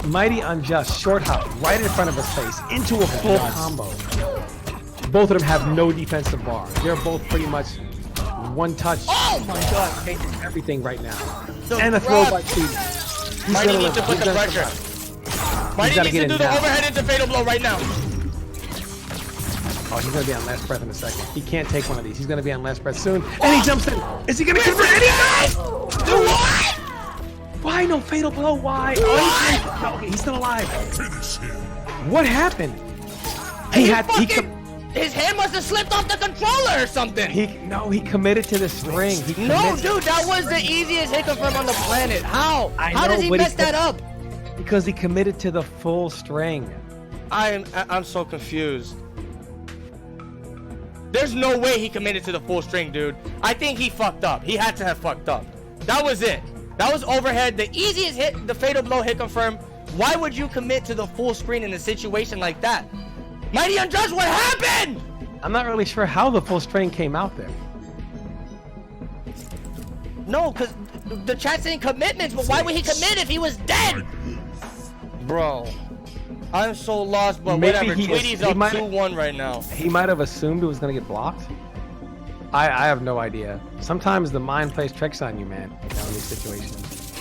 Mighty Unjust, short hop, right in front of his face, into a full combo. Both of them have no defensive bar. They're both pretty much one touch. Oh my god. Changes everything right now. And a throw by Tweety. Mighty needs to put the pressure. Mighty needs to do the overhead into fatal blow right now. Oh, he's going to be on last breath in a second. He can't take one of these. He's going to be on last breath soon. And he jumps in. Is he going to convert? And he does! What? Why no fatal blow? Why? Oh, no, he's still alive. What happened? His hand must have slipped off the controller or something. He committed to the string. No, dude, that was the easiest hit confirm on the planet. How? How does he mess that up? Because he committed to the full string. I'm so confused. There's no way he committed to the full string, dude. I think he fucked up. He had to have fucked up. That was it. That was overhead. The easiest hit, the fatal blow hit confirm. Why would you commit to the full screen in a situation like that? Mighty Unjust, what happened? I'm not really sure how the full string came out there. No, because the chat's saying commitments, but why would he commit if he was dead? Bro, I'm so lost, but Maybe whatever. Tweety's up 2-1 right now. He might have assumed it was going to get blocked. I have no idea. Sometimes the mind plays tricks on you, man, in these situations.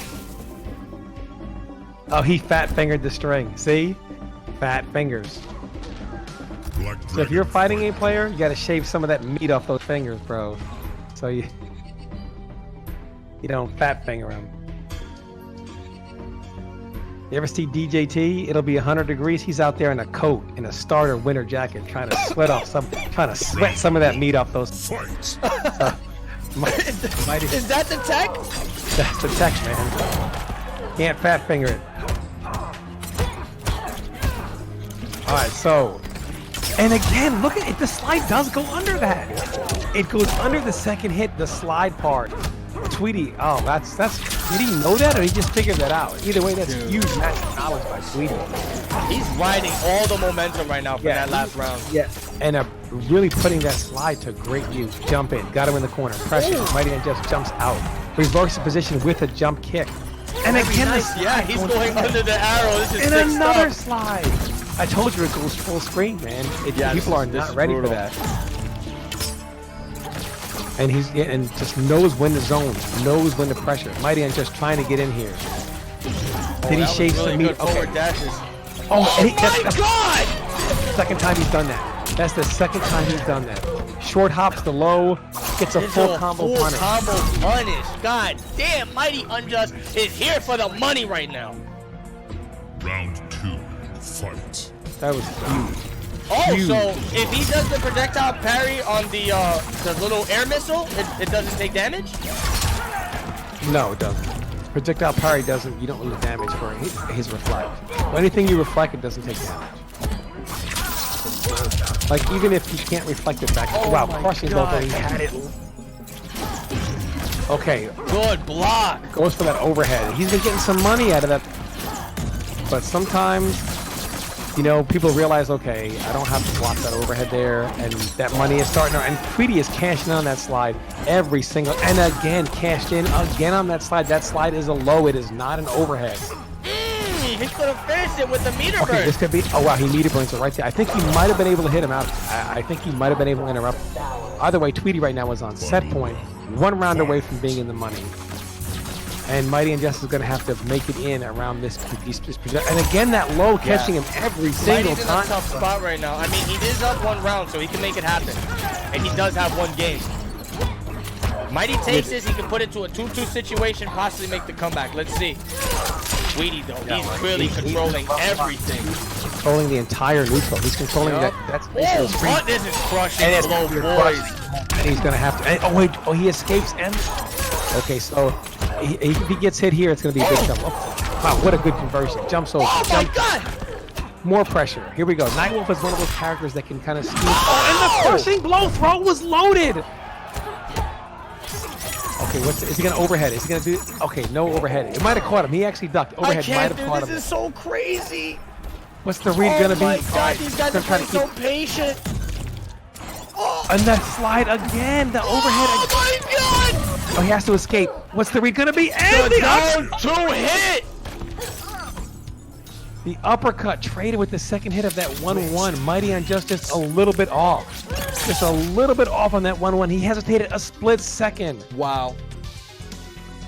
Oh, he fat-fingered the string. See? Fat fingers. So if you're fighting a player, you got to shave some of that meat off those fingers, bro. So you don't fat finger them. You ever see DJT? It'll be 100 degrees. He's out there in a coat, in a starter winter jacket, trying to sweat some of that meat off those. Is that the tech? That's the tech, man. Can't fat finger it. All right, so And again, look at it. The slide does go under that. It goes under the second hit, the slide part. Tweety, oh, that's. Did he know that, or he just figured that out? Either way, that's huge match knowledge by Tweety. He's riding all the momentum right now for that last round. Yeah, and really putting that slide to great use. Jump in, got him in the corner, pressure. Mighty Unjust jumps out. Reverse position with a jump kick. And again, nice. Yeah, he's going under the arrow. This is and another stuff. slide. I told you it goes full screen, man. People are not ready for that. And and just knows when to zone, knows when to pressure. Mighty Unjust trying to get in here. Did he shave some meat? Okay. Oh my God! Second time he's done that. That's the second time he's done that. Short hops the low, gets a full combo punish. Combo punish. God damn, Mighty Unjust is here for the money right now. Round 2, fight. That was huge. Oh, so if he does the projectile parry on the little air missile, it doesn't take damage? No, it doesn't. Projectile parry doesn't. You don't lose damage for his reflect. Anything you reflect, it doesn't take damage. Like even if you can't reflect it back. Oh wow, my crushing God. both. He had it. Okay. Good block. Goes for that overhead. He's been getting some money out of that. But sometimes, you know, people realize, okay, I don't have to block that overhead there, and that money is starting to, and Tweety is cashing in on that slide every single, and again, cashed in again on that slide. That slide is a low, it is not an overhead. He could have finished it with the meter burn. Okay, this could be, oh wow, he meter burns it right there. I think he might have been able to hit him out. I think he might have been able to interrupt. Either way, Tweety right now is on set point, 1 round away from being in the money. And Mighty Unjust is going to have to make it in around this project. And again, that low catching him every single Mighty's time. in a tough spot right now. I mean, he is up 1 round, so he can make it happen. And he does have 1 game. Mighty takes this, he can put it to a 2-2 situation, possibly make the comeback. Let's see. Tweety, though, he's really controlling everything. Controlling the entire neutral. He's controlling that space of the screen. What is it crushing And low, boys? And he's going to have to, and, oh wait, oh he escapes and, okay, so if he gets hit here, it's going to be a big jump. Oh, wow, what a good conversion. Jumps over. Oh my God! More pressure. Here we go. Nightwolf is one of those characters that can kind of scheme. Oh, and the crushing blow throw was loaded. Okay, is he gonna overhead? Is he gonna do? Okay, no overhead. It might have caught him. He actually ducked. Overhead might have caught him. This is so crazy. What's the read gonna be? Oh my God, these guys are playing so patient. And that slide again. The overhead. Oh my God! Oh, he has to escape. What's the read gonna be? And the down 2 hit. The uppercut traded with the second hit of that 1-1. Mighty Unjust just a little bit off. Just a little bit off on that 1-1. He hesitated a split second. Wow.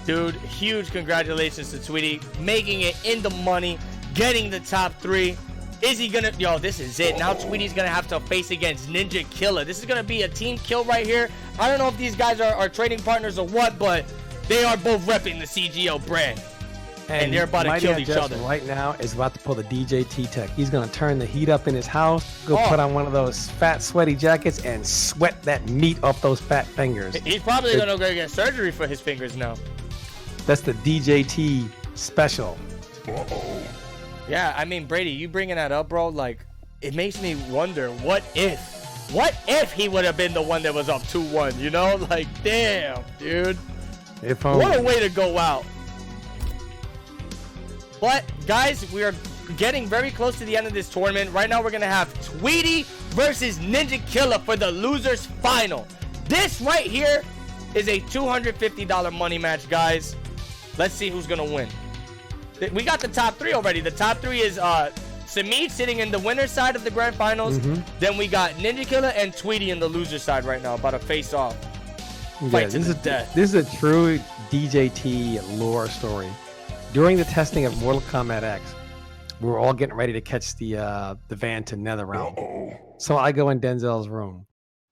Dude, huge congratulations to Tweety. Making it in the money. Getting the top 3. Is he gonna, yo, this is it. Now Tweety's gonna have to face against Ninja Killer. This is gonna be a team kill right here. I don't know if these guys are trading partners or what, but they are both repping the CGO brand. And they're about to kill each other. Right now is about to pull the DJ T-Tech. He's going to turn the heat up in his house, go put on one of those fat, sweaty jackets, and sweat that meat off those fat fingers. He's probably going to go get surgery for his fingers now. That's the DJ T special. Yeah, I mean, Brady, you bringing that up, bro, like, it makes me wonder, what if he would have been the one that was up 2-1, you know? Like, damn, dude. What a way to go out. But, guys, we are getting very close to the end of this tournament. Right now, we're going to have Tweety versus Ninja Killer for the losers final. This right here is a $250 money match, guys. Let's see who's going to win. We got the top 3 already. The top 3 is Semiij sitting in the winner's side of the grand finals. Then we got Ninja Killer and Tweety in the loser side right now, about to face off. Fight to the death. This is a true DJT lore story. During the testing of Mortal Kombat X, we were all getting ready to catch the van to Netherrealm. So I go in Denzel's room.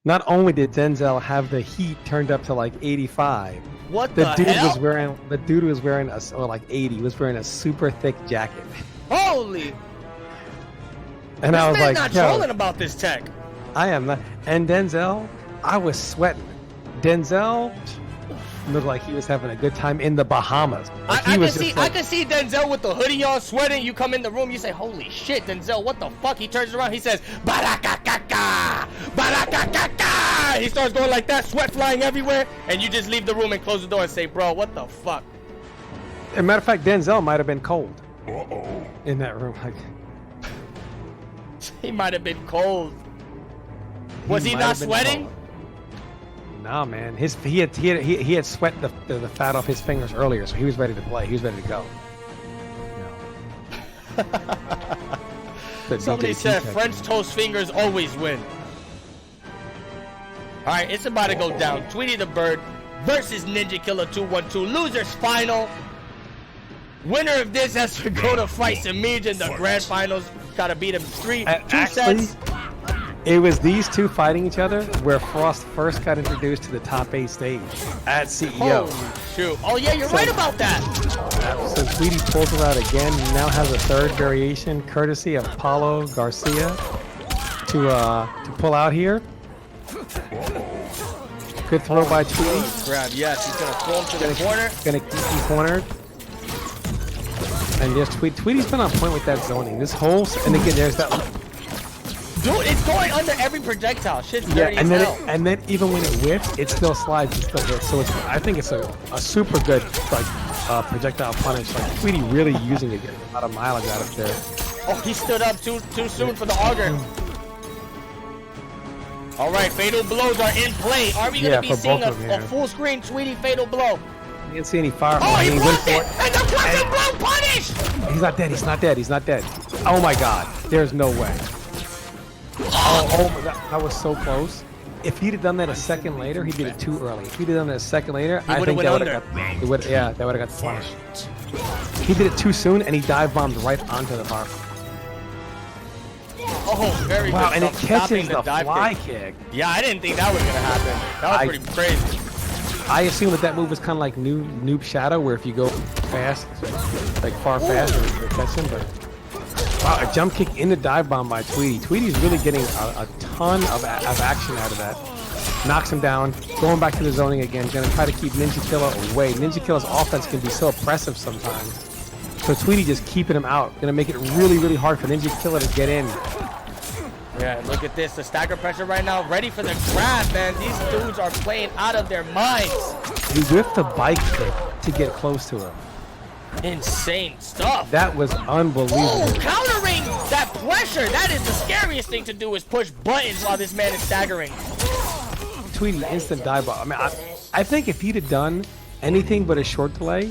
Not only did Denzel have the heat turned up to like 85, what the dude hell? The dude was wearing like 80. He was wearing a super thick jacket. Holy! And I was like, not trolling about this tech. I am not. And Denzel, I was sweating. Denzel looked like he was having a good time in the Bahamas. Like I can see Denzel with the hoodie on, sweating. You come in the room, you say, holy shit, Denzel, what the fuck? He turns around, he says, Barakaka! Barakaka! Barakaka! He starts going like that, sweat flying everywhere, and you just leave the room and close the door and say, bro, what the fuck? As a matter of fact, Denzel might have been cold in that room. Like, he might have been cold. Was he not sweating? Nah, man. He had sweat the fat off his fingers earlier, so he was ready to play. He was ready to go. Somebody said French toast fingers always win. All right, it's about to go down. Tweety the Bird versus Ninja Killer 212. Losers final. Winner of this has to go to fight Semiij in the grand finals. Got to beat him two sets. It was these two fighting each other where Frost first got introduced to the top 8 stage at CEO. Holy shoot. Oh, yeah, you're right about that. So Tweety pulls it out again. Now has a third variation, courtesy of Paulo Garcia, to pull out here. Good throw by Tweety. Grab, yes. He's going to throw him to the corner. Going to keep him cornered. And just Tweety's been on point with that zoning. This whole, and again, there's that. Dude, it's going under every projectile. Shit's dirty and as then hell. and then even when it whips, it still slides and still hits. So I think it's a super good like projectile punish. Like Tweety really using it, getting a lot of mileage out of there. Oh, he stood up too soon for the auger. All right, fatal blows are in play. Are we going to be seeing a full screen Tweety fatal blow? You didn't see any fire. Oh, he blocked it! And the fucking blow punish! He's not dead. He's not dead. He's not dead. Oh my God! There's no way. Oh, that was so close. If he'd have done that a second later, he did it too early. If he'd have done that a second later, I think that would have got. Yeah, that would have got the punish. He did it too soon, and he dive bombed right onto the bar. Oh, very good. Wow, and it catches the fly kick. Yeah, I didn't think that was gonna happen. That was pretty crazy. I assume that move was kind of like Noob Shadow, where if you go fast, like far fast, you catch him. But wow, a jump kick in the dive bomb by Tweety. Tweety's really getting a ton of action out of that. Knocks him down, going back to the zoning again, gonna try to keep Ninja Killer away. Ninja Killer's offense can be so oppressive sometimes. So Tweety just keeping him out. Gonna make it really, really hard for Ninja Killer to get in. Yeah, look at this. The stagger pressure right now, ready for the grab, man. These dudes are playing out of their minds. He whipped the bike kick to get close to him. Insane stuff. That was unbelievable. Oh, countering that pressure. That is the scariest thing to do, is push buttons while this man is staggering. Tweety instant dive bomb. I mean, I think if he'd have done anything but a short delay,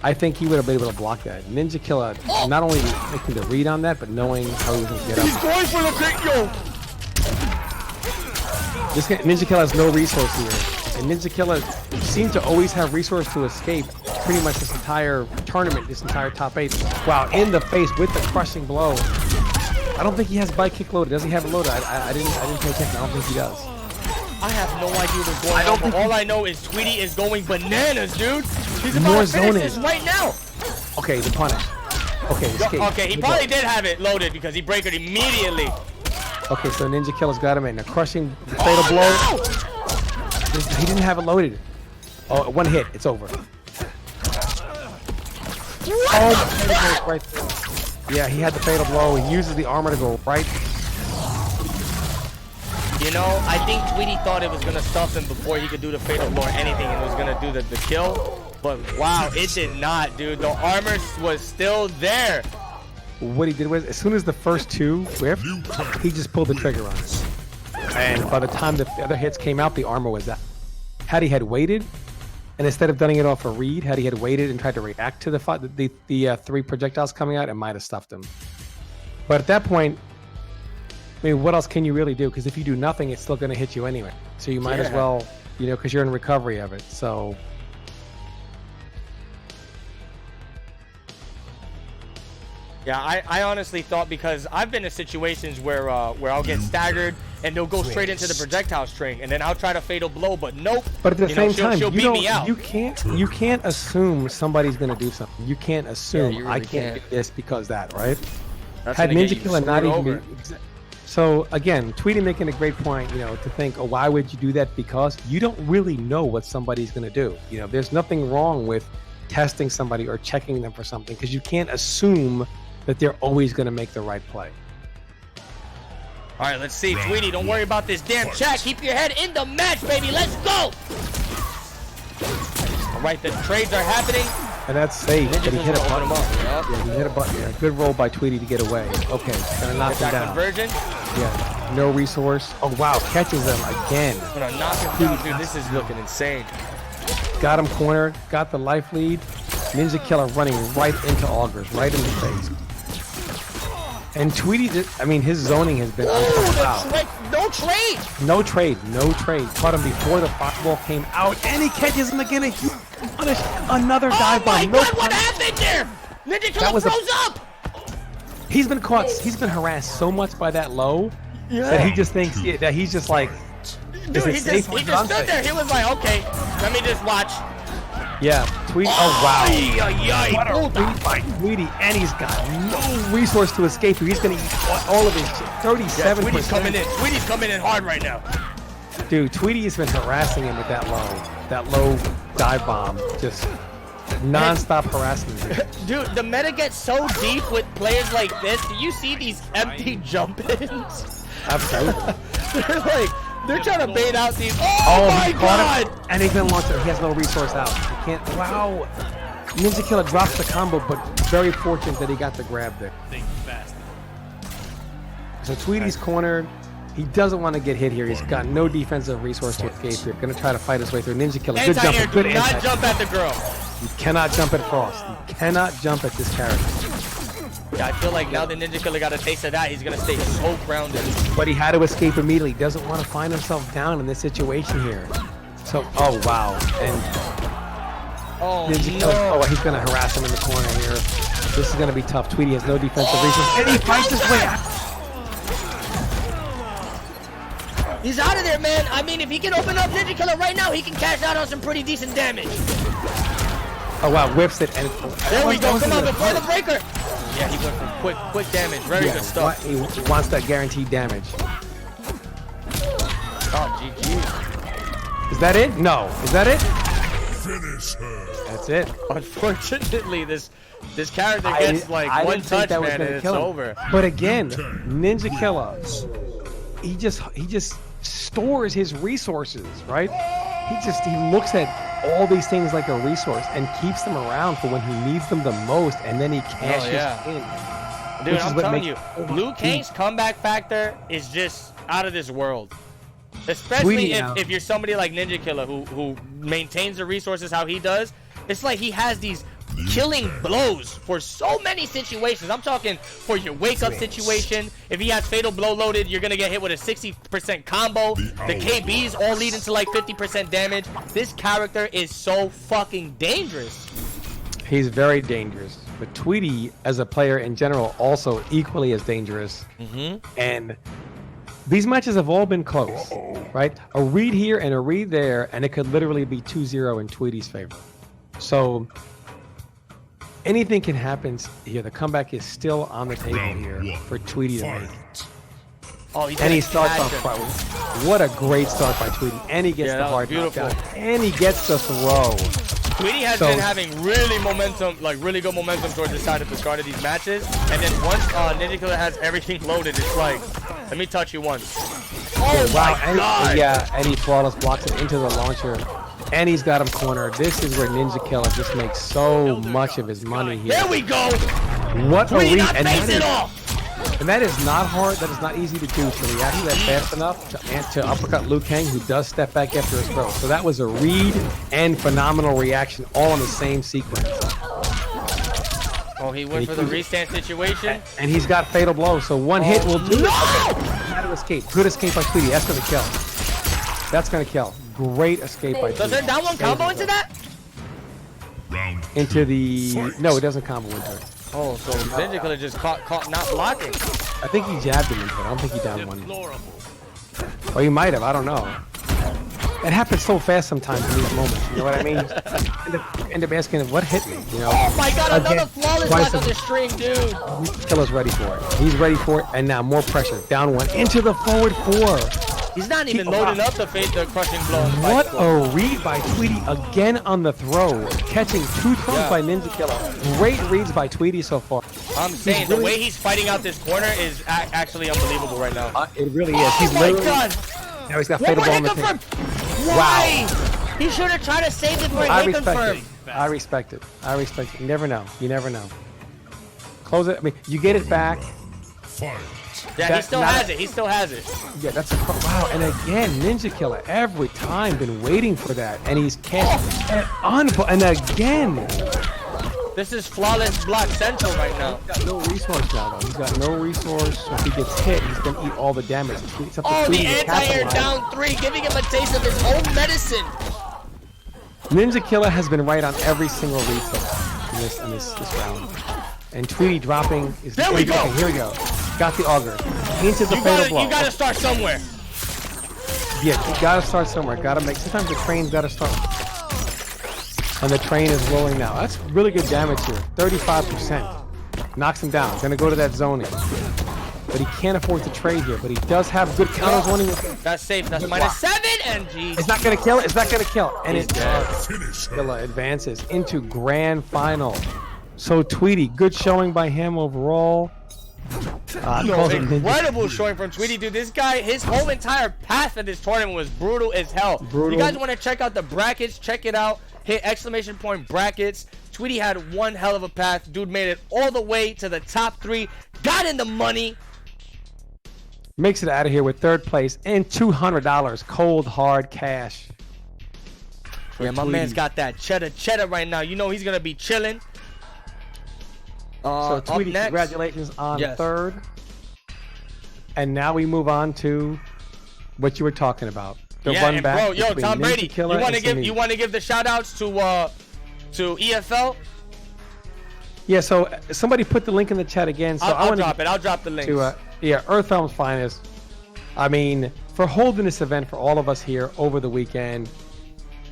I think he would have been able to block that. Ninja Killer not only making the read on that, but knowing how he was going to get up. He's going for the kick, yo. Ninja Killer has no resource here. And Ninja Killer seems to always have resource to escape pretty much this entire tournament, this entire top 8. Wow, in the face with the crushing blow. I don't think he has bike kick loaded. Does he have it loaded? I didn't pay attention. I don't think he does. I have no idea what's going on, but all I know is Tweety is going bananas, dude. He's about to finish this right now. Okay, the punish. Okay, escape. Okay, he probably did have it loaded because he breakered immediately. Okay, so Ninja Killer's got him in. A crushing fatal blow. No! He didn't have it loaded. Oh, one hit. It's over. Oh, right. Yeah, he had the fatal blow. He uses the armor to go right. You know, I think Tweety thought it was going to stuff him before he could do the fatal blow or anything, and it was going to do the kill. But wow, it did not, dude. The armor was still there. What he did was, as soon as the first two whipped, he just pulled the trigger on it. And by the time the other hits came out, the armor was out. Had he had waited, and instead of doing it off a read, had he had waited and tried to react to the 3 projectiles coming out, it might have stuffed him. But at that point, I mean, what else can you really do? Because if you do nothing, it's still going to hit you anyway. So you might as well, you know, because you're in recovery of it. So. Yeah, I honestly thought, because I've been in situations where I'll get staggered and they'll go straight into the projectile string, and then I'll try to fatal blow, but nope. But at the same time, she'll beat me out. You can't assume somebody's going to do something. You can't assume I can't do this because that, right? That's Had Ninja Killer not even. over. So again, Tweety making a great point, you know, to think, oh, why would you do that? Because you don't really know what somebody's going to do. You know, there's nothing wrong with testing somebody or checking them for something, because you can't assume that they're always going to make the right play. All right, let's see. Tweety, don't worry about this damn chat. Keep your head in the match, baby. Let's go. All right, the trades are happening. And that's safe. But he hit a button. Yep. Yeah, he hit a button. Yeah, good roll by Tweety to get away. Okay, gonna knock him down. Conversion. Yeah, no resource. Oh wow, catches him again. Gonna knock him down, dude. This is looking insane. Got him cornered. Got the life lead. Ninja Killer running right into Augers, right in the face. And Tweety, I mean, his zoning has been No trade. No trade, no trade. Caught him before the ball came out, and he catches him again. And he punished another dive bomb. Oh my God, what happened there? Ninja Killer froze up. He's been caught. He's been harassed so much by that low that he just thinks that he's just like. Dude, he just stood there. He was like, okay, let me just watch. Yeah, Tweety. Oh wow! What a lead by Tweety, and he's got no resource to escape. He's gonna eat all of his 37%. Tweety's coming in. Tweety's coming in hard right now. Dude, Tweety has been harassing him with that low dive bomb, just non-stop harassing him. Dude, the meta gets so deep with players like this. Do you see these empty jump-ins? Absolutely. They're trying to bait out these. Oh my God! And he's been launched. He has no resource out. He can't. Wow. Ninja Killer drops the combo, but very fortunate that he got the grab there. So Tweety's cornered. He doesn't want to get hit here. He's got no defensive resource to escape here. Gonna try to fight his way through. Ninja Killer. Good jump. Good anti-air. Do not jump at the girl. You cannot jump at Frost. You cannot jump at this character. Yeah, I feel like now the Ninja Killer got a taste of that, he's gonna stay so grounded. But he had to escape immediately. He doesn't want to find himself down in this situation here. So, oh wow. And Ninja Killer, oh, he's gonna harass him in the corner here. This is gonna be tough. Tweety has no defensive resources, and he fights his way out. He's out of there, man. I mean, if he can open up Ninja Killer right now, he can cash out on some pretty decent damage. Oh wow, whips it, and there we go. Come on, before the breaker. Yeah, he went for quick damage. Very good stuff. He wants that guaranteed damage. Oh, GG. Is that it? No. Is that it? Finish her. That's it. Unfortunately, this character gets like one touch, man, and it's over. But again, Ninja Killer, he just stores his resources, right? He looks at all these things like a resource and keeps them around for when he needs them the most, and then he cashes in. Dude, I'm telling you, Liu Kang's comeback factor is just out of this world. Especially if you're somebody like Ninja Killer who maintains the resources how he does. It's like he has these killing blows for so many situations. I'm talking for your wake-up situation. If he has Fatal Blow loaded, you're going to get hit with a 60% combo. The KBs all lead into like 50% damage. This character is so fucking dangerous. He's very dangerous. But Tweety, as a player in general, also equally as dangerous. And these matches have all been close, right? A read here and a read there, and it could literally be 2-0 in Tweety's favor. So anything can happen here. The comeback is still on the table here for Tweety to make. Oh, and he starts off quite well. What a great start by Tweety. And he gets the hard knockout. And he gets the throw. Tweety has been having really good momentum towards the side at the start of these matches. And then once Ninja Killer has everything loaded, it's like, let me touch you once. Oh wow. My God. And he flawless blocks it into the launcher. And he's got him cornered. This is where Ninja Killer just makes so much of his money here. There we go. What a read. And that is not hard. That is not easy to do, to react to that fast enough to uppercut Liu Kang, who does step back after his throw. So that was a read and phenomenal reaction all in the same sequence. Oh, he went for the restand situation. And he's got Fatal Blow, so one hit will do it. How to escape. Good escape by Tweety. That's going to kill. That's going to kill. Great escape by Tweety. Does there down one combo into that? Into the... No, it doesn't combo into it. Oh, so Ninja Killer just caught not blocking. I think he jabbed him into it. I don't think he downed one. Or he might have. I don't know. It happens so fast sometimes in these moments. You know what I mean? End up asking, what hit me? You know? Oh my God! Another flawless back on the string, dude. Killer's ready for it. He's ready for it, and now more pressure. Down one into the forward four. He's not even loading up the crushing blow. What a read by Tweety again on the throw, catching 2 throws by Ninja Killer. Great reads by Tweety so far. I'm saying the way he's fighting out this corner is actually unbelievable right now. It really is. He's literally. God. Now he's got fatal ball on the pin. Why? He should have tried to save it for a hit confirm. I respect it. I respect it. You never know. You never know. Close it. I mean, you get it back. Yeah, he still has it. He still has it. Yeah, that's a wow. And again, Ninja Killer every time been waiting for that, and he's catching and again. This is flawless block central right now. He's got no resource now, though. He's got no resource. So if he gets hit, he's gonna eat all the damage. Oh, the anti-air down 3, giving him a taste of his own medicine. Ninja Killer has been right on every single read so far in this round. And Tweety dropping is there we go. Okay, here we go. Got the auger. Into the fatal blow. You gotta start somewhere. Yeah, you gotta start somewhere. Gotta make. Sometimes the train's gotta start. And the train is rolling now. That's really good damage here. 35%. Knocks him down. Gonna go to that zoning. But he can't afford to trade here. But he does have good counter zoning. That's safe. That's -7 and G. It's not gonna kill. It's not gonna kill. And it Killer advances into grand final. So Tweety, good showing by him overall. Incredible showing from Tweety, dude. This guy, his whole entire path of this tournament was brutal as hell. Brutal. You guys want to check out the brackets? Check it out. Hit ! brackets. Tweety had one hell of a path. Dude made it all the way to the top 3. Got in the money. Makes it out of here with 3rd place and $200 cold hard cash. Yeah, my man's got that cheddar right now. You know he's gonna be chilling. So Tweety, congratulations on 3rd. And now we move on to what you were talking about. The run back. Bro, yo, Tom Brady, you want to give the shout outs to EFL? Yeah, so somebody put the link in the chat again. So I'll drop the link. Yeah, Earthrealm's finest. I mean, for holding this event for all of us here over the weekend,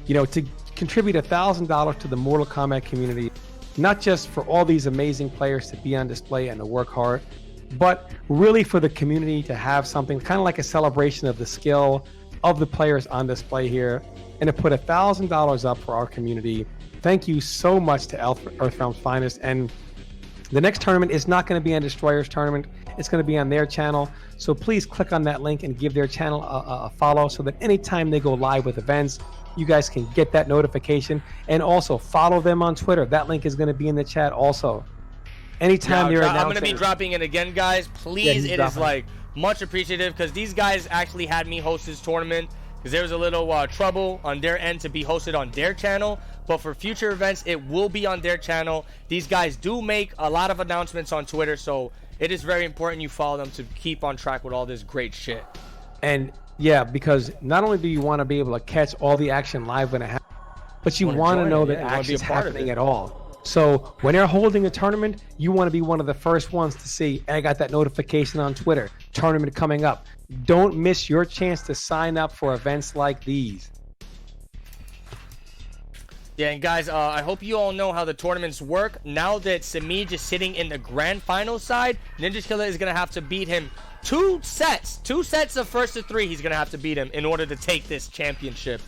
you know, to contribute $1,000 to the Mortal Kombat community, not just for all these amazing players to be on display and to work hard, but really for the community to have something kind of like a celebration of the skill of the players on display here, and to put $1,000 up for our community. Thank you so much to Earthrealm's finest. And the next tournament is not going to be on Destroyer's tournament. It's going to be on their channel. So please click on that link and give their channel a follow so that anytime they go live with events, you guys can get that notification. And also follow them on Twitter. That link is going to be in the chat also. Anytime they're announcing. I'm going to be dropping it again, guys. Please, it is like much appreciative because these guys actually had me host this tournament because there was a little trouble on their end to be hosted on their channel. But for future events, it will be on their channel. These guys do make a lot of announcements on Twitter, so it is very important you follow them to keep on track with all this great shit. And yeah, because not only do you want to be able to catch all the action live when it happens, but you want to know that action is happening at all. So when they're holding a tournament, you want to be one of the first ones to see, I got that notification on Twitter, tournament coming up. Don't miss your chance to sign up for events like these. Yeah, and guys, I hope you all know how the tournaments work. Now that Semiij is sitting in the grand final side, Ninja Killer is going to have to beat him 2 sets. 2 sets of 1st to 3 he's going to have to beat him in order to take this championship.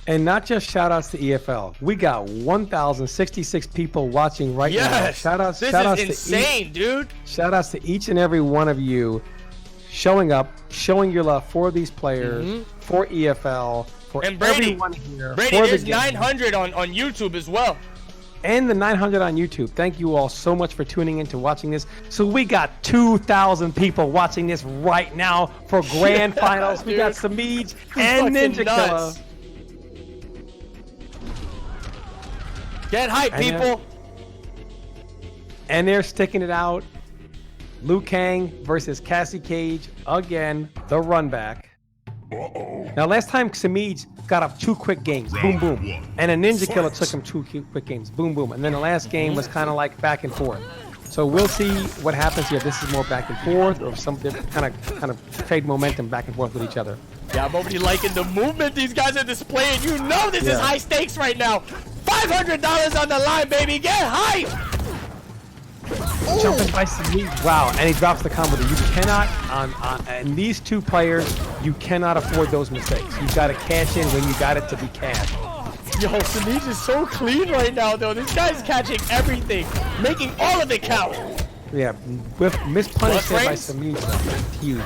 And not just shout-outs to EFL. We got 1,066 people watching right now. Shout-outs, this is insane, dude. Shout-outs to each and every one of you showing up, showing your love for these players, for EFL, for everyone here. Brady, there's 900 on YouTube as well. And the 900 on YouTube. Thank you all so much for tuning in to watching this. So we got 2,000 people watching this right now for grand finals. We got Semiij and Ninja Killer. Get hype, people. And they're sticking it out. Liu Kang versus Cassie Cage again, the run back. Now, last time Semiij got up 2 quick games, boom, boom. And a Ninja Killer took him 2 quick games, boom, boom. And then the last game was kind of like back and forth. So we'll see what happens here. If this is more back and forth, or something kind of trade momentum back and forth with each other. Yeah, I'm already liking the movement these guys are displaying. You know this is high stakes right now. $500 on the line, baby. Get hype. Jumping by Semiij. Wow, and he drops the combo. You cannot, and these two players, you cannot afford those mistakes. You've got to cash in when you got it to be cash. Yo, Semiij is so clean right now, though. This guy's catching everything, making all of it count. Yeah, with mispunish there by frames? Semiij, though. Huge.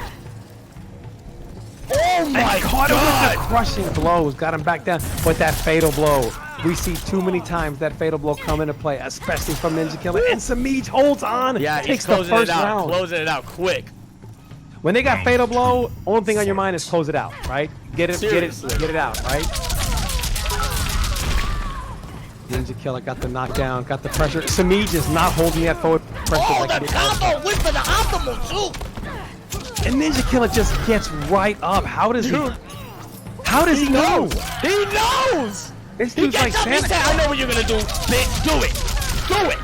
Oh my Caught him God! with the crushing blows, got him back down. But that fatal blow, we see too many times that fatal blow come into play, especially from Ninja Killer. And Semiij holds on, Yeah, he's takes the closing it first out, round. closing it out quick. When they got fatal blow, only thing on your mind is close it out, right? Get it out, right? Ninja Killer got the knockdown, got the pressure. Semiij is not holding that forward pressure. Oh, like the he did. combo went for the optimal too. And Ninja Killer just gets right up. How does Dude. he know? He knows. This He dude's gets like up. He Santa said, Claus. "I know what you're gonna do. Bitch, do it. Do it."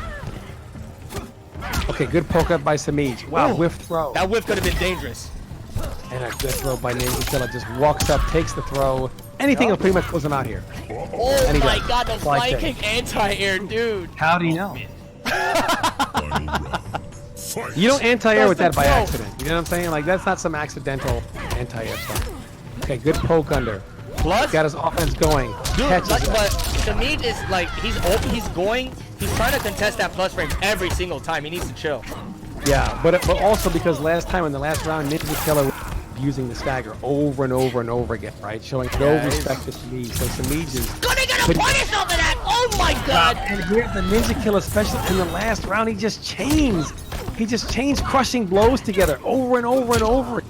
Okay, good poke up by Semiij. Wow, Ooh. whiff throw. That whiff could have been dangerous. And a good throw by Ninja Killer. Just walks up, takes the throw. Anything will pretty much close him out here. Oh And he my does. God, the Fly flying kick. kick anti-air, dude. How do you know? Final round. Fight. You don't anti-air with that That's by the throw. accident. You know what I'm saying? Like, that's not some accidental anti-air stuff. Okay, good poke under. Plus, Got his offense going. dude, Catches like, it. but Semiij is like, he's trying to contest that plus frame every single time. He needs to chill. Yeah, but also because last time in the last round, Ninja Killer was using the stagger over and over and over again, right? Showing no Yeah, respect to Semiij. So Semiij is... Gonna get a punish over that. Oh my God. And here, the Ninja Killer, especially in the last round, he just chains. He just chains crushing blows together over and over and over.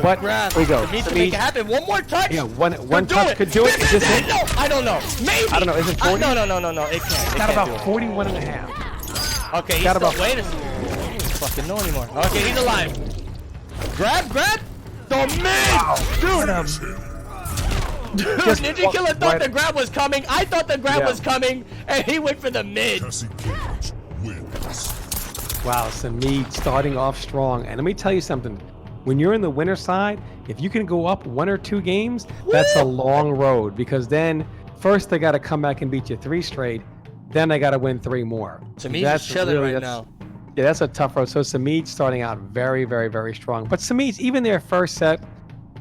But Grab. there we go. It needs to make it happen. One more touch. Yeah, one touch could do it. Is this it? No, I don't know. Maybe. I don't know. Is it 40? No. It can't. It's got about 41 and a half. Okay, he's got still about- wait a second. I don't fucking know anymore. Okay, he's alive. Grab. The mid. Dude, Just Ninja Killer thought right- the grab was coming. I thought the grab Yeah. was coming, and he went for the mid. Cassie Cage wins. Wow, Semiij starting off strong. And let me tell you something. When you're in the winner side, if you can go up 1 or 2 games, that's a long road. Because then, first they got to come back and beat you 3 straight. Then they got to win 3 more. Semiij is chilling right now. Yeah, that's a tough road. So Semiij starting out very, very, very strong. But Semiij, even their first set,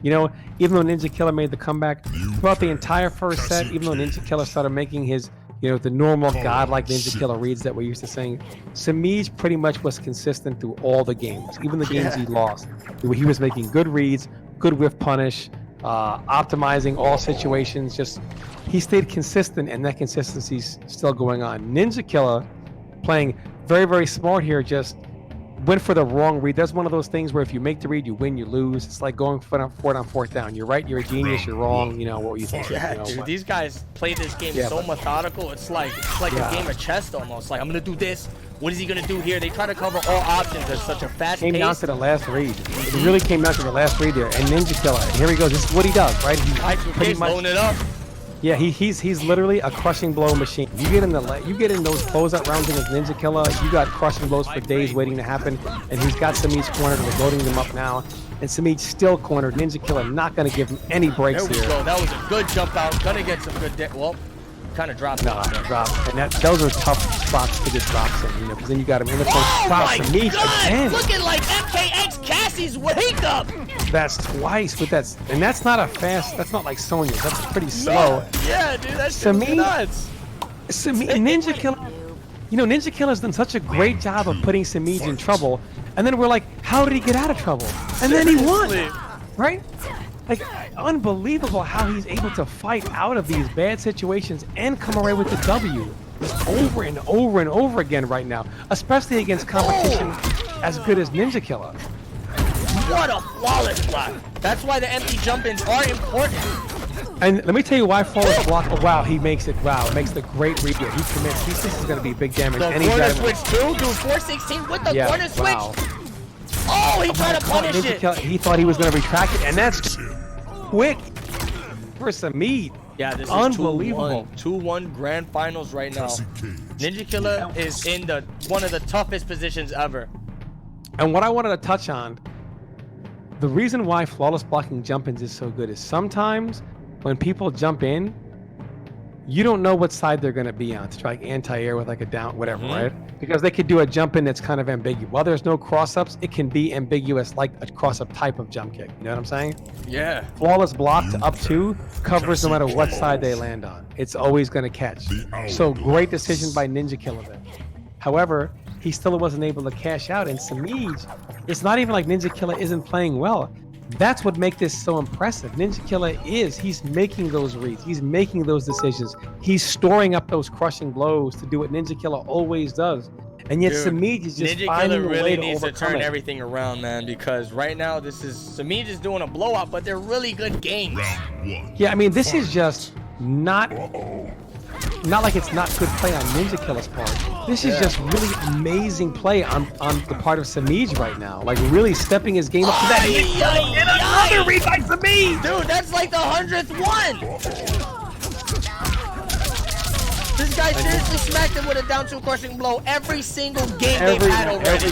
you know, even though Ninja Killer made the comeback, throughout the entire first set, even though Ninja Killer started making his, you know, the normal godlike Ninja Killer reads that we're used to seeing, Semiij pretty much was consistent through all the games, even the games he lost. He was making good reads, good whiff punish, optimizing all situations. Just he stayed consistent, and that consistency's still going on. Ninja Killer playing very, very smart here, just went for the wrong read. That's one of those things where if you make the read, you win, you lose. It's like going for it on 4th down. You're right, you're a genius. You're wrong. You know what you think. Yeah, you know, dude, but- these guys play this game Yeah, so but- methodical. It's like Yeah. a game of chess almost. Like, I'm gonna do this. What is he gonna do here? They try to cover all options at such a fast came down pace. to the last read. It really came down to the last read there. And Ninja Killer, here he goes. This is what he does, right? He He's blowing it up. Yeah, he's literally a crushing blow machine. You get in those closeout rounds against Ninja Killer, you got crushing blows for days waiting to happen, and he's got Semiij cornered and we're loading them up now. And Semiij still cornered. Ninja Killer not going to give him any breaks There we here. go. That was a good jump out. Gonna get some good. Well, kind of dropped. No, drop. And those are tough spots to get drops in, you know, because then you got him in the corner. Oh Wow, my Semiij God! again. Looking like MKX Cassie's wake up. That's twice with that, and that's not a fast. That's not like Sonya's. That's pretty slow. Yeah, dude, that's Semiij- nuts. Ninja Killer, you know, Ninja Killer's done such a great job of putting Semiij in trouble, and then we're like, how did he get out of trouble? And then he won, Seriously. right? Like, unbelievable how he's able to fight out of these bad situations and come away with the W just over and over and over again right now, especially against competition as good as Ninja Killer. What a flawless block. That's why the empty jump-ins are important. And let me tell you why flawless block. Oh, wow, he makes it. Wow, makes the great read here. He commits. He thinks it's going to be big damage. The and he's corner got switch too, dude. 416 with the Yeah, corner switch. wow. Oh, he tried to punish Ninja it. Killer, he thought he was going to retract it, and that's quick for Semiij. Yeah, this is Unbelievable. 2-1 grand finals right now. Cassie Cage Ninja Killer is in one of the toughest positions ever. And what I wanted to touch on, the reason why flawless blocking jump-ins is so good is sometimes when people jump in, you don't know what side they're going to be on to try anti-air with like a down, whatever, right? Because they could do a jump in that's kind of ambiguous. While there's no cross-ups, it can be ambiguous like a cross-up type of jump kick. You know what I'm saying? Yeah. Flawless block to up 2 covers no matter what side they land on. It's always going to catch. So great decision by Ninja Killer there. However, he still wasn't able to cash out. And Semiij, it's not even like Ninja Killer isn't playing well. That's what makes this so impressive. Ninja Killer he's making those reads. He's making those decisions. He's storing up those crushing blows to do what Ninja Killer always does. And yet Semiij is just Ninja finding Killer a way really to needs to overcome turn it. everything around, man, because right now Semiij is doing a blowout, but they're really good games. Round 1. Yeah, I mean, this is just not like it's not good play on Ninja Killer's part. This is just really amazing play on the part of Semiij right now. Like really stepping his game up to that. And another read by Semiij! Dude, that's like the 100th one! This guy seriously smacked him with a down 2 crushing blow every single game they've had already.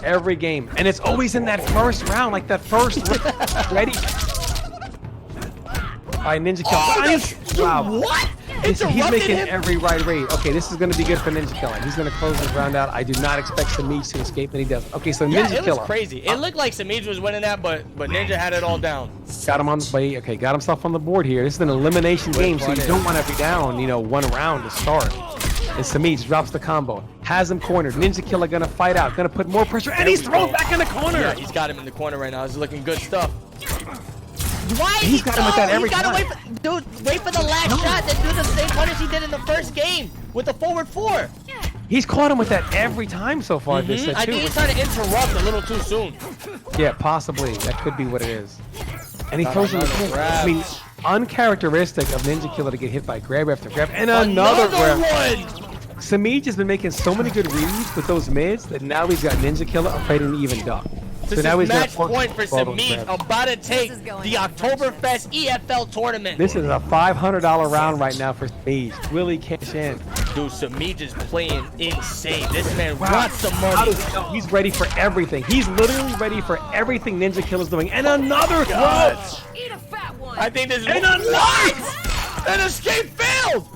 Every game. And it's always in that first round, like that first ready. By Ninja Killer. Wow. What? He's Interrupted making him? every right read. Okay, this is going to be good for Ninja Killer. He's going to close this round out. I do not expect Semiij to escape, and he does. Okay, so Yeah, Ninja it was Killer crazy. It looked like Semiij was winning that, but Ninja had it all down. got him on the way. Okay, got himself on the board here. This is an elimination game, so you don't want to be down, 1 round to start. And Semiij drops the combo, has him cornered. Ninja Killer going to fight out, going to put more pressure, and he's thrown back in the corner. Yeah, he's got him in the corner right now. It's looking good stuff. Why? He's got him with that every time. Wait for the last shot and do the same punish he did in the first game with the forward 4. He's caught him with that every time so far this set, I too. think he's trying to interrupt a little too soon. Yeah, possibly. That could be what it is. And he throws him the another corner. grab. I mean, uncharacteristic of Ninja Killer to get hit by grab after grab. And another grab. one! Semiij has been making so many good reads with those mids that now he's got Ninja Killer afraid to even duck. This now is he's match gonna point for all those Semiij. grabs. About to take the Oktoberfest EFL tournament. This is a $500 round right now for Semiij. Really cash in. Dude, Semiij is playing insane. This man wants the How money. does he know? He's ready for everything. He's literally ready for everything Ninja Killer's doing. And another throw! Eat a fat one. I think this is And what? An escape failed!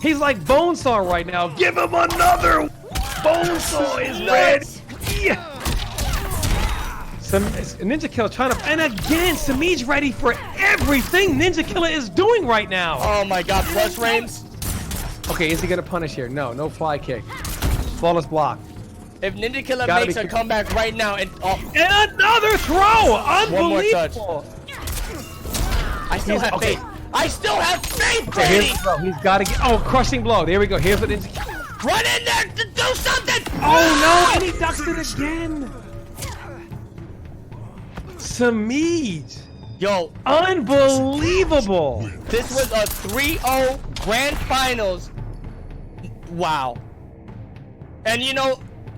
He's like Bonesaw right now. Give him another! Bonesaw is ready! Yeah. Ninja Killer trying to, and again, Semiij ready for everything Ninja Killer is doing right now. Oh my god, plus frames. Okay, is he gonna punish here? No fly kick. Flawless block. If Ninja Killer Gotta makes be a comeback right now and And another throw! Unbelievable! I still have faith. I still have faith, Okay, here's Brady! the throw. He's gotta get, crushing blow. There we go. Here's the Ninja Killer. Run in there to do something! Oh no, and he ducks it again. Semiij. Yo, Unbelievable. this was a 3-0 grand finals. Wow. And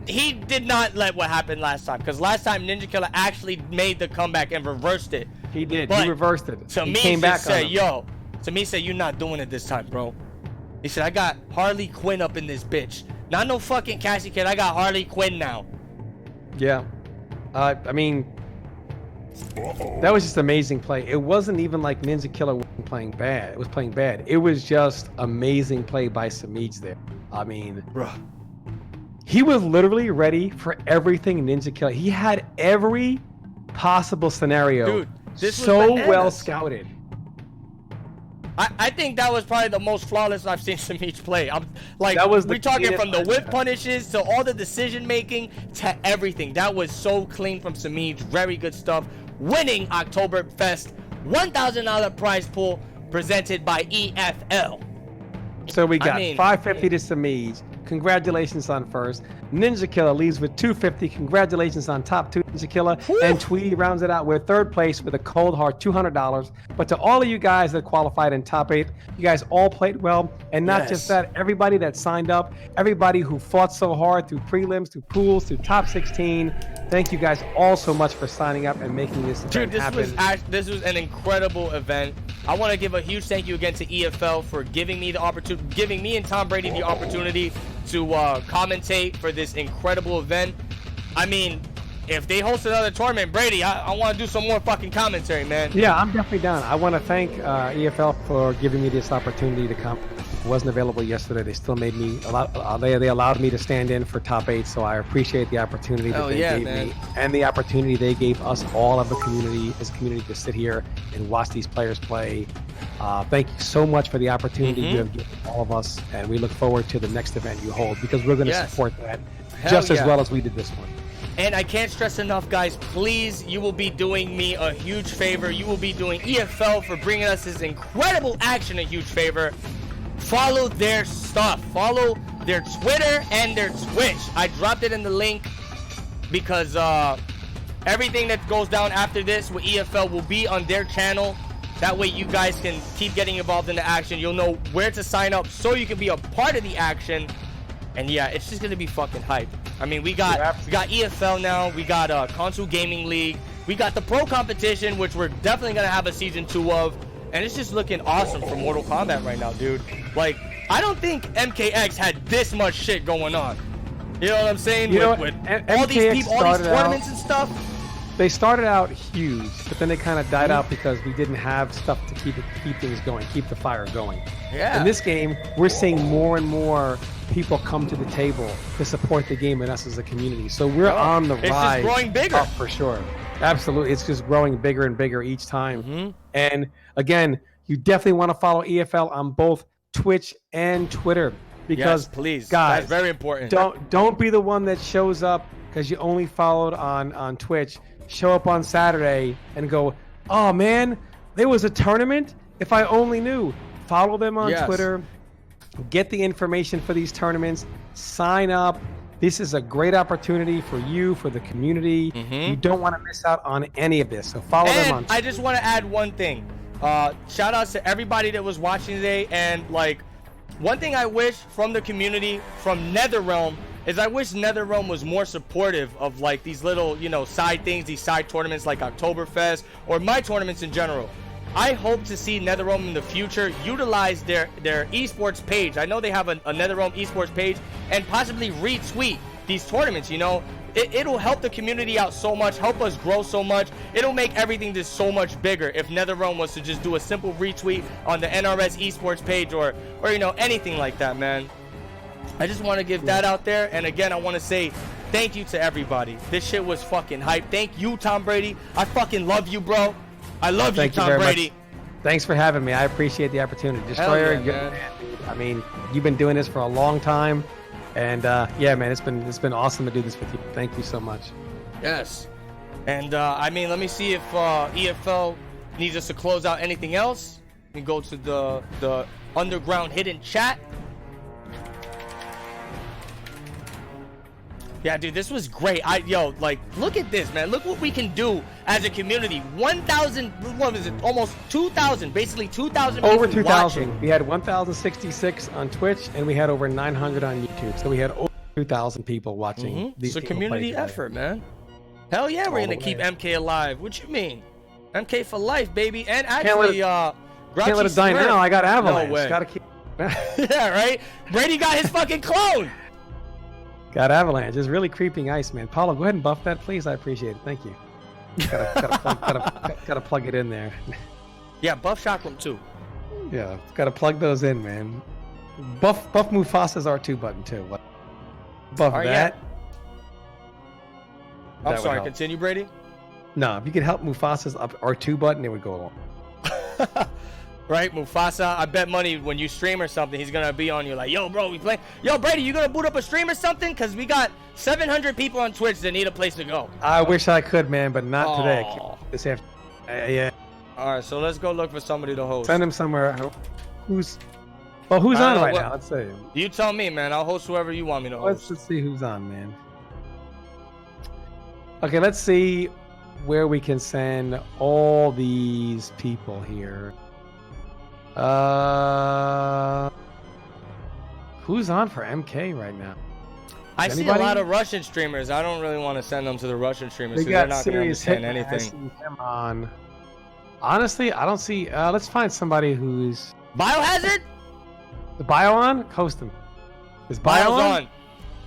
he did not let what happened last time, because last time Ninja Killer actually made the comeback and reversed it. He did. But He reversed it. To He me, came back said, on him. yo. To me, said, you're not doing it this time, bro. He said, I got Harley Quinn up in this bitch. Not no fucking Cassie Kid. I got Harley Quinn now. Yeah. I mean, that was just amazing play. It wasn't even like Ninja Killer wasn't playing bad. It was playing bad. It was just amazing play by Semiij there. I mean, he was literally ready for everything Ninja Killer. He had every possible scenario. Dude, this was so bananas. well scouted. I think that was probably the most flawless I've seen Semiij play. I'm like, That was the we talking cleanest from the match. whip punishes to all the decision making to everything. That was so clean from Semiij. Very good stuff. Winning Oktoberfest $1,000 prize pool presented by EFL. So we got I mean, $550 to Semiij. Congratulations on first. Ninja Killer leaves with $250. Congratulations on top 2, Ninja Killer. And Tweedy rounds it out with third place with a cold hard $200. But to all of you guys that qualified in top 8, you guys all played well. And not just that, everybody that signed up, everybody who fought so hard through prelims, through pools, through top 16. Thank you guys all so much for signing up and making this event happen. This was an incredible event. I want to give a huge thank you again to EFL for giving me the opportunity, giving me and Tom Brady the opportunity to commentate for this incredible event. I mean, if they host another tournament, Brady, I want to do some more fucking commentary, man. Yeah, I'm definitely down. I want to thank EFL for giving me this opportunity to come. It wasn't available yesterday. They still made me they allowed me to stand in for top 8, so I appreciate the opportunity that they gave me and the opportunity they gave us all of the community as a community to sit here and watch these players play. Thank you so much for the opportunity you have given all of us, and we look forward to the next event you hold because we're going to support that just as well as we did this one. And I can't stress enough, guys, please, you will be doing me a huge favor. You will be doing EFL for bringing us this incredible action a huge favor. Follow their stuff. Follow their Twitter and their Twitch. I dropped it in the link because everything that goes down after this with EFL will be on their channel. That way you guys can keep getting involved in the action. You'll know where to sign up so you can be a part of the action. And yeah, it's just going to be fucking hype. I mean, we got EFL now. We got Console Gaming League. We got the Pro Competition, which we're definitely going to have a Season 2 of. And it's just looking awesome for Mortal Kombat right now, dude. Like, I don't think MKX had this much shit going on. You know what I'm saying? You know, with all these people, all these tournaments and stuff. They started out huge, but then they kind of died out because we didn't have stuff to keep things going, keep the fire going. Yeah. In this game, we're seeing more and more people come to the table to support the game and us as a community. So we're on the rise. It's just growing bigger. Up for sure. Absolutely. It's just growing bigger and bigger each time. And again, you definitely want to follow EFL on both Twitch and Twitter because please, guys, that's very important. Don't be the one that shows up because you only followed on Twitch. Show up on Saturday and go, oh man, there was a tournament. If I only knew. Follow them on Twitter. Get the information for these tournaments. Sign up. This is a great opportunity for you, for the community. You don't want to miss out on any of this. So follow them on Twitter. I just want to add one thing. Shout outs to everybody that was watching today. And like, one thing I wish from the community, from NetherRealm, is I wish NetherRealm was more supportive of like these little, you know, side things, these side tournaments like Oktoberfest or my tournaments in general. I hope to see NetherRealm in the future utilize their esports page. I know they have a NetherRealm esports page and possibly retweet these tournaments, you know. It'll help the community out so much, help us grow so much. It'll make everything just so much bigger if NetherRealm was to just do a simple retweet on the NRS esports page or you know, anything like that, man. I just want to give that out there. And again, I want to say thank you to everybody. This shit was fucking hype. Thank you, Tom Brady. I fucking love you, bro. I love you, Tom Brady. Thanks for having me. I appreciate the opportunity. Destroyer, man. I mean, you've been doing this for a long time. And yeah, man, it's been awesome to do this with you. Thank you so much. Yes. And I mean, let me see if EFL needs us to close out anything else. We can go to the underground hidden chat. Yeah, dude, this was great. Yo, like, look at this, man. Look what we can do as a community. 1,000, what was it? Almost 2,000, basically 2,000 people over 2,000. watching. We had 1,066 on Twitch, and we had over 900 on YouTube. So we had over 2,000 people watching. It's a community effort, man. Hell yeah, we're gonna keep MK alive. What you mean? MK for life, baby. And actually, can't let it die now. I got Avalanche. No way. Gotta keep. Yeah, right. Brady got his fucking clone. Got Avalanche. It's really creeping ice, man. Paulo, go ahead and buff that, please. I appreciate it. Thank you. Gotta plug it in there. Yeah, buff Chakram too. Yeah, gotta plug those in, man. Buff Mufasa's R2 button too. Buff that. I'm sorry. Continue, Brady. No, if you could help Mufasa's R2 button, it would go along. Right, Mufasa, I bet money when you stream or something, he's gonna be on you like, yo, bro, we play. Yo, Brady, you gonna boot up a stream or something? Because we got 700 people on Twitch that need a place to go. I wish I could, man, but not today. This afternoon. Yeah. All right, so let's go look for somebody to host. Send him somewhere. Who's on right now? Let's see. You tell me, man. I'll host whoever you want me to host. Let's see who's on, man. Okay, let's see where we can send all these people here. Who's on for MK right now? I see a lot of Russian streamers. I don't really want to send them to the Russian streamers because they're not going to understand anything. I see him on. Honestly, I don't see. Let's find somebody who's Biohazard. The Bio on? Host him. Is Bio on?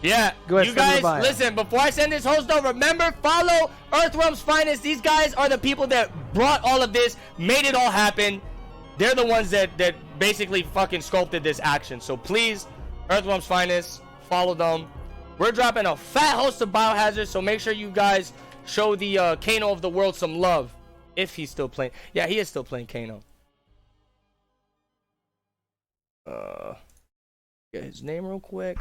Yeah, Go ahead, you send the guys, bio. listen, before I send this host though, remember, follow Earthrealm's Finest. These guys are the people that brought all of this, made it all happen. They're the ones that basically fucking sculpted this action. So please, Earthrealm's Finest, follow them. We're dropping a fat host of Biohazard, so make sure you guys show the Kano of the world some love. If he's still playing. Yeah, he is still playing Kano. Get his name real quick.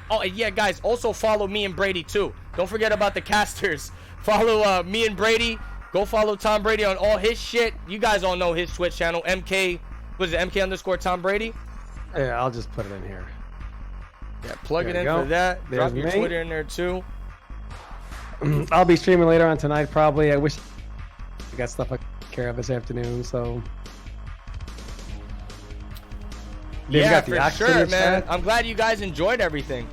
Oh, and yeah, guys, also follow me and Brady too. Don't forget about the casters. Follow me and Brady. Go follow Tom Brady on all his shit. You guys all know his Twitch channel, MK. What is it, MK_ Tom Brady? Yeah, I'll just put it in here. Yeah, plug There it you in go. for that. There's Drop your me. Twitter in there too. I'll be streaming later on tonight, probably. I wish I got stuff I can take care of this afternoon, so. They've Yeah, got the for Oxford sure, in man. chat. I'm glad you guys enjoyed everything.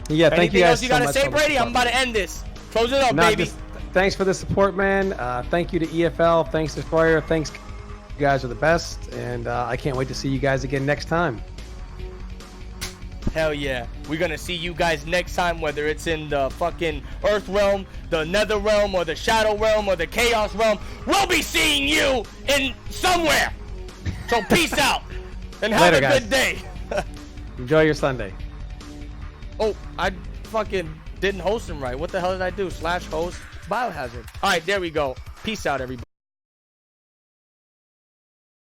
Yeah, thank Anything you guys else you so gotta much say, for the Brady? I'm support. about to end this. Close it up, No, baby. just thanks for the support, man. Thank you to EFL. Thanks, Destroyer. Thanks. You guys are the best, and I can't wait to see you guys again next time. Hell yeah. We're gonna see you guys next time, whether it's in the fucking Earth Realm, the Nether Realm, or the Shadow Realm, or the Chaos Realm. We'll be seeing you in somewhere. So peace out, and have Later, a guys. good day. Enjoy your Sunday. Oh, I fucking didn't host him right. What the hell did I do? /host Biohazard. All right, there we go. Peace out, everybody.